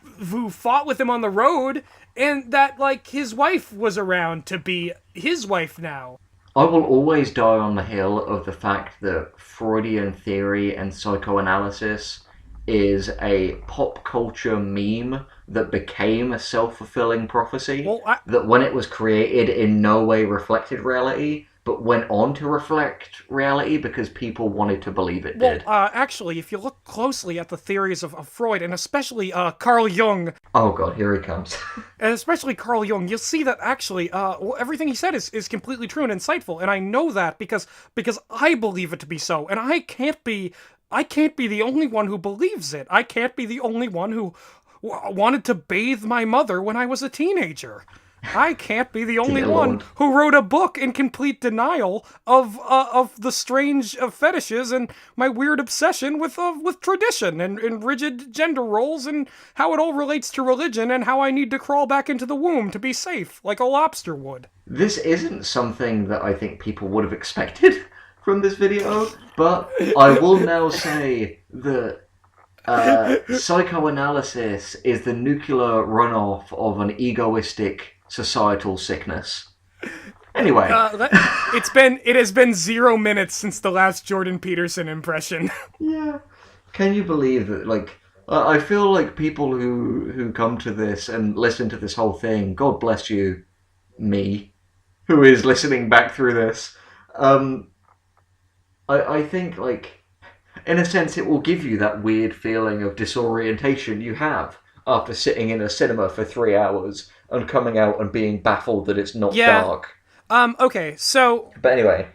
fought with him on the road, and that, like, his wife was around to be his wife now. I will always die on the hill of the fact that Freudian theory and psychoanalysis is a pop culture meme that became a self-fulfilling prophecy. That when it was created in no way reflected reality, but went on to reflect reality because people wanted to believe it did. Actually, if you look closely at the theories of Freud, and especially Carl Jung... Oh god, here he comes. And especially Carl Jung, you'll see that actually everything he said is completely true and insightful, and I know that because I believe it to be so, and I can't be the only one who believes it. I can't be the only one who wanted to bathe my mother when I was a teenager. I can't be the only one who wrote a book in complete denial of the strange fetishes and my weird obsession with tradition and rigid gender roles and how it all relates to religion and how I need to crawl back into the womb to be safe, like a lobster would. This isn't something that I think people would have expected from this video, but I will now say that psychoanalysis is the nuclear runoff of an egoistic societal sickness. Anyway, it has been 0 minutes since the last Jordan Peterson impression. Yeah, can you believe that? Like, I feel like people who come to this and listen to this whole thing, God bless you, me, who is listening back through this. I think, like, in a sense, it will give you that weird feeling of disorientation you have after sitting in a cinema for 3 hours and coming out and being baffled that it's not dark. Okay, so... But anyway,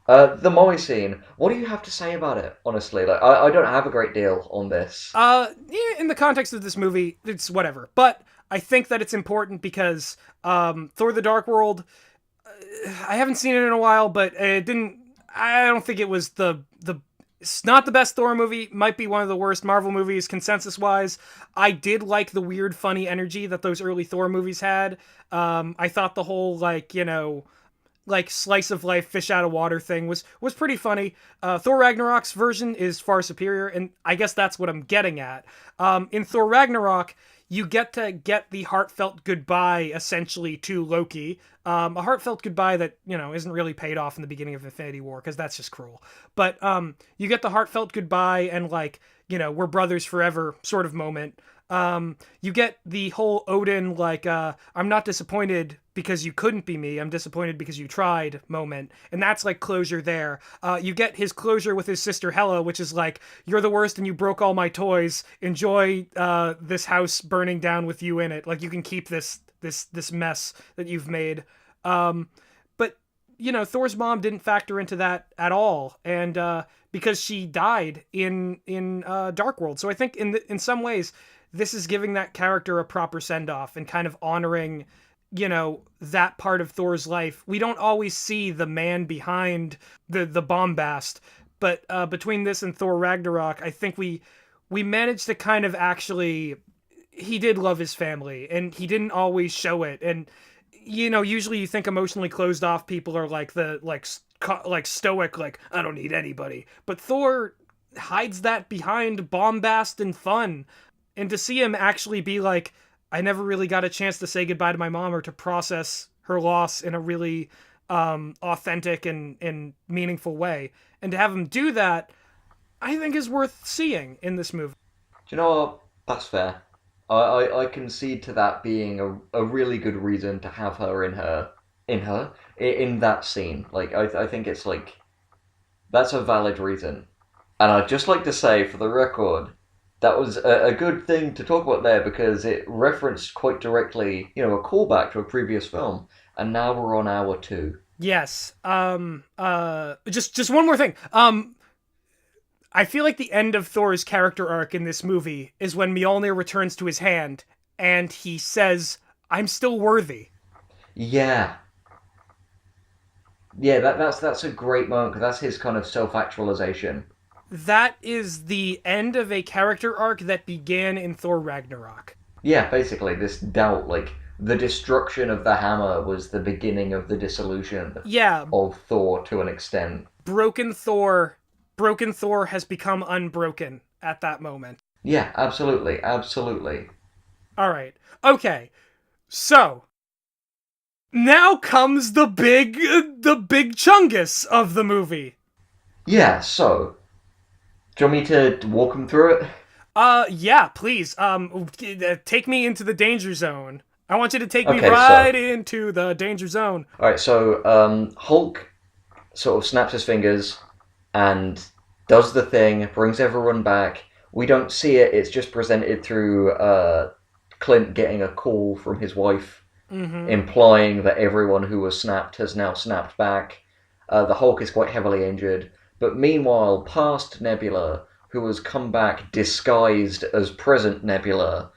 the mommy scene, what do you have to say about it, honestly? Like, I don't have a great deal on this. In the context of this movie, it's whatever. But I think that it's important because Thor the Dark World, I haven't seen it in a while, but I don't think it was it's not the best Thor movie, might be one of the worst Marvel movies consensus-wise. I did like the weird, funny energy that those early Thor movies had. I thought the whole, like, like slice of life fish out of water thing was pretty funny. Thor Ragnarok's version is far superior, and I guess that's what I'm getting at. In Thor Ragnarok, you get to get the heartfelt goodbye essentially to Loki. A heartfelt goodbye that, isn't really paid off in the beginning of Infinity War, because that's just cruel. But you get the heartfelt goodbye and, like, we're brothers forever sort of moment. You get the whole Odin, like, I'm not disappointed because you couldn't be me, I'm disappointed because you tried moment. And that's, like, closure there. You get his closure with his sister Hela, which is like, you're the worst and you broke all my toys. Enjoy this house burning down with you in it. Like, you can keep this mess that you've made. But, Thor's mom didn't factor into that at all. And because she died in Dark World. So I think in some ways, this is giving that character a proper send-off and kind of honoring, that part of Thor's life. We don't always see the man behind the bombast, but between this and Thor Ragnarok, I think we managed to kind of actually, he did love his family, and he didn't always show it. And, usually you think emotionally closed off people are like stoic, like, I don't need anybody. But Thor hides that behind bombast and fun. And to see him actually be like, I never really got a chance to say goodbye to my mom or to process her loss in a really authentic and meaningful way. And to have him do that, I think is worth seeing in this movie. Do you know what? That's fair. I concede to that being a really good reason to have her in that scene. Like, I think it's like, that's a valid reason. And I'd just like to say, for the record, that was a good thing to talk about there, because it referenced quite directly, a callback to a previous film, and now we're on hour 2. Yes. Just one more thing. I feel like the end of Thor's character arc in this movie is when Mjolnir returns to his hand, and he says, I'm still worthy. Yeah. Yeah, that's a great moment, because that's his kind of self-actualization. That is the end of a character arc that began in Thor Ragnarok. Yeah, basically, this doubt, like, the destruction of the hammer was the beginning of the dissolution of Thor to an extent. Broken Thor has become unbroken at that moment. Yeah, absolutely, absolutely. Alright, okay, so, now comes the big chungus of the movie. Yeah, so, do you want me to walk him through it? Yeah, please. Take me into the danger zone. I want you to take me right into the danger zone. Alright, so, Hulk sort of snaps his fingers and does the thing, brings everyone back. We don't see it, it's just presented through, Clint getting a call from his wife, implying that everyone who was snapped has now snapped back. The Hulk is quite heavily injured. But meanwhile, past Nebula, who has come back disguised as present Nebula,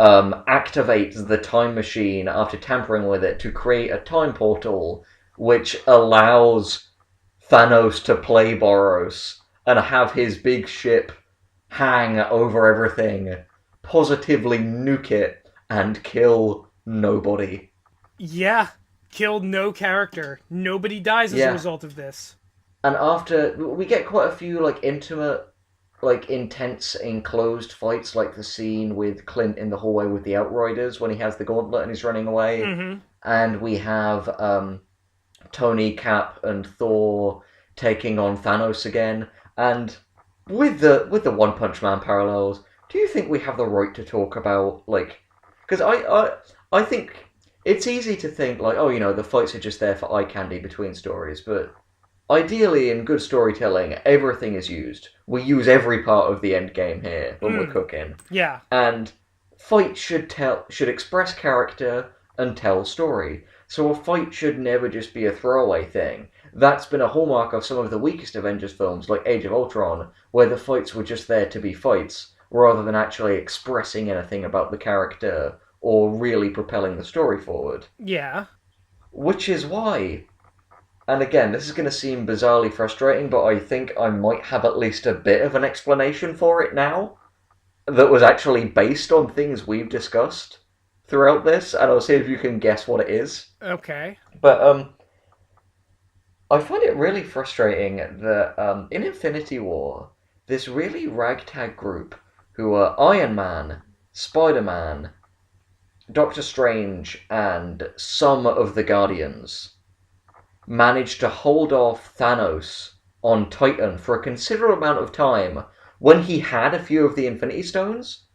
activates the time machine after tampering with it to create a time portal which allows Thanos to play Boros and have his big ship hang over everything, positively nuke it, and kill nobody. Yeah, kill no character. Nobody dies as a result of this. And after, we get quite a few, like, intimate, like, intense, enclosed fights, like the scene with Clint in the hallway with the Outriders when he has the gauntlet and he's running away. Mm-hmm. And we have Tony, Cap, and Thor taking on Thanos again. And with the One Punch Man parallels, do you think we have the right to talk about, like... Because I think it's easy to think, like, oh, the fights are just there for eye candy between stories, but... Ideally, in good storytelling, everything is used. We use every part of the Endgame here when we're cooking. Yeah. And fight should express character and tell story. So a fight should never just be a throwaway thing. That's been a hallmark of some of the weakest Avengers films, like Age of Ultron, where the fights were just there to be fights, rather than actually expressing anything about the character or really propelling the story forward. Yeah. Which is why... And again, this is going to seem bizarrely frustrating, but I think I might have at least a bit of an explanation for it now that was actually based on things we've discussed throughout this, and I'll see if you can guess what it is. Okay. But, I find it really frustrating that in Infinity War, this really ragtag group who are Iron Man, Spider Man, Doctor Strange, and some of the Guardians managed to hold off Thanos on Titan for a considerable amount of time when he had a few of the Infinity Stones.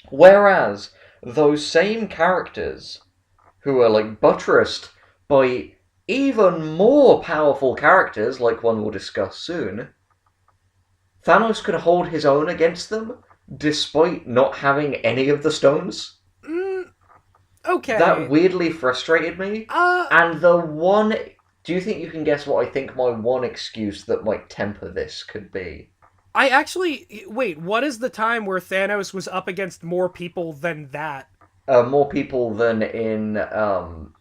Whereas those same characters who are like buttressed by even more powerful characters, like one we'll discuss soon, Thanos could hold his own against them despite not having any of the stones. Okay. That weirdly frustrated me. And the one... Do you think you can guess what I think my one excuse that might temper this could be? I actually... Wait, what is the time where Thanos was up against more people than that? More people than in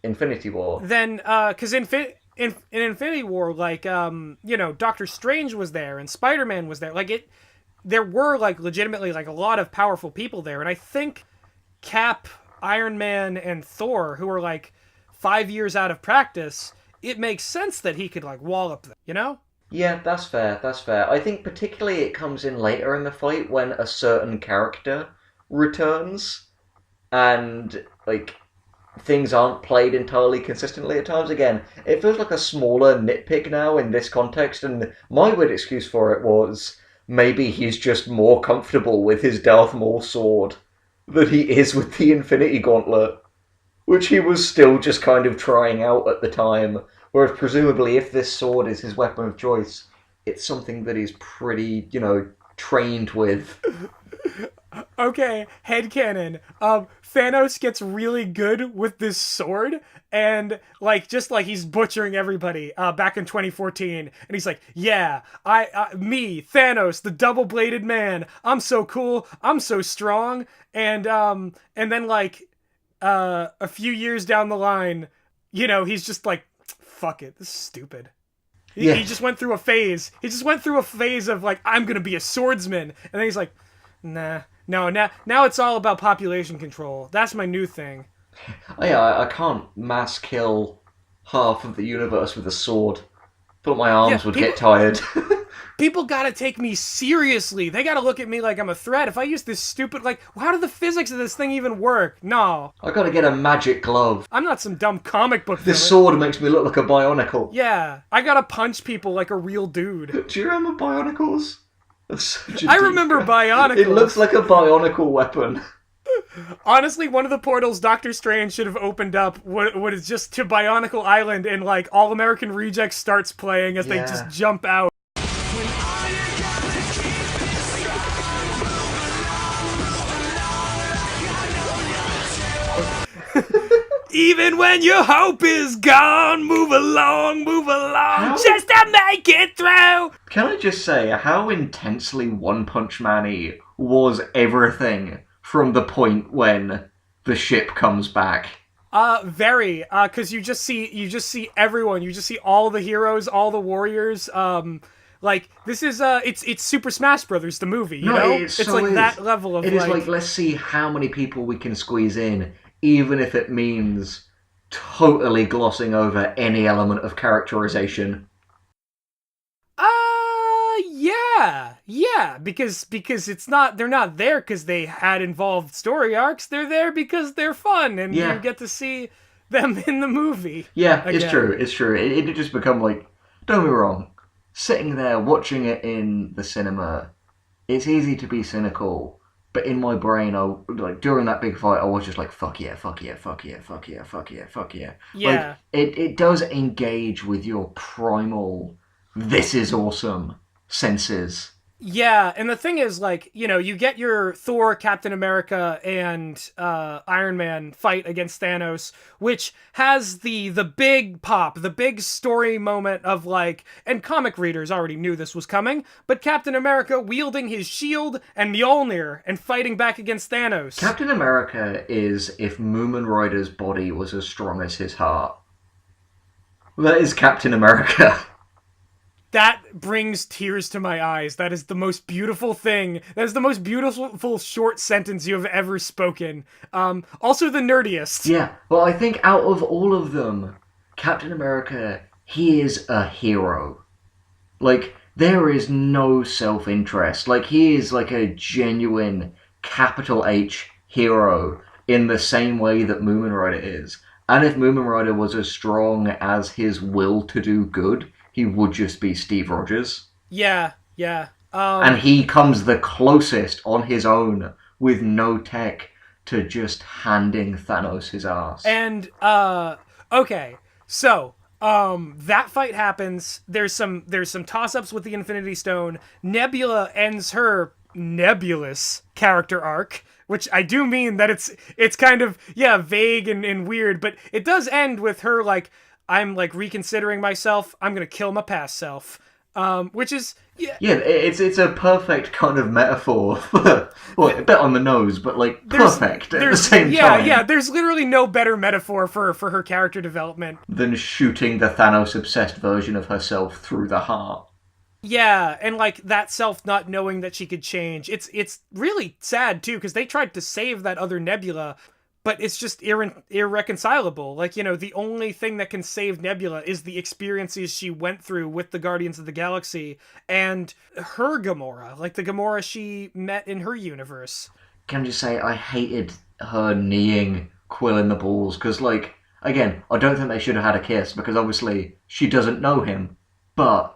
Infinity War. Then, because in Infinity War, like, Doctor Strange was there and Spider-Man was there. Like, there were, like, legitimately, like, a lot of powerful people there. And I think Cap, Iron Man, and Thor, who are, like, 5 years out of practice, it makes sense that he could, like, wallop them, you know? Yeah, that's fair, that's fair. I think particularly it comes in later in the fight when a certain character returns and, like, things aren't played entirely consistently at times. Again, it feels like a smaller nitpick now in this context, and my weird excuse for it was maybe he's just more comfortable with his Darth Maul sword than he is with the Infinity Gauntlet, which he was still just kind of trying out at the time, whereas presumably if this sword is his weapon of choice, it's something that he's pretty, trained with. Okay, headcanon. Thanos gets really good with this sword, and just like he's butchering everybody back in 2014, and he's like, "Yeah, me, Thanos, the double-bladed man. I'm so cool. I'm so strong." And then a few years down the line, he's just like, "Fuck it, this is stupid." He just went through a phase. He just went through a phase of like, "I'm gonna be a swordsman," and then he's like, "Nah." No, now it's all about population control. That's my new thing. Oh, yeah, I can't mass kill half of the universe with a sword. Thought my arms would get tired. People gotta take me seriously. They gotta look at me like I'm a threat. If I use this stupid, how do the physics of this thing even work? No. I gotta get a magic glove. I'm not some dumb comic book This villain. sword makes me look like a Bionicle. Yeah, I gotta punch people like a real dude. Do you remember Bionicles? I remember Bionicles. It looks like a Bionicle weapon. Honestly, one of the portals Doctor Strange should have opened up what is just to Bionicle Island, and All American Rejects starts playing as they just jump out. Even when your hope is gone, move along, just to make it through. Can I just say how intensely One Punch Man-y was everything from the point when the ship comes back? Very, cause you just see everyone, you just see all the heroes, all the warriors, this is, it's Super Smash Brothers, the movie, you know? It's like that level of, It is like, let's see how many people we can squeeze in, even if it means totally glossing over any element of characterization. Yeah, because they're not there because they had involved story arcs, they're there because they're fun, and you get to see them in the movie. Yeah, again. It's true. It just become don't get me wrong, sitting there watching it in the cinema, it's easy to be cynical. But in my brain, during that big fight, I was just like, fuck yeah, fuck yeah, fuck yeah, fuck yeah, fuck yeah, fuck yeah. Yeah. It does engage with your primal, this is awesome senses. Yeah, and the thing is, you get your Thor, Captain America, and Iron Man fight against Thanos, which has the big pop, the big story moment of, and comic readers already knew this was coming, but Captain America wielding his shield and Mjolnir and fighting back against Thanos. Captain America is if Moomin Rider's body was as strong as his heart. That is Captain America. That brings tears to my eyes. That is the most beautiful thing. That is the most beautiful short sentence you have ever spoken. Also the nerdiest. Yeah, well, I think out of all of them, Captain America he is a hero. Like, there is no self-interest. Like, he is like a genuine capital H hero in the same way that Moomin Rider is. And if Moomin Rider was as strong as his will to do good, he would just be Steve Rogers. Yeah, yeah. And he comes the closest on his own with no tech to just handing Thanos his ass. And okay, so that fight happens. There's some toss-ups with the Infinity Stone. Nebula ends her nebulous character arc, which I do mean that it's kind of vague and weird, but it does end with her like, I'm like reconsidering myself. I'm gonna kill my past self. Which is it's a perfect kind of metaphor. Well, a bit on the nose, but like perfect at the same time. Yeah. There's literally no better metaphor for her character development than shooting the Thanos-obsessed version of herself through the heart. Yeah, and like that self not knowing that she could change. It's really sad too, because they tried to save that other Nebula, but it's just irreconcilable. Like, you know, the only thing that can save Nebula is the experiences she went through with the Guardians of the Galaxy and her Gamora, like the Gamora she met in her universe. Can I just say, I hated her kneeing Quill in the balls, because, like, again, I don't think they should have had a kiss, because obviously she doesn't know him, but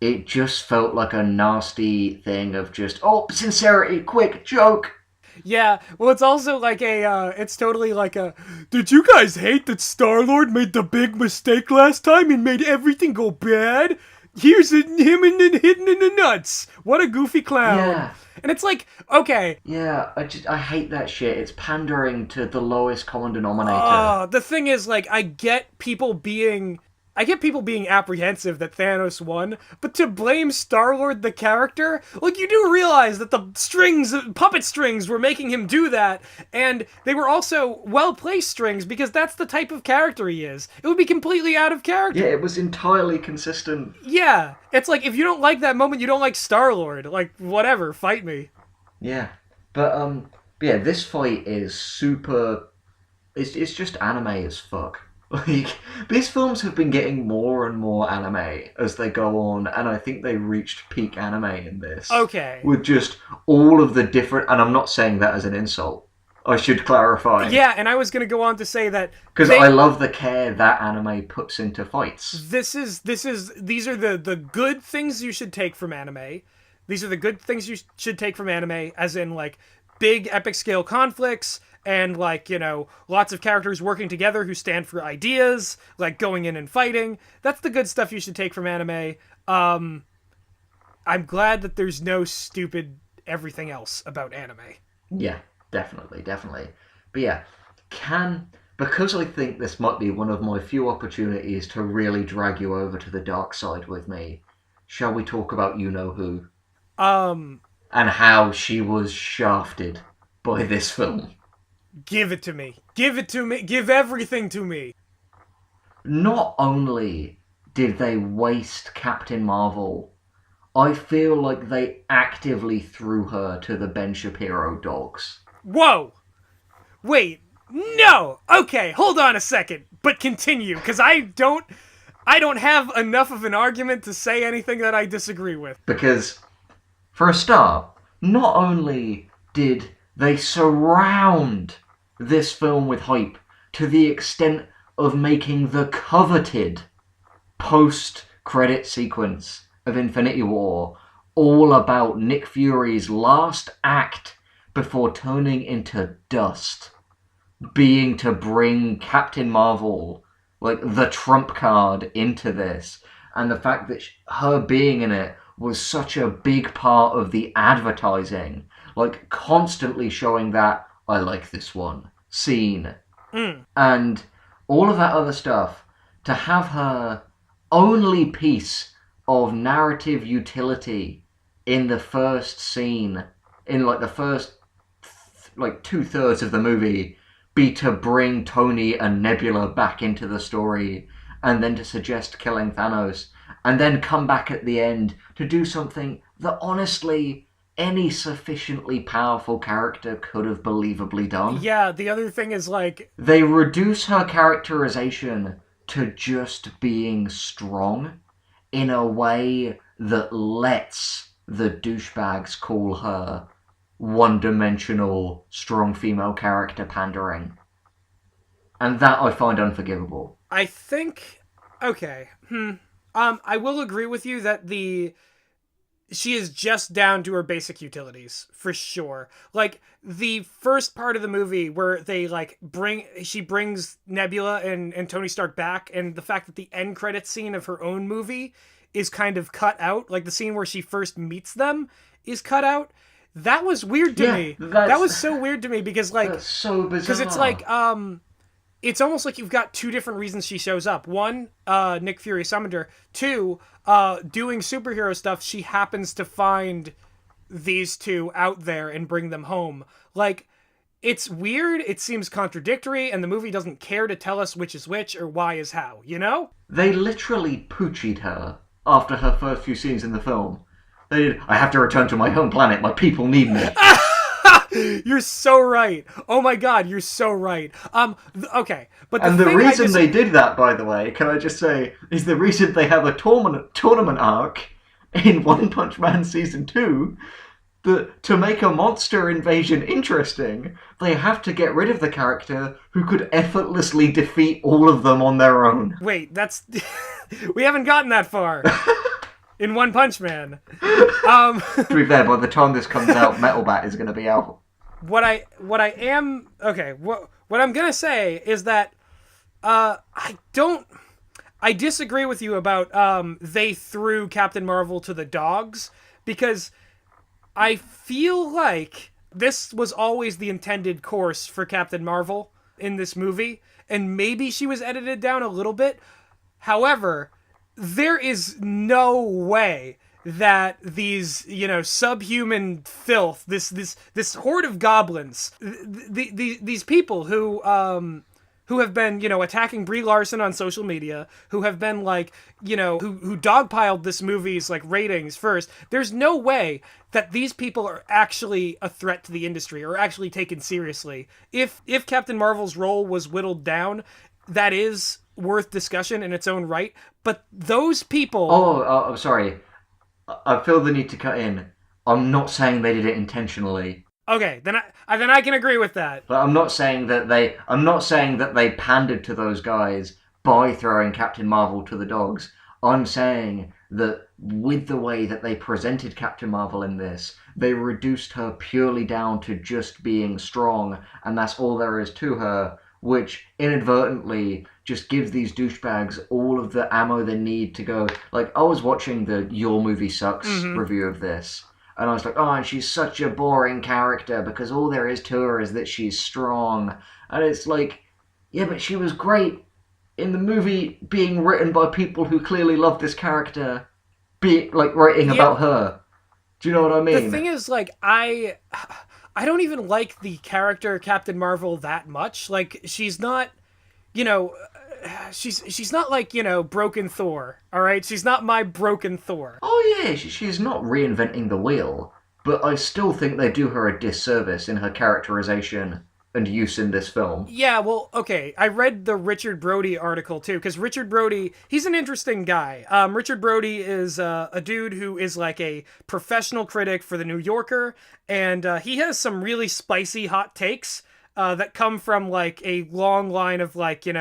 it just felt like a nasty thing of just, oh, sincerity, quick, joke. Yeah, well, it's also like it's totally like a, did you guys hate that Star-Lord made the big mistake last time and made everything go bad? Here's him hidden in the nuts. What a goofy clown. Yeah. And it's like, okay. Yeah, I hate that shit. It's pandering to the lowest common denominator. The thing is, like, I get people being apprehensive that Thanos won, but to blame Star-Lord the character, like, you do realize that the puppet strings were making him do that, and they were also well-placed strings, because that's the type of character he is. It would be completely out of character. Yeah, it was entirely consistent. Yeah, it's like, if you don't like that moment, you don't like Star-Lord. Like, whatever, fight me. Yeah, but yeah, this fight is super. It's just anime as fuck. Like, these films have been getting more and more anime as they go on, and I think they reached peak anime in this. Okay. With just all of the different, and I'm not saying that as an insult, I should clarify. Yeah, and I was going to go on to say that... Because I love the care that anime puts into fights. These are the good things you should take from anime. These are the good things you should take from anime, as in, like, big epic scale conflicts, and, like, you know, lots of characters working together who stand for ideas, like going in and fighting. That's the good stuff you should take from anime. I'm glad that there's no stupid everything else about anime. Yeah, definitely. But yeah, because I think this might be one of my few opportunities to really drag you over to the dark side with me, shall we talk about You-Know-Who? And how she was shafted by this film. Give it to me. Give it to me. Give everything to me. Not only did they waste Captain Marvel, I feel like they actively threw her to the Ben Shapiro dogs. Whoa! Wait, no! Okay, hold on a second, but continue, because I don't have enough of an argument to say anything that I disagree with. Because, for a start, not only did they surround this film with hype to the extent of making the coveted post-credit sequence of Infinity War all about Nick Fury's last act before turning into dust, being to bring Captain Marvel, like the trump card, into this, and the fact that her being in it was such a big part of the advertising, like constantly showing that I like this one scene, and all of that other stuff, to have her only piece of narrative utility in the first scene, in like the first like 2/3 of the movie, be to bring Tony and Nebula back into the story, and then to suggest killing Thanos, and then come back at the end to do something that honestly any sufficiently powerful character could have believably done. Yeah, the other thing is, like, they reduce her characterization to just being strong in a way that lets the douchebags call her one-dimensional, strong female character pandering. And that I find unforgivable. I think... Okay. I will agree with you that she is just down to her basic utilities, for sure. Like, the first part of the movie where they, like, she brings Nebula and Tony Stark back, and the fact that the end credits scene of her own movie is kind of cut out, like the scene where she first meets them is cut out, that was weird to me. That was so weird to me, because, like... That's so bizarre. Because it's like, it's almost like you've got two different reasons she shows up. One, Nick Fury summoned her. Two, doing superhero stuff, she happens to find these two out there and bring them home. Like, it's weird, it seems contradictory, and the movie doesn't care to tell us which is which or why is how, you know? They literally poochied her after her first few scenes in the film. They did, I have to return to my home planet, my people need me. You're so right. Oh my god, you're so right. Okay, but the reason they did that, by the way, can I just say, is the reason they have a tournament arc in One Punch Man Season 2, that to make a monster invasion interesting, they have to get rid of the character who could effortlessly defeat all of them on their own. Wait, that's... We haven't gotten that far. In One Punch Man. To be fair, by the time this comes out, Metal Bat is going to be out. What I'm gonna say is that I disagree with you about they threw Captain Marvel to the dogs, because I feel like this was always the intended course for Captain Marvel in this movie, and maybe she was edited down a little bit. However, there is no way that these, subhuman filth, this horde of goblins, these people who have been, attacking Brie Larson on social media, who have been who dogpiled this movie's ratings first. There's no way that these people are actually a threat to the industry or actually taken seriously. If Captain Marvel's role was whittled down, that is worth discussion in its own right. But those people... I'm sorry. I feel the need to cut in. I'm not saying they did it intentionally. Okay, then I can agree with that. But I'm not saying that they pandered to those guys by throwing Captain Marvel to the dogs. I'm saying that with the way that they presented Captain Marvel in this, they reduced her purely down to just being strong, and that's all there is to her, which inadvertently just gives these douchebags all of the ammo they need to go. Like, I was watching the Your Movie Sucks review of this, and I was like, oh, and she's such a boring character because all there is to her is that she's strong. And it's like, yeah, but she was great in the movie being written by people who clearly love this character, writing about her. Do you know what I mean? The thing is, I don't even like the character Captain Marvel that much. She's not, she's not Broken Thor, all right? She's not my Broken Thor. Oh yeah, she's not reinventing the wheel, but I still think they do her a disservice in her characterization and use in this film. Yeah, well, okay, I read the Richard Brody article too, because Richard Brody, he's an interesting guy. Richard Brody is a dude who is a professional critic for The New Yorker, and he has some really spicy hot takes that come from a long line of looking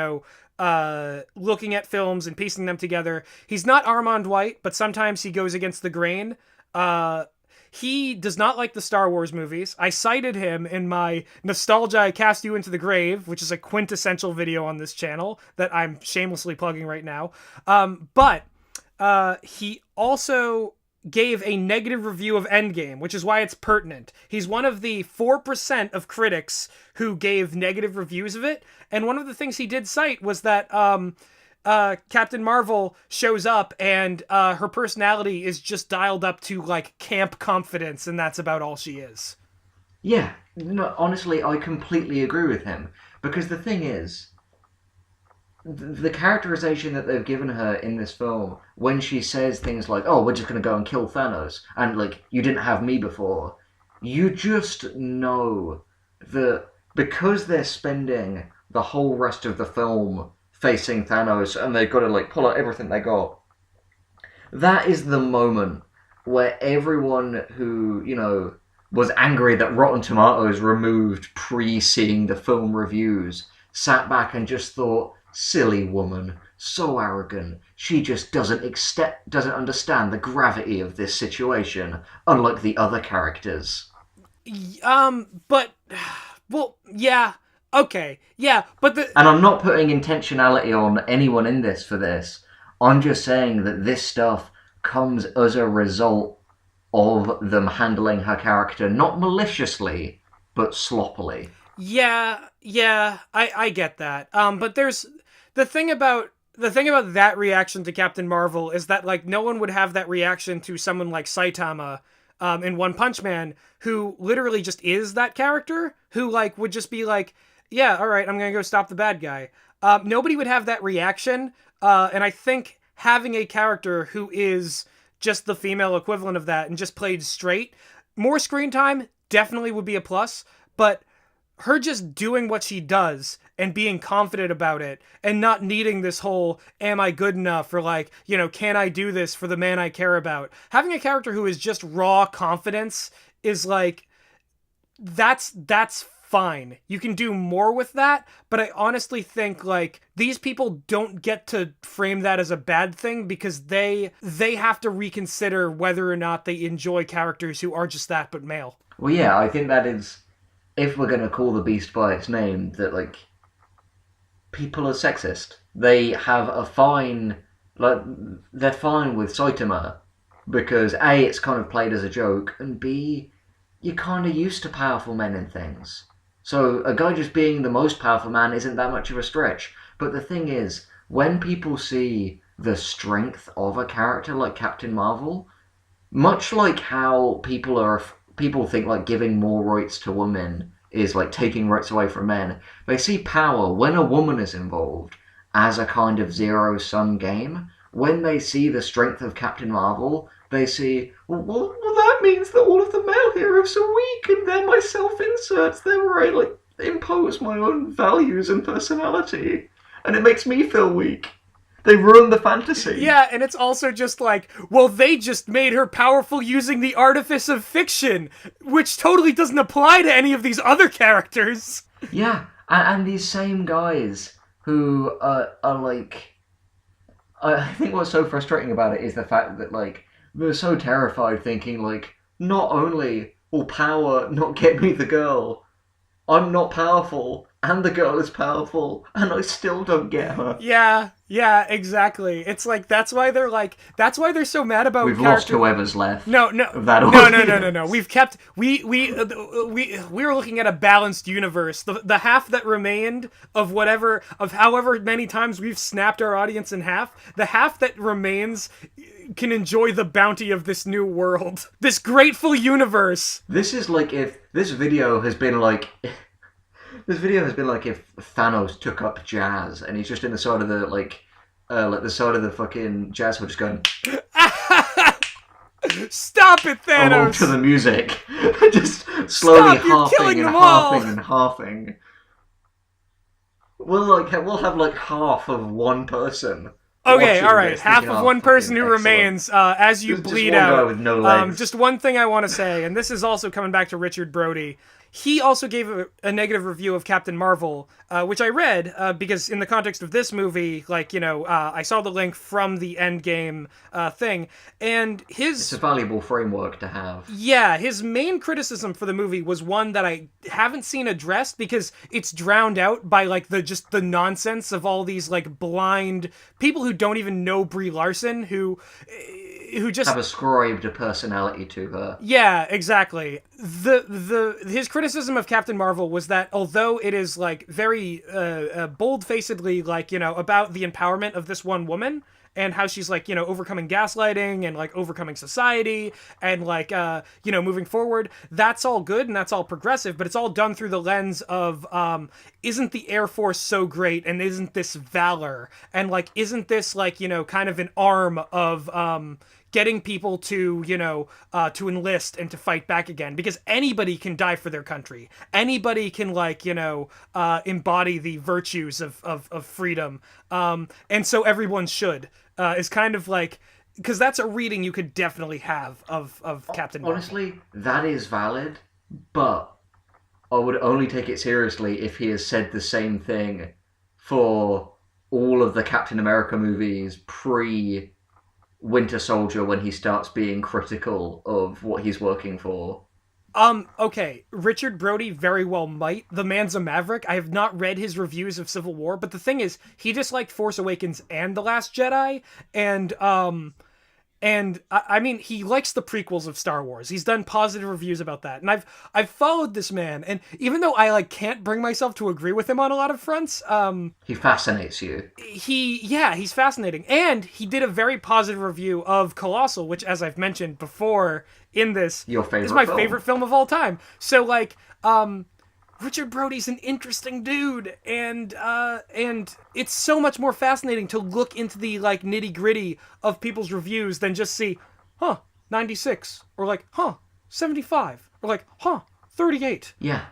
at films and piecing them together. He's not Armand White, but sometimes he goes against the grain. He does not like the Star Wars movies. I cited him in my Nostalgia I Cast You Into the Grave, which is a quintessential video on this channel that I'm shamelessly plugging right now. But he also gave a negative review of Endgame, which is why it's pertinent. He's one of the 4% of critics who gave negative reviews of it, and one of the things he did cite was that Captain Marvel shows up and her personality is just dialed up to camp confidence, and that's about all she is. Yeah, no, honestly, I completely agree with him, because the thing is, the characterization that they've given her in this film, when she says things like, oh, we're just going to go and kill Thanos, and you didn't have me before, you just know that because they're spending the whole rest of the film facing Thanos, and they've got to like pull out everything they got. That is the moment where everyone who, was angry that Rotten Tomatoes removed pre-seeing the film reviews sat back and just thought, silly woman, so arrogant. She just doesn't understand the gravity of this situation, unlike the other characters. But, well, yeah, okay, yeah, but And I'm not putting intentionality on anyone in this for this. I'm just saying that this stuff comes as a result of them handling her character not maliciously, but sloppily. Yeah, I get that. But there's the thing about that reaction to Captain Marvel is that like no one would have that reaction to someone like Saitama in One Punch Man, who literally just is that character, who like would just be like, yeah, all right, I'm gonna go stop the bad guy. Nobody would have that reaction, and I think having a character who is just the female equivalent of that and just played straight, more screen time definitely would be a plus, but her just doing what she does and being confident about it and not needing this whole, am I good enough, or like, can I do this for the man I care about? Having a character who is just raw confidence is like, that's fine. You can do more with that, but I honestly think like these people don't get to frame that as a bad thing because they have to reconsider whether or not they enjoy characters who are just that but male. Well, yeah, I think that is, if we're going to call the beast by its name, that like people are sexist. They have a fine, like they're fine with Saitama because A, it's kind of played as a joke, and B, you're kind of used to powerful men and things. So a guy just being the most powerful man isn't that much of a stretch. But the thing is, when people see the strength of a character like Captain Marvel, much like how people think like giving more rights to women is like taking rights away from men, they see power when a woman is involved as a kind of zero-sum game. When they see the strength of Captain Marvel, they see, well, that means that all of the male heroes are weak and they're my self-inserts. They're where I like impose my own values and personality, and it makes me feel weak. They ruin the fantasy. Yeah, and it's also just like, well, they just made her powerful using the artifice of fiction, which totally doesn't apply to any of these other characters. Yeah, and these same guys who are like, I think what's so frustrating about it is the fact that like they're so terrified, thinking like, not only will power not get me the girl, I'm not powerful, and the girl is powerful, and I still don't get her. Yeah, exactly. It's like that's why they're so mad about. We've lost whoever's left. No. We've kept we were looking at a balanced universe. The half that remained of however many times we've snapped our audience in half, the half that remains can enjoy the bounty of this new world, this grateful universe. This is like if this video has been like. This video has been like if Thanos took up jazz and he's just in the side of the like the side of the fucking jazz hut just going. Stop it, Thanos! Along to the music, just slowly halving and halving. We'll have like half of one person. Okay, all right. Half of one person who remains as you bleed out. With no legs. Just one thing I want to say, and this is also coming back to Richard Brody. He also gave a negative review of Captain Marvel, which I read because in the context of this movie, like, I saw the link from the Endgame thing, and it's a valuable framework to have. Yeah, his main criticism for the movie was one that I haven't seen addressed because it's drowned out by like the nonsense of all these like blind people who don't even know Brie Larson, who just have ascribed a personality to her. Yeah, exactly. His criticism of Captain Marvel was that although it is like very bold-facedly like about the empowerment of this one woman and how she's like overcoming gaslighting and like overcoming society and like moving forward, that's all good and that's all progressive, but it's all done through the lens of isn't the Air Force so great, and isn't this valor, and like isn't this like kind of an arm of getting people to, to enlist and to fight back again, because anybody can die for their country. Anybody can, like, embody the virtues of freedom. And so everyone should, is kind of like, because that's a reading you could definitely have of Captain Marvel. Honestly, that is valid, but I would only take it seriously if he has said the same thing for all of the Captain America movies pre-Winter Soldier, when he starts being critical of what he's working for. Okay, Richard Brody very well might. The man's a maverick. I have not read his reviews of Civil War, but the thing is, he disliked Force Awakens and The Last Jedi, and I mean, he likes the prequels of Star Wars. He's done positive reviews about that. And I've followed this man, and even though I can't bring myself to agree with him on a lot of fronts, he fascinates you. He's fascinating. And he did a very positive review of Colossal, which, as I've mentioned before in this, is my favorite film of all time. So Richard Brody's an interesting dude, and it's so much more fascinating to look into the nitty gritty of people's reviews than just see, 96, or 75, or 38. Yeah.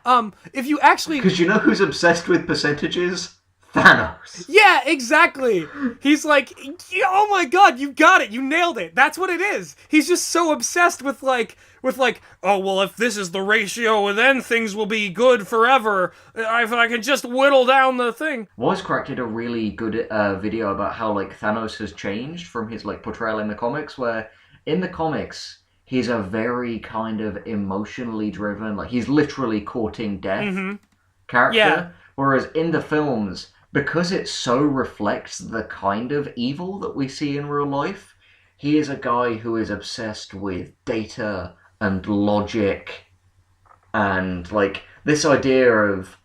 If you actually, because you know who's obsessed with percentages? Thanos. Yeah, exactly. He's like, oh my god, you got it, you nailed it. That's what it is. He's just so obsessed with oh well, if this is the ratio, then things will be good forever. If I can just whittle down the thing. Wisecrack did a really good video about how Thanos has changed from his portrayal in the comics, where in the comics he's a very kind of emotionally driven, he's literally courting death character. Yeah. Whereas in the films, because it so reflects the kind of evil that we see in real life, he is a guy who is obsessed with data and logic and this idea of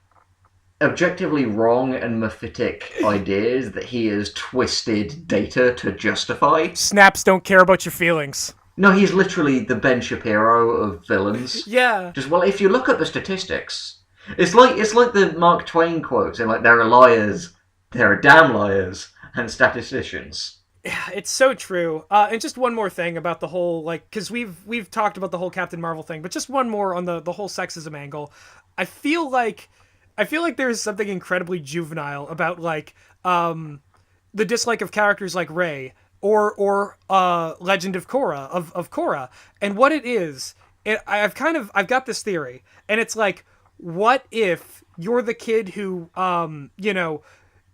objectively wrong and mephitic ideas that he has twisted data to justify. Snaps don't care about your feelings. No, he's literally the Ben Shapiro of villains. Yeah. Just, well, if you look at the statistics, it's like the Mark Twain quotes, and there are liars, there are damn liars, and statisticians. Yeah, it's so true. And just one more thing about the whole, because we've talked about the whole Captain Marvel thing, but just one more on the whole sexism angle. I feel like there's something incredibly juvenile about the dislike of characters like Rey or Legend of Korra of Korra, and what it is. I've got this theory, and it's what if you're the kid who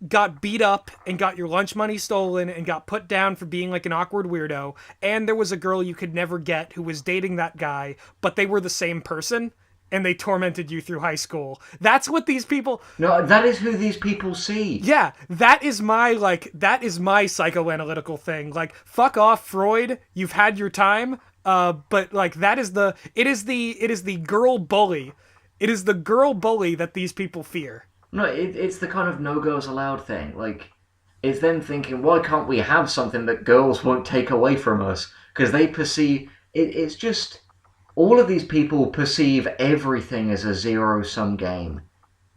got beat up and got your lunch money stolen and got put down for being an awkward weirdo, and there was a girl you could never get who was dating that guy, but they were the same person, and they tormented you through high school. That's what these people... No, that is who these people see. Yeah, that is my psychoanalytical thing. Fuck off, Freud, you've had your time, but that is it is the girl bully. It is the girl bully that these people fear. No, it's the kind of no girls allowed thing. It's them thinking, why can't we have something that girls won't take away from us? Because they perceive... It's just... All of these people perceive everything as a zero-sum game.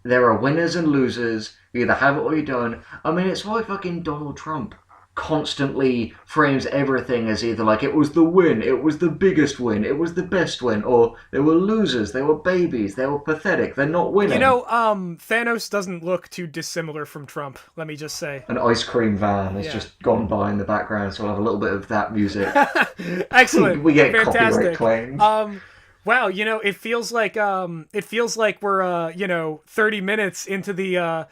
There are winners and losers. You either have it or you don't. I mean, it's why fucking Donald Trump constantly frames everything as either it was the win, it was the biggest win, it was the best win, or they were losers, they were babies, they were pathetic, they're not winning. Thanos doesn't look too dissimilar from Trump, let me just say. An ice cream van has just gone by in the background, so we'll have a little bit of that music. Excellent. We get fantastic. copyright claims. Wow, it feels like we're 30 minutes into the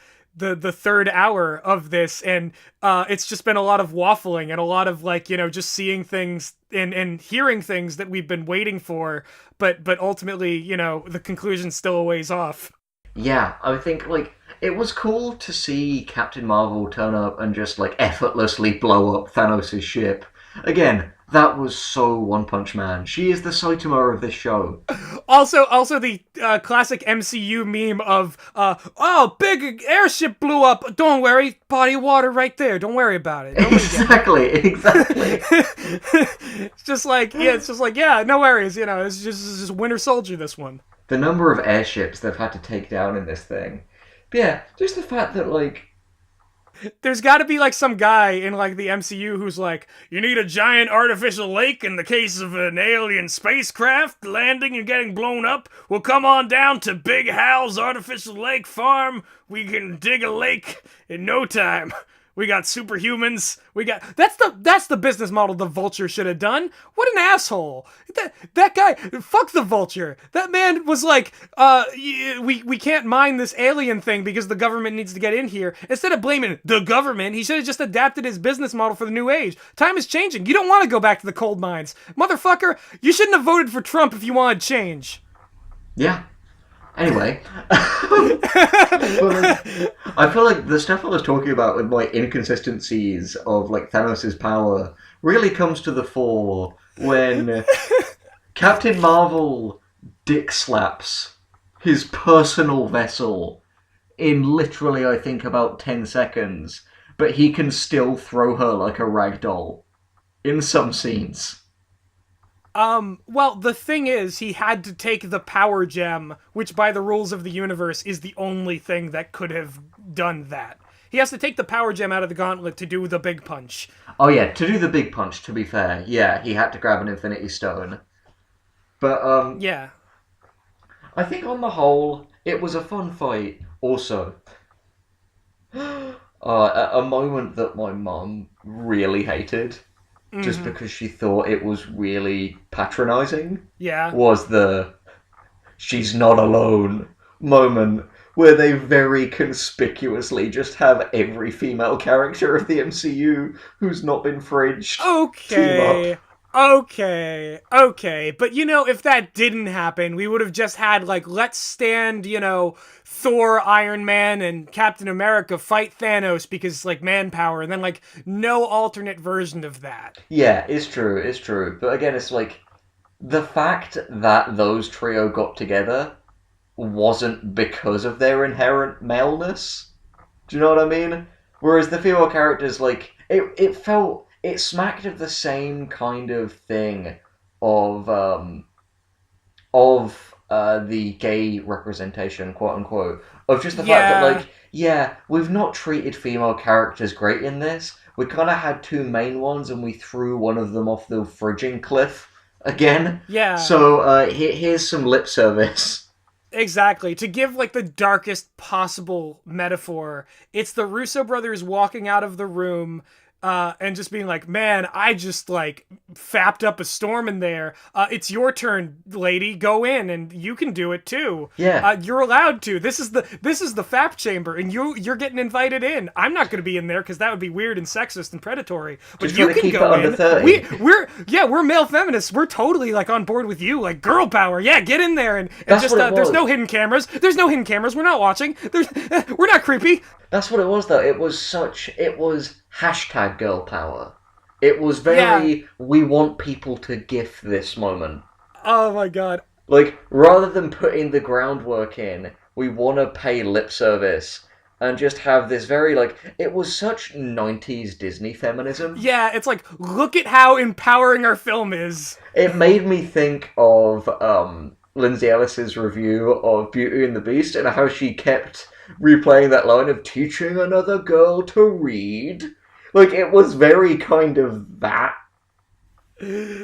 third hour of this, and it's just been a lot of waffling and a lot of just seeing things and hearing things that we've been waiting for, but ultimately the conclusion's still a ways off. Yeah, I think it was cool to see Captain Marvel turn up and just effortlessly blow up Thanos' ship. Again, that was so One Punch Man. She is the Saitama of this show. Also the classic MCU meme of, big airship blew up. Don't worry, body of water right there. Don't worry about it. Exactly. It's just no worries. It's just Winter Soldier, this one. The number of airships they've had to take down in this thing. But yeah, just the fact that There's got to be like some guy in like the MCU who's like, you need a giant artificial lake in the case of an alien spacecraft landing and getting blown up? Well, come on down to Big Hal's artificial lake farm. We can dig a lake in no time. We got superhumans. We got that's the business model the Vulture should have done. What an asshole! That guy, fuck the Vulture. That man was like, we can't mine this alien thing because the government needs to get in here. Instead of blaming the government, he should have just adapted his business model for the new age. Time is changing. You don't want to go back to the coal mines, motherfucker. You shouldn't have voted for Trump if you wanted change. Yeah. Anyway, I feel like the stuff I was talking about with my inconsistencies of like Thanos' power really comes to the fore when Captain Marvel dick slaps his personal vessel in literally, I think, about 10 seconds, but he can still throw her like a rag doll in some scenes. Well, the thing is, he had to take the power gem, which by the rules of the universe is the only thing that could have done that. He has to take the power gem out of the gauntlet to do the big punch. Oh yeah, to do the big punch, to be fair. Yeah, he had to grab an Infinity Stone. But, Yeah. I think on the whole, it was a fun fight, also. A moment that my mum really hated, just because she thought it was really patronising, Yeah. was the "she's not alone" moment, where they very conspicuously just have every female character of the MCU who's not been fridged team up. Okay. But, if that didn't happen, we would have just had, like, let's stand, Thor, Iron Man, and Captain America fight Thanos because, like, manpower, and then, like, no alternate version of that. Yeah, it's true. But again, it's like, the fact that those trio got together wasn't because of their inherent maleness. Do you know what I mean? Whereas the female characters, like, it smacked of the same kind of thing of the gay representation, quote unquote, of just the fact that, like, yeah, we've not treated female characters great in this. We kind of had two main ones and we threw one of them off the fridging cliff again. Yeah. So here's some lip service. Exactly. To give, like, the darkest possible metaphor, it's the Russo brothers walking out of the room and just being like, man, I just, like, fapped up a storm in there. It's your turn, lady. Go in, and you can do it, too. Yeah. You're allowed to. This is the fap chamber, and you're getting invited in. I'm not going to be in there, because that would be weird and sexist and predatory. But Just you gotta can keep go it under in. 30. We're male feminists. We're totally, like, on board with you. Like, girl power. Yeah, get in there. And That's just, what it there's was. no hidden cameras. We're not watching. We're not creepy. That's what it was, though. It was hashtag girl power. It was very, we want people to gif this moment. Oh my god. Like, rather than putting the groundwork in, we want to pay lip service and just have this very, like, it was such 90s Disney feminism. Yeah, it's like, look at how empowering our film is. It made me think of Lindsay Ellis's review of Beauty and the Beast and how she kept replaying that line of teaching another girl to read. Like, it was very kind of that.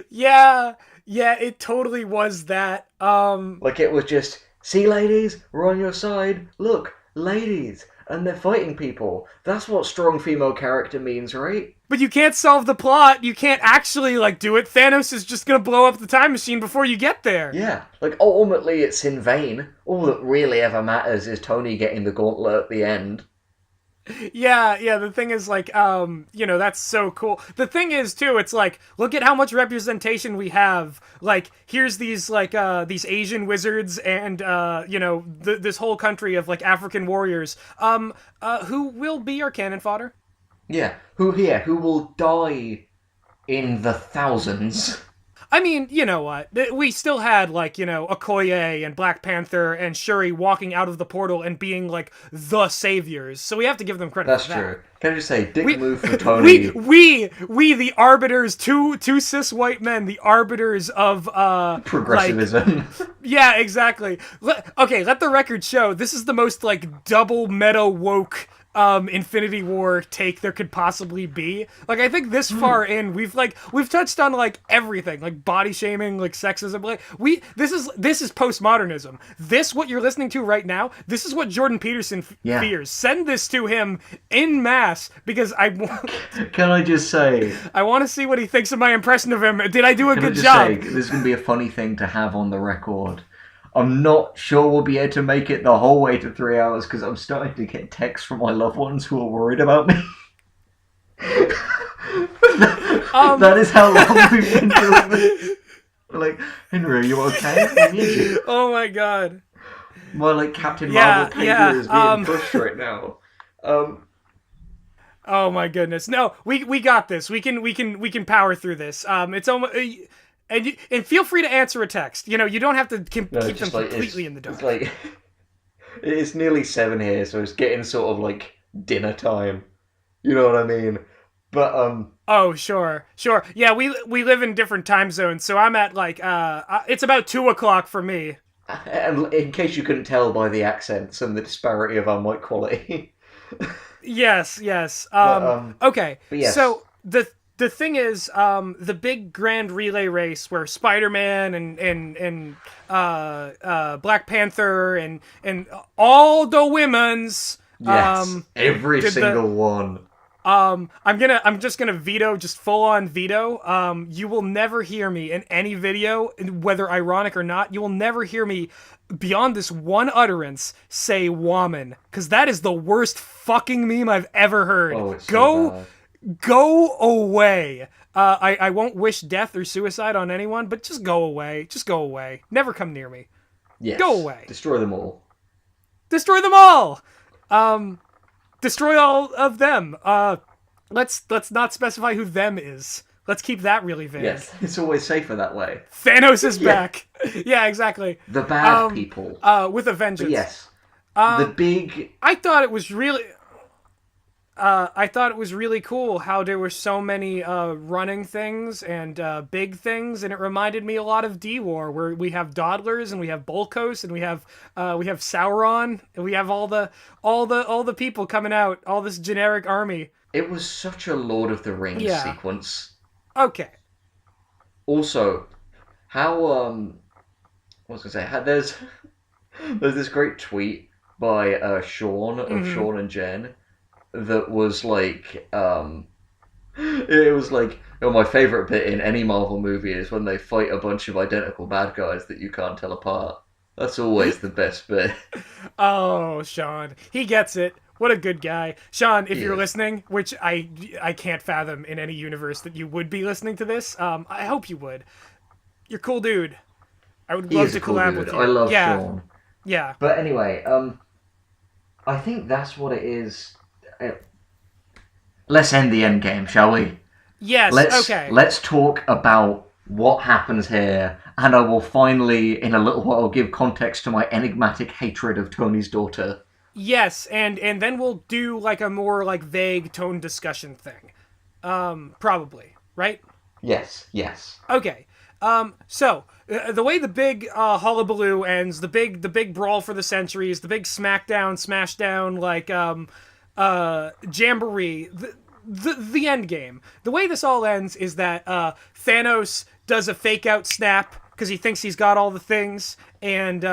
Yeah, it totally was that. Like, it was just, see, ladies, we're on your side. Look, ladies, and they're fighting people. That's what strong female character means, right? But you can't solve the plot. You can't actually, like, do it. Thanos is just gonna blow up the time machine before you get there. Yeah, like, ultimately it's in vain. All that really ever matters is Tony getting the gauntlet at the end. Yeah, the thing is, like, that's so cool. The thing is, too, it's like, look at how much representation we have. Like, here's these, like, these Asian wizards and, this whole country of, like, African warriors, who will be our cannon fodder. Yeah, who will die in the thousands. I mean, you know what? We still had, like, Okoye and Black Panther and Shuri walking out of the portal and being, like, the saviors. So we have to give them credit for that. That's true. Can I just say, dick move for Tony. We the arbiters, two cis white men, the arbiters of, progressivism. Like, yeah, exactly. Let the record show, this is the most, like, double meta woke Infinity War take there could possibly be. Like, I think this far in, we've touched on like everything, like body shaming, like sexism. Like this is postmodernism. This, what you're listening to right now, this is what Jordan Peterson fears. Send this to him in mass, because Can I just say, I want to see what he thinks of my impression of him. Did I do a good job? Say, this is going to be a funny thing to have on the record. I'm not sure we'll be able to make it the whole way to 3 hours, because I'm starting to get texts from my loved ones who are worried about me. That is how long we've been doing this. Like, Henry, are you okay? I need you. Oh my god. My like Captain Marvel paper is being pushed right now. Oh my goodness. No, we got this. We can power through this. It's almost. And feel free to answer a text. You know, you don't have to keep them completely in the dark. It's like, it's nearly 7 here, so it's getting sort of like dinner time. You know what I mean? But Oh, sure. Yeah, we live in different time zones, so I'm at like it's about 2:00 for me. And in case you couldn't tell by the accents and the disparity of our mic quality. Yes. Okay. But yes. So the thing is, the big grand relay race where Spider-Man and Black Panther and all the women's every single one. I'm just gonna veto, just full on veto. You will never hear me in any video, whether ironic or not. You will never hear me beyond this one utterance say "woman," because that is the worst fucking meme I've ever heard. Oh, it's so bad. Go away. I won't wish death or suicide on anyone, but just go away. Just go away. Never come near me. Yes. Go away. Destroy them all. Destroy them all. Destroy all of them. Let's not specify who them is. Let's keep that really vague. Yes, it's always safer that way. Thanos is back. Yeah, exactly. The bad people. With a vengeance. But yes. The big... I thought it was really cool how there were so many running things and big things, and it reminded me a lot of D-War, where we have dawdlers and we have Bolkos and we have Sauron and we have all the people coming out, all this generic army. It was such a Lord of the Rings sequence. Okay. Also, how what was I gonna say? There's this great tweet by Sean of Sean and Jen. That was like, it was like, my favourite bit in any Marvel movie is when they fight a bunch of identical bad guys that you can't tell apart. That's always the best bit. Oh, Sean. He gets it. What a good guy. Sean, if you're listening, which I can't fathom in any universe that you would be listening to this, I hope you would. You're a cool dude. I would love to collab with you. I love Sean. Yeah. But anyway, I think that's what it is. Let's end the Endgame, shall we? Yes, okay. Let's talk about what happens here, and I will finally, in a little while, give context to my enigmatic hatred of Tony's daughter. Yes, and then we'll do like a more like vague tone discussion thing. Probably, right? Yes. Okay. So the way the big hullabaloo ends, the big brawl for the centuries, the big smackdown, smashdown, like jamboree, the end game. The way this all ends is that Thanos does a fake out snap because he thinks he's got all the things, and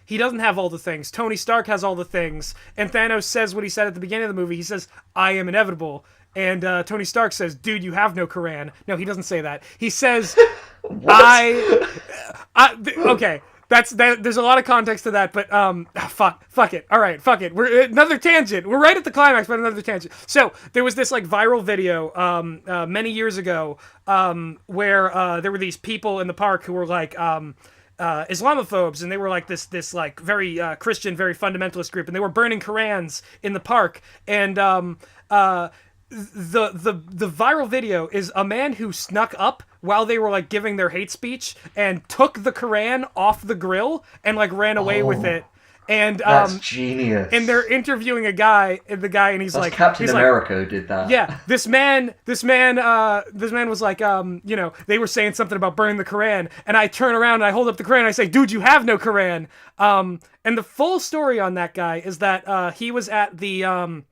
he doesn't have all the things. Tony Stark has all the things, and Thanos says what he said at the beginning of the movie. He says, "I am inevitable." And Tony Stark says, "Dude, you have no Quran." No, he doesn't say that. He says, okay. There's a lot of context to that, but fuck it. All right, fuck it. We're another tangent. We're right at the climax, but another tangent. So there was this like viral video many years ago where there were these people in the park who were like Islamophobes, and they were like this like very Christian, very fundamentalist group, and they were burning Qurans in the park, and the viral video is a man who snuck up while they were like giving their hate speech and took the Quran off the grill and like ran away with it. And that's genius. And they're interviewing the guy, and he's that's like, Captain America who did that. Yeah, this man was like, they were saying something about burning the Quran, and I turn around and I hold up the Quran and I say, "Dude, you have no Quran." And the full story on that guy is that he was at the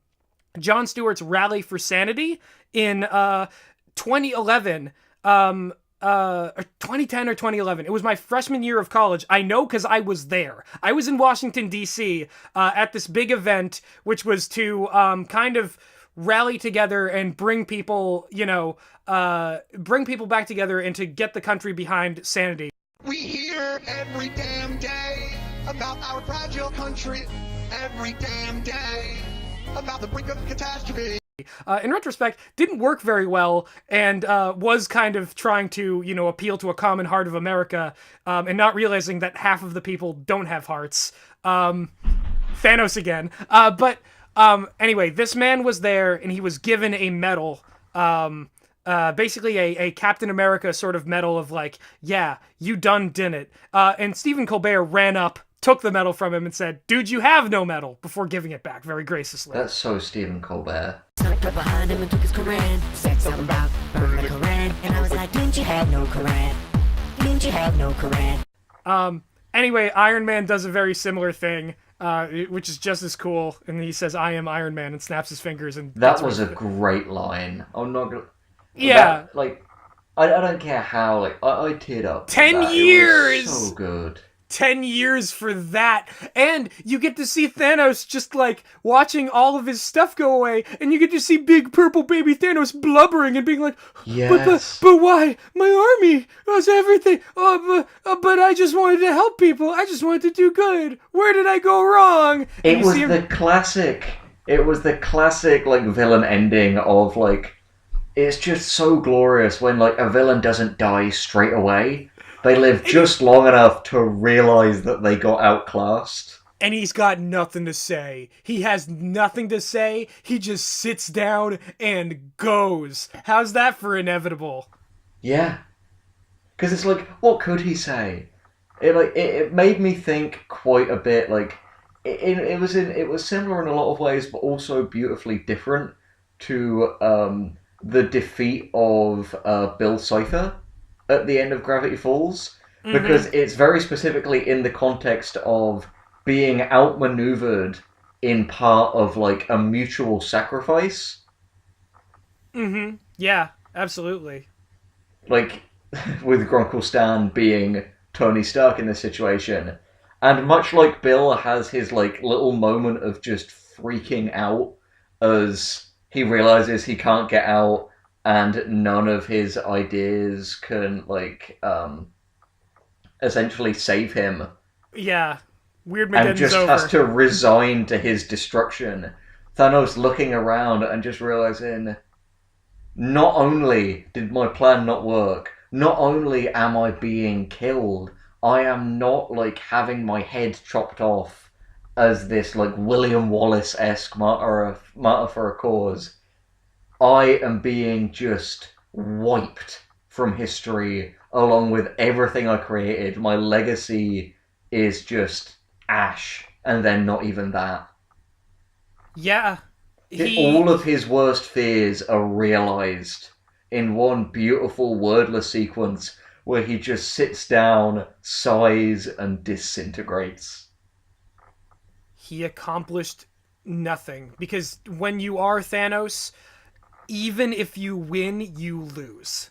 Jon Stewart's Rally for Sanity in 2011, or 2010 or 2011. It was my freshman year of college. I know because I was there. I was in Washington, D.C. At this big event, which was to kind of rally together and bring people, bring people back together and to get the country behind sanity. We hear every damn day about our fragile country, every damn day about the brink of catastrophe. In retrospect, didn't work very well, and was kind of trying to, appeal to a common heart of America, and not realizing that half of the people don't have hearts. Thanos again. But anyway, this man was there, and he was given a medal, basically a Captain America sort of medal of like, yeah, you done it. And Stephen Colbert ran up, took the medal from him, and said, dude, you have no medal, before giving it back very graciously. That's so Stephen Colbert. Snuck up behind him and took his Koran. Said something about burn the Koran. And I was like, didn't you have no Koran? Didn't you have no Koran? Anyway, Iron Man does a very similar thing, which is just as cool. And he says, I am Iron Man, and snaps his fingers. And That was a great line. I'm not gonna... Yeah. I don't care how, I teared up. 10 years! It was so good. 10 years for that. And you get to see Thanos just watching all of his stuff go away, and you get to see big purple baby Thanos blubbering and being like, Yes. but why? My army was everything. But I just wanted to help people. I just wanted to do good. Where did I go wrong? It was the classic villain ending of it's just so glorious when a villain doesn't die straight away. They live just long enough to realize that they got outclassed. And he's got nothing to say. He has nothing to say. He just sits down and goes. How's that for inevitable? Yeah. Because it's what could he say? It made me think quite a bit. It was similar in a lot of ways, but also beautifully different to the defeat of Bill Cipher at the end of Gravity Falls, because it's very specifically in the context of being outmaneuvered in part of a mutual sacrifice. Yeah, absolutely. With Grunkle Stan being Tony Stark in this situation, and much like Bill has his little moment of just freaking out as he realizes he can't get out. And none of his ideas can, essentially save him. Yeah. Weird And Mageddon's just over. has to resign to his destruction. Thanos looking around and just realizing, not only did my plan not work, not only am I being killed, I am not, having my head chopped off as this, William Wallace-esque martyr for a cause. I am being just wiped from history along with everything I created. My legacy is just ash, and then not even that. Yeah. All of his worst fears are realized in one beautiful wordless sequence where he just sits down, sighs, and disintegrates. He accomplished nothing, because when you are Thanos, even if you win, you lose.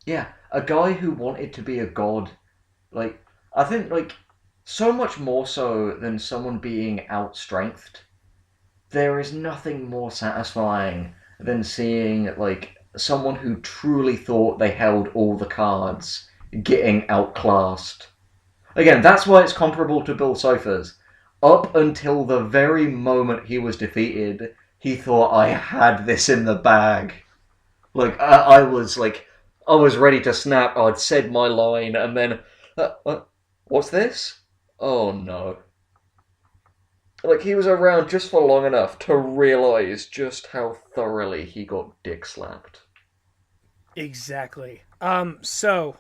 Yeah, a guy who wanted to be a god. I think, so much more so than someone being outstrengthed. There is nothing more satisfying than seeing, someone who truly thought they held all the cards getting outclassed. Again, that's why it's comparable to Bill Cipher's. Up until the very moment he was defeated, he thought, I had this in the bag. I was ready to snap. I'd said my line, and then, what's this? Oh no. He was around just for long enough to realize just how thoroughly he got dick slapped. Exactly. So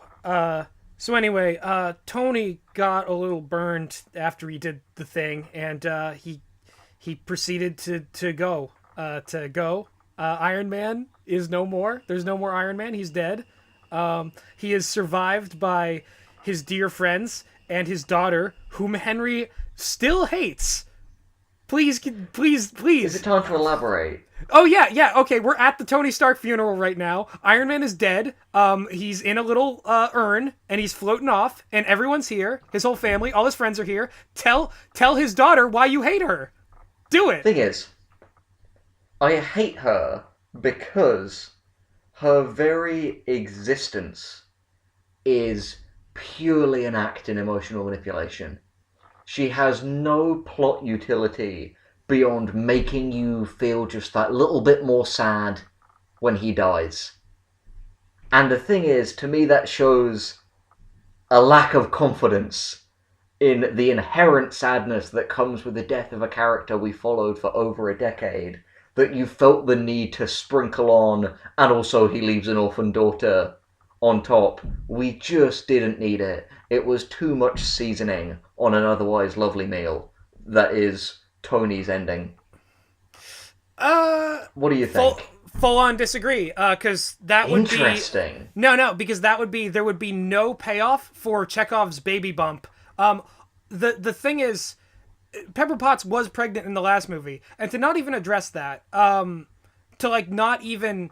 anyway, Tony got a little burned after he did the thing, and he proceeded to go. Iron Man is no more. There's no more Iron Man. He's dead. He is survived by his dear friends and his daughter, whom Henry still hates. Please. Is it time to elaborate? Oh yeah. Okay, we're at the Tony Stark funeral right now. Iron Man is dead. He's in a little urn and he's floating off, and everyone's here. His whole family, all his friends are here. Tell his daughter why you hate her. Do it. Thing is, I hate her because her very existence is purely an act in emotional manipulation. She has no plot utility beyond making you feel just that little bit more sad when he dies. And the thing is, to me, that shows a lack of confidence in the inherent sadness that comes with the death of a character we followed for over a decade, that you felt the need to sprinkle on, and also he leaves an orphan daughter on top. We just didn't need it. It was too much seasoning on an otherwise lovely meal. That is Tony's ending. What do you think? Full on disagree, because that would be... Interesting. No, because that would be... There would be no payoff for Chekhov's baby bump. The thing is, Pepper Potts was pregnant in the last movie, and to not even address that, to, like, not even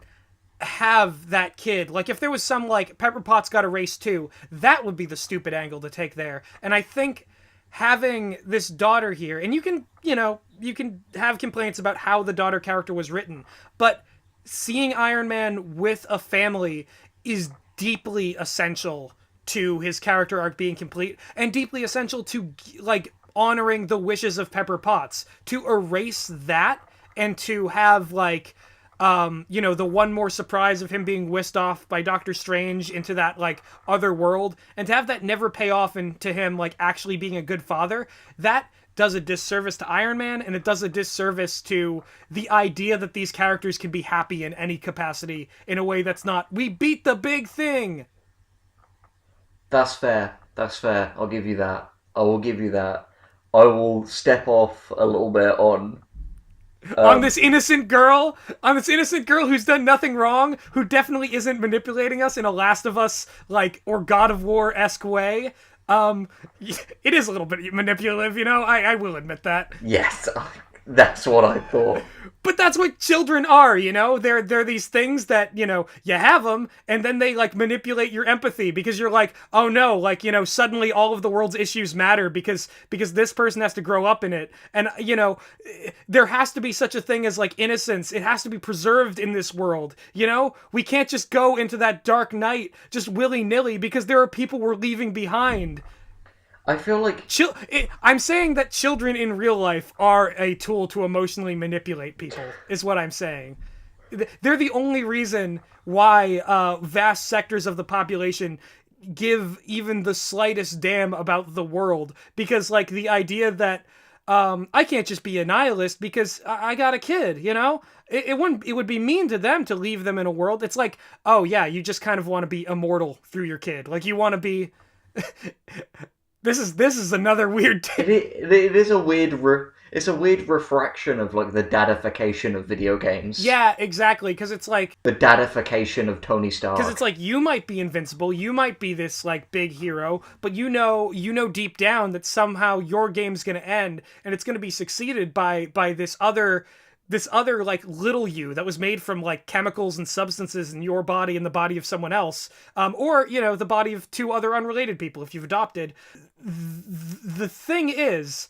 have that kid, like, if there was some, like, Pepper Potts got a race too, that would be the stupid angle to take there. And I think having this daughter here, and you can have complaints about how the daughter character was written, but seeing Iron Man with a family is deeply essential to his character arc being complete, and deeply essential to, like, honoring the wishes of Pepper Potts. To erase that and to have, like, the one more surprise of him being whisked off by Doctor Strange into that, like, other world, and to have that never pay off into him, like, actually being a good father, that does a disservice to Iron Man, and it does a disservice to the idea that these characters can be happy in any capacity in a way that's not, we beat the big thing. That's fair. I'll give you that. I will give you that. I will step off a little bit on this innocent girl who's done nothing wrong, who definitely isn't manipulating us in a Last of Us, like, or God of War-esque way. It is a little bit manipulative, I will admit that. Yes, that's what I thought. But that's what children are, They're these things that, you have them, and then they, like, manipulate your empathy, because you're like, oh no, like, suddenly all of the world's issues matter because this person has to grow up in it. And, there has to be such a thing as, like, innocence. It has to be preserved in this world, We can't just go into that dark night just willy-nilly because there are people we're leaving behind. I feel like... I'm saying that children in real life are a tool to emotionally manipulate people, is what I'm saying. They're the only reason why vast sectors of the population give even the slightest damn about the world. Because, like, the idea that I can't just be a nihilist because I got a kid, It would be mean to them to leave them in a world. It's like, oh yeah, you just kind of want to be immortal through your kid. Like, you want to be... This is another weird... It is a weird... It's a weird refraction of, like, the dadification of video games. Yeah, exactly, because it's like... The dadification of Tony Stark. Because it's like, you might be invincible, you might be this, like, big hero, but you know deep down that somehow your game's gonna end, and it's gonna be succeeded by this other, like, little you that was made from, like, chemicals and substances in your body and the body of someone else. Or, the body of two other unrelated people if you've adopted. The thing is,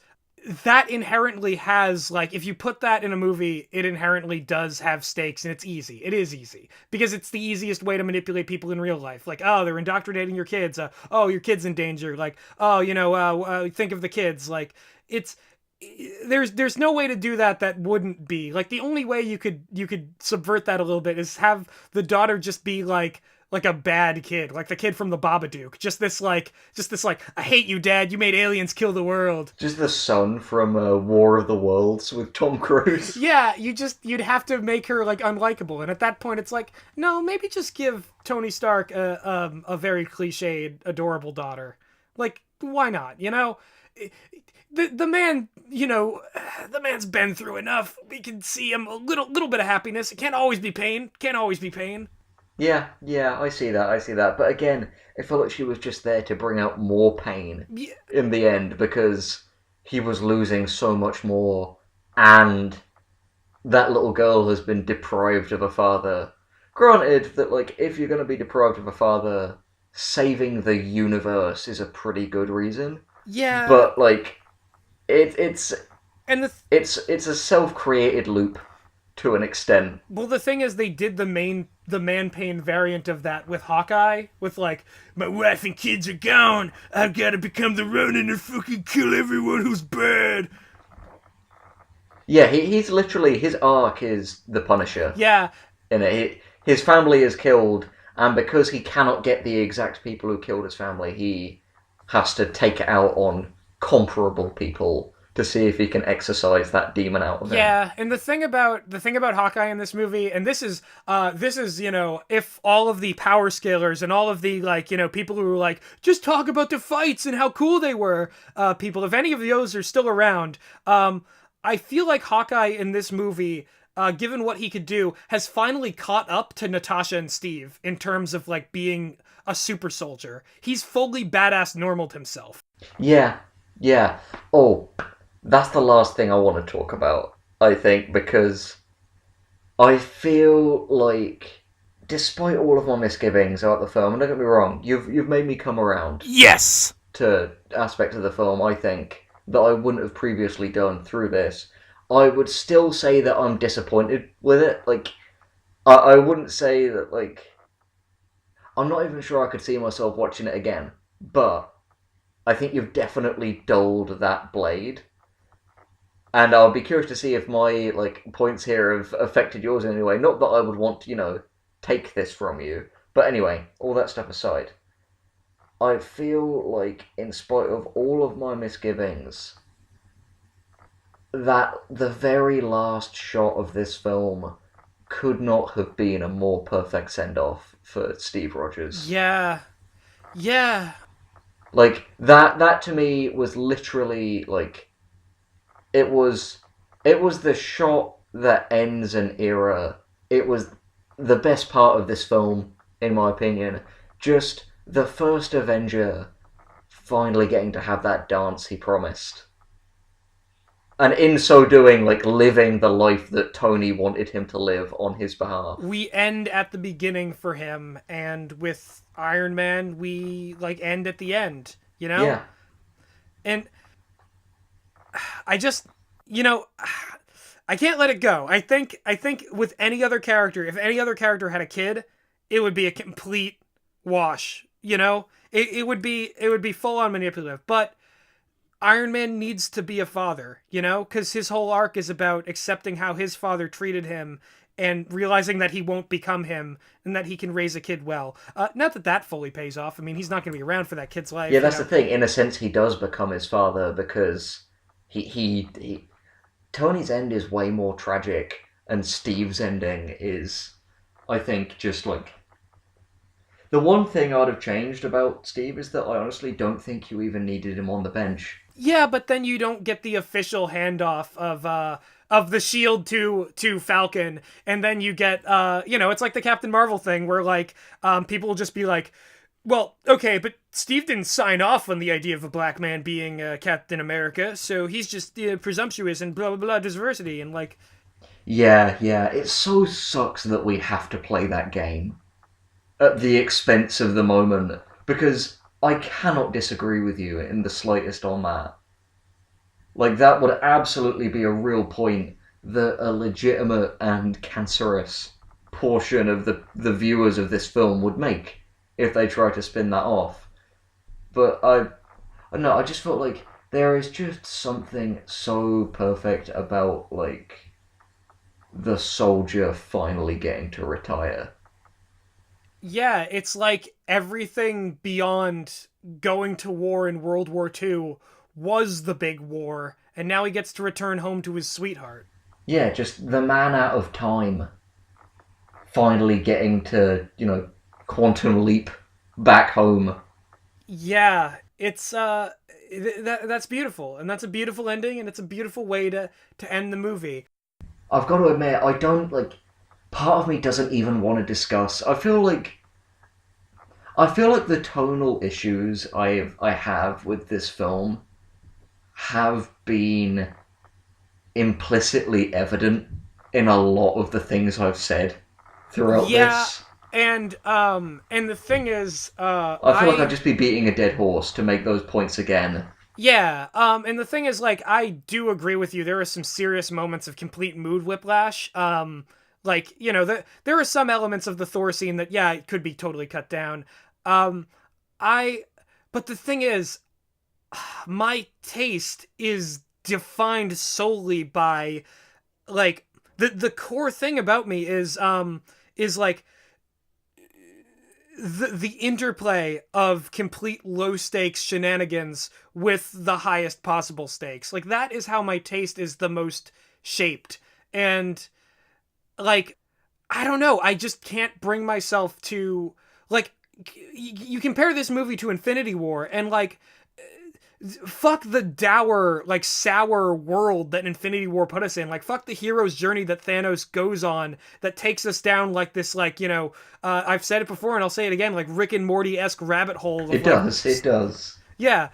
that inherently has, like, if you put that in a movie, it inherently does have stakes, and it's easy. It is easy. Because it's the easiest way to manipulate people in real life. Like, oh, they're indoctrinating your kids. Oh, your kid's in danger. Like, oh, think of the kids. Like, it's... There's no way to do that wouldn't be, like, the only way you could subvert that a little bit is have the daughter just be like a bad kid, like the kid from the Babadook, just this like I hate you, Dad, you made aliens kill the world. Just the son from War of the Worlds with Tom Cruise. Yeah, you'd have to make her, like, unlikable, and at that point it's like, no, maybe just give Tony Stark a very cliched, adorable daughter. Like, why not? The man, the man's been through enough. We can see him a little bit of happiness. It can't always be pain. Yeah, I see that. But again, I feel like she was just there to bring out more pain in the end, because he was losing so much more, and that little girl has been deprived of a father. Granted that, like, if you're going to be deprived of a father, saving the universe is a pretty good reason. Yeah. But, like, it's and it's a self-created loop to an extent. well, the thing is, they did the man pain variant of that with Hawkeye, with like, my wife and kids are gone, I've got to become the Ronin and fucking kill everyone who's bad. Yeah, he's literally, his arc is the Punisher. Yeah. In it, his family is killed, and because he cannot get the exact people who killed his family, he has to take it out on comparable people to see if he can exorcise that demon out of him. Yeah, and the thing about Hawkeye in this movie, and this is if all of the power scalers and all of the people who were like, just talk about the fights and how cool they were, people, if any of those are still around, I feel like Hawkeye in this movie, given what he could do, has finally caught up to Natasha and Steve in terms of like being a super soldier. He's fully badass normaled himself. Yeah. Oh, that's the last thing I want to talk about, I think, because I feel like, despite all of my misgivings about the film, and don't get me wrong, you've made me come around. Yes! To aspects of the film, I think, that I wouldn't have previously done through this. I would still say that I'm disappointed with it. Like, I wouldn't say that, like, I'm not even sure I could see myself watching it again, but I think you've definitely dulled that blade. And I'll be curious to see if my, like, points here have affected yours in any way. Not that I would want to, take this from you. But anyway, all that stuff aside, I feel like, in spite of all of my misgivings, that the very last shot of this film could not have been a more perfect send-off for Steve Rogers. Yeah. Like, that to me was literally, like, it was the shot that ends an era. It was the best part of this film, in my opinion. Just the first Avenger finally getting to have that dance he promised. And in so doing, like, living the life that Tony wanted him to live on his behalf. We end at the beginning for him, and with Iron Man, we, like, end at the end, Yeah. And I just, I can't let it go. I think with any other character, if any other character had a kid, it would be a complete wash, It would be full on manipulative, but Iron Man needs to be a father, because his whole arc is about accepting how his father treated him and realizing that he won't become him and that he can raise a kid well. Not that fully pays off. I mean, he's not going to be around for that kid's life. Yeah, that's the thing. In a sense, he does become his father because he Tony's end is way more tragic, and Steve's ending is, I think, just like... The one thing I'd have changed about Steve is that I honestly don't think you even needed him on the bench. Yeah, but then you don't get the official handoff of the shield to Falcon, and then you get it's like the Captain Marvel thing where like people will just be like, well, okay, but Steve didn't sign off on the idea of a black man being Captain America, so he's just presumptuous and blah blah blah diversity and like. Yeah, it so sucks that we have to play that game at the expense of the moment, because I cannot disagree with you in the slightest on that. Like, that would absolutely be a real point that a legitimate and cancerous portion of the viewers of this film would make if they tried to spin that off. But I just felt like there is just something so perfect about, like, the soldier finally getting to retire. Yeah, it's like everything beyond going to war in World War II was the big war, and now he gets to return home to his sweetheart. Yeah, just the man out of time finally getting to, quantum leap back home. Yeah, it's that's beautiful, and that's a beautiful ending, and it's a beautiful way to end the movie. I've got to admit, I don't, like, part of me doesn't even want to discuss. I feel like the tonal issues I have with this film have been implicitly evident in a lot of the things I've said throughout Yeah, this. and the thing is, I feel like I'd just be beating a dead horse to make those points again. yeah, and the thing is, like, I do agree with you. There are some serious moments of complete mood whiplash. Like, you know, there are some elements of the Thor scene that, yeah, it could be totally cut down. Um, I, but the thing is, my taste is defined solely by, like, the core thing about me is like the interplay of complete low stakes shenanigans with the highest possible stakes. Like, that is how my taste is the most shaped. And, like, I don't know, I just can't bring myself to, like, you compare this movie to Infinity War, and, like, fuck the dour, like, sour world that Infinity War put us in. Like, fuck the hero's journey that Thanos goes on that takes us down, like, this, like, you know, I've said it before and I'll say it again, like, Rick and Morty-esque rabbit hole. Of, It like, does, it does. yeah.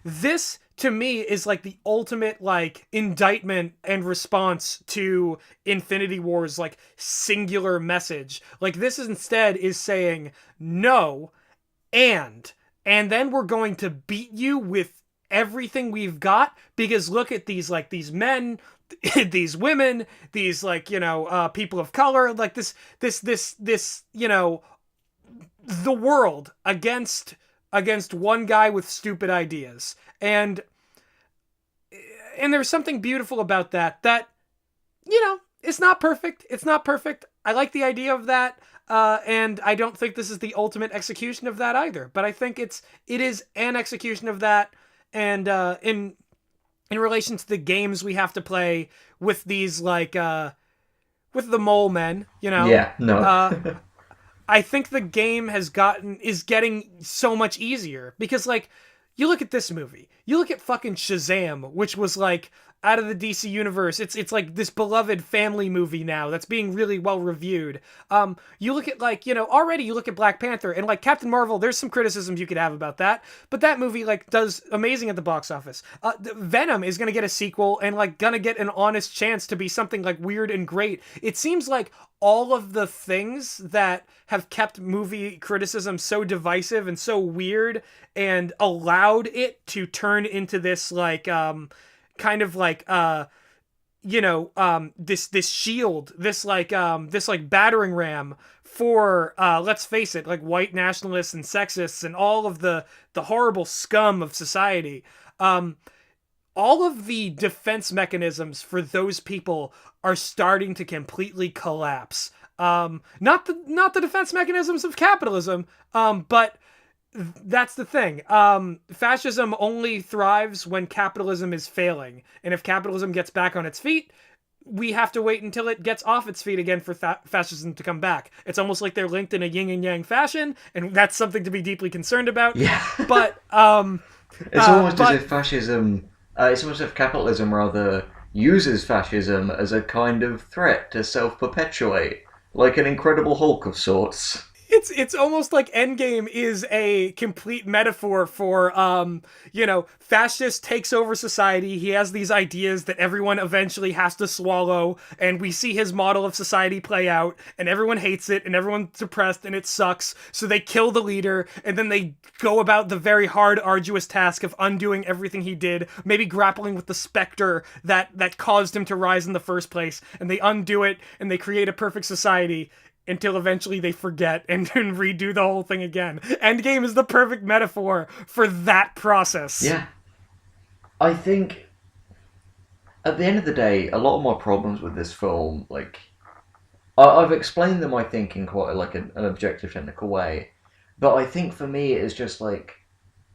This, to me, is, like, the ultimate, like, indictment and response to Infinity War's, like, singular message. Like, this instead is saying, no, and then we're going to beat you with everything we've got, because look at these, like, these men, these women, these, like, you know, people of color, like, this, you know, the world against one guy with stupid ideas. And there's something beautiful about that, you know, it's not perfect. It's not perfect. I like the idea of that. And I don't think this is the ultimate execution of that either. But I think it is an execution of that. And in relation to the games we have to play with these, like, with the mole men, you know. Yeah, no. I think the game is getting so much easier, because, like, you look at this movie, you look at fucking Shazam, which was, like, out of the DC universe. It's like this beloved family movie now that's being really well reviewed. You look at, like, you know, already you look at Black Panther, and, like, Captain Marvel, there's some criticisms you could have about that, but that movie, like, does amazing at the box office. Venom is gonna get a sequel and, like, gonna get an honest chance to be something, like, weird and great. It seems like all of the things that have kept movie criticism so divisive and so weird and allowed it to turn into this, like, kind of like, you know, this shield, this battering ram for, let's face it, like, white nationalists and sexists and all of the horrible scum of society. All of the defense mechanisms for those people are starting to completely collapse. Not the defense mechanisms of capitalism, but that's the thing. Fascism only thrives when capitalism is failing. And if capitalism gets back on its feet, we have to wait until it gets off its feet again for fascism to come back. It's almost like they're linked in a yin and yang fashion, and that's something to be deeply concerned about. Yeah. But, it's almost as if fascism... it's almost as if capitalism, rather, uses fascism as a kind of threat to self-perpetuate. Like an Incredible Hulk of sorts. It's almost like Endgame is a complete metaphor for, you know, fascist takes over society. He has these ideas that everyone eventually has to swallow, and we see his model of society play out, and everyone hates it, and everyone's depressed, and it sucks. So they kill the leader, and then they go about the very hard, arduous task of undoing everything he did, maybe grappling with the specter that caused him to rise in the first place, and they undo it, and they create a perfect society, until eventually they forget and redo the whole thing again. Endgame is the perfect metaphor for that process. Yeah. I think, at the end of the day, a lot of my problems with this film, like, I've explained them, I think, in quite, like, an objective, technical way. But I think for me, it's just, like,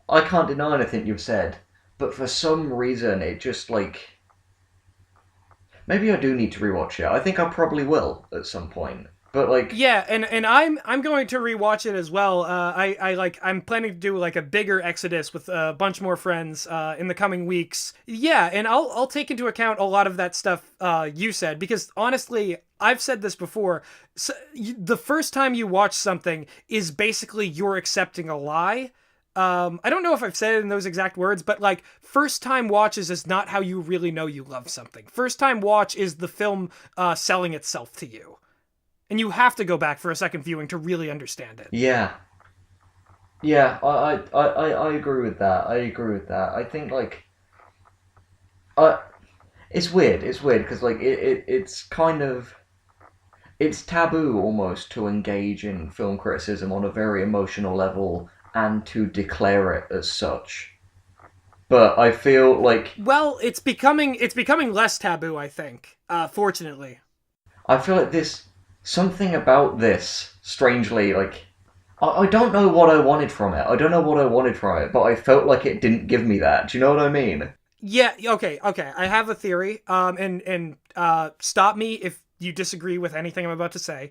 I can't deny anything you've said, but for some reason, it just, like... Maybe I do need to rewatch it. I think I probably will, at some point. But, like... Yeah, and I'm going to rewatch it as well. I'm planning to do, like, a bigger exodus with a bunch more friends in the coming weeks. Yeah, and I'll take into account a lot of that stuff you said, because honestly, I've said this before. So, the first time you watch something is basically you're accepting a lie. I don't know if I've said it in those exact words, but like first time watches is not how you really know you love something. First time watch is the film selling itself to you. And you have to go back for a second viewing to really understand it. Yeah. Yeah, I agree with that. I agree with that. I think, like, it's weird. It's weird because, like, it's kind of, it's taboo almost to engage in film criticism on a very emotional level and to declare it as such. But I feel like, Well, it's becoming less taboo, I think. Fortunately. I feel like something about this, strangely, like, I don't know what I wanted from it. I don't know what I wanted from it, but I felt like it didn't give me that. Do you know what I mean? Yeah, okay. I have a theory. And stop me if you disagree with anything I'm about to say.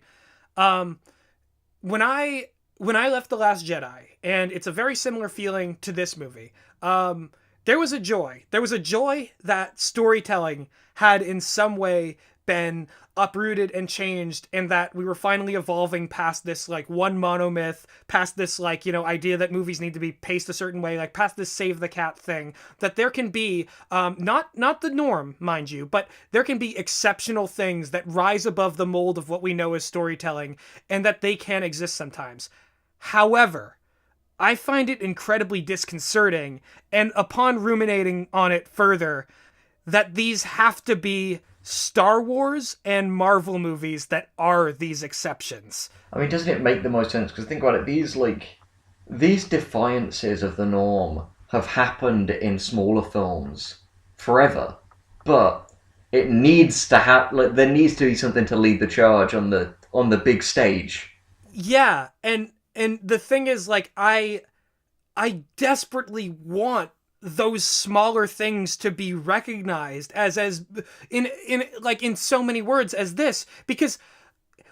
When I left The Last Jedi, and it's a very similar feeling to this movie, there was a joy. There was a joy that storytelling had in some way been uprooted and changed, and that we were finally evolving past this like one monomyth, past this like, you know, idea that movies need to be paced a certain way, like past this save the cat thing, that there can be not the norm, mind you, but there can be exceptional things that rise above the mold of what we know as storytelling, and that they can exist sometimes. However, I find it incredibly disconcerting, and upon ruminating on it further, that these have to be Star Wars and Marvel movies that are these exceptions. I mean, doesn't it make the most sense? Because think about it, these defiances of the norm have happened in smaller films forever, but it needs to there needs to be something to lead the charge on the big stage. Yeah, and the thing is, like, I desperately want those smaller things to be recognized as in so many words as this, because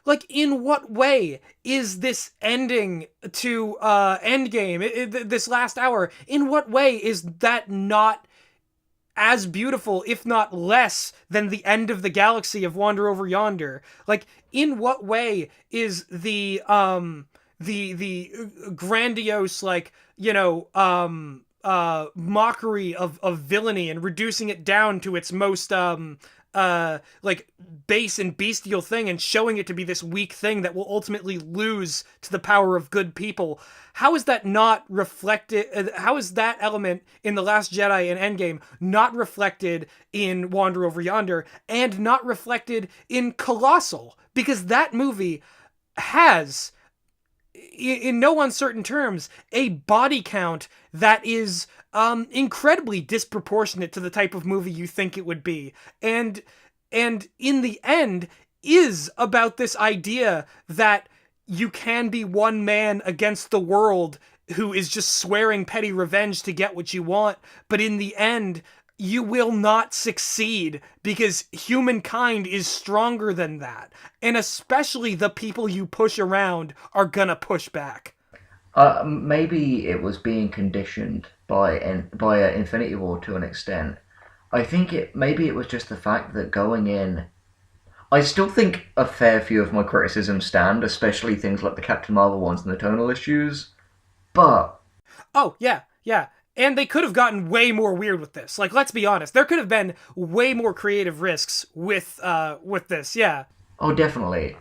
like in what way is this ending to Endgame, this last hour, in what way is that not as beautiful, if not less, than the end of the galaxy of Wander Over Yonder? Like, in what way is the grandiose, like, you know, mockery of villainy and reducing it down to its most like base and bestial thing, and showing it to be this weak thing that will ultimately lose to the power of good people? How is that not reflected? How is that element in The Last Jedi and Endgame not reflected in Wander Over Yonder, and not reflected in Colossal? Because that movie has, in no uncertain terms, a body count that is incredibly disproportionate to the type of movie you think it would be, and in the end is about this idea that you can be one man against the world who is just swearing petty revenge to get what you want, but in the end you will not succeed because humankind is stronger than that. And especially the people you push around are gonna push back. Maybe it was being conditioned by Infinity War to an extent. I think maybe it was just the fact that going in, I still think a fair few of my criticisms stand, especially things like the Captain Marvel ones and the tonal issues, but... Oh, yeah. And they could have gotten way more weird with this. Like, let's be honest. There could have been way more creative risks with this, yeah. Oh, definitely.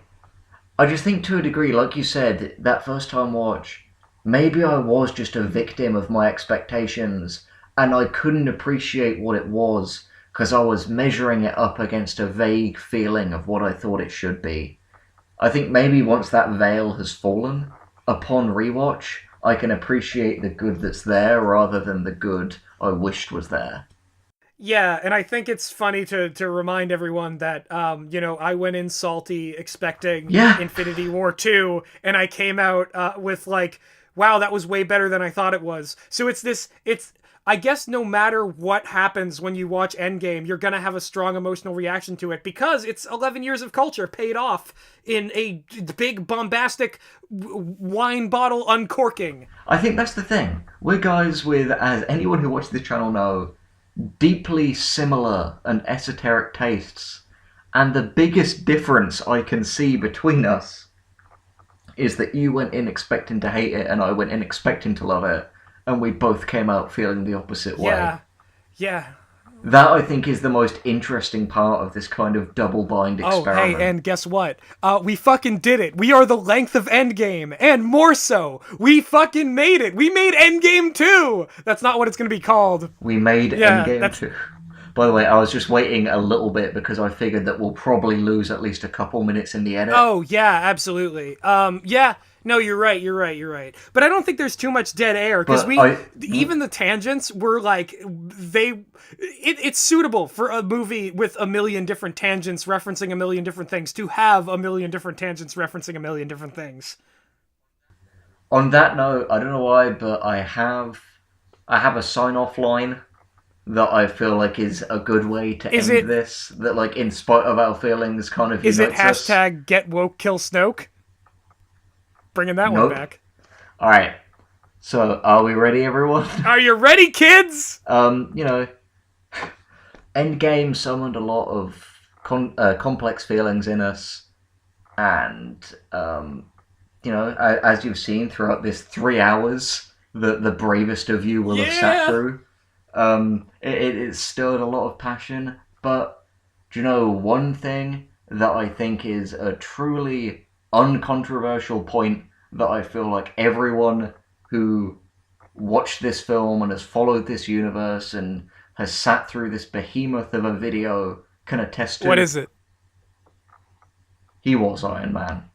I just think to a degree, like you said, that first time watch, maybe I was just a victim of my expectations, and I couldn't appreciate what it was, because I was measuring it up against a vague feeling of what I thought it should be. I think maybe once that veil has fallen, upon rewatch, I can appreciate the good that's there rather than the good I wished was there. Yeah, and I think it's funny to remind everyone that, you know, I went in salty expecting Infinity War 2, and I came out with like, wow, that was way better than I thought it was. So I guess no matter what happens when you watch Endgame, you're going to have a strong emotional reaction to it, because it's 11 years of culture paid off in a big bombastic wine bottle uncorking. I think that's the thing. We're guys with, as anyone who watches this channel know, deeply similar and esoteric tastes. And the biggest difference I can see between us is that you went in expecting to hate it and I went in expecting to love it. and we both came out feeling the opposite way. Yeah. That, I think, is the most interesting part of this kind of double-blind experiment. Oh, hey, and guess what? We fucking did it. We are the length of Endgame, and more so, we fucking made it. We made Endgame 2! That's not what it's gonna be called. We made Endgame 2. By the way, I was just waiting a little bit because I figured that we'll probably lose at least a couple minutes in the edit. Oh, yeah, absolutely. Yeah. No, you're right. But I don't think there's too much dead air, because even the tangents were like, it's suitable for a movie with a million different tangents referencing a million different things to have a million different tangents referencing a million different things. On that note, I don't know why, but I have a sign-off line that I feel like is a good way to end this. That, like, in spite of our feelings, kind of unites us. Is it # get woke kill Snoke? Bringing that one back. All right. So, are we ready, everyone? Are you ready, kids? Endgame summoned a lot of complex feelings in us, and as you've seen throughout this 3 hours, the bravest of you will have sat through. It stirred a lot of passion, but do you know one thing that I think is a truly uncontroversial point that I feel like everyone who watched this film and has followed this universe and has sat through this behemoth of a video can attest to? What is it? He was Iron Man.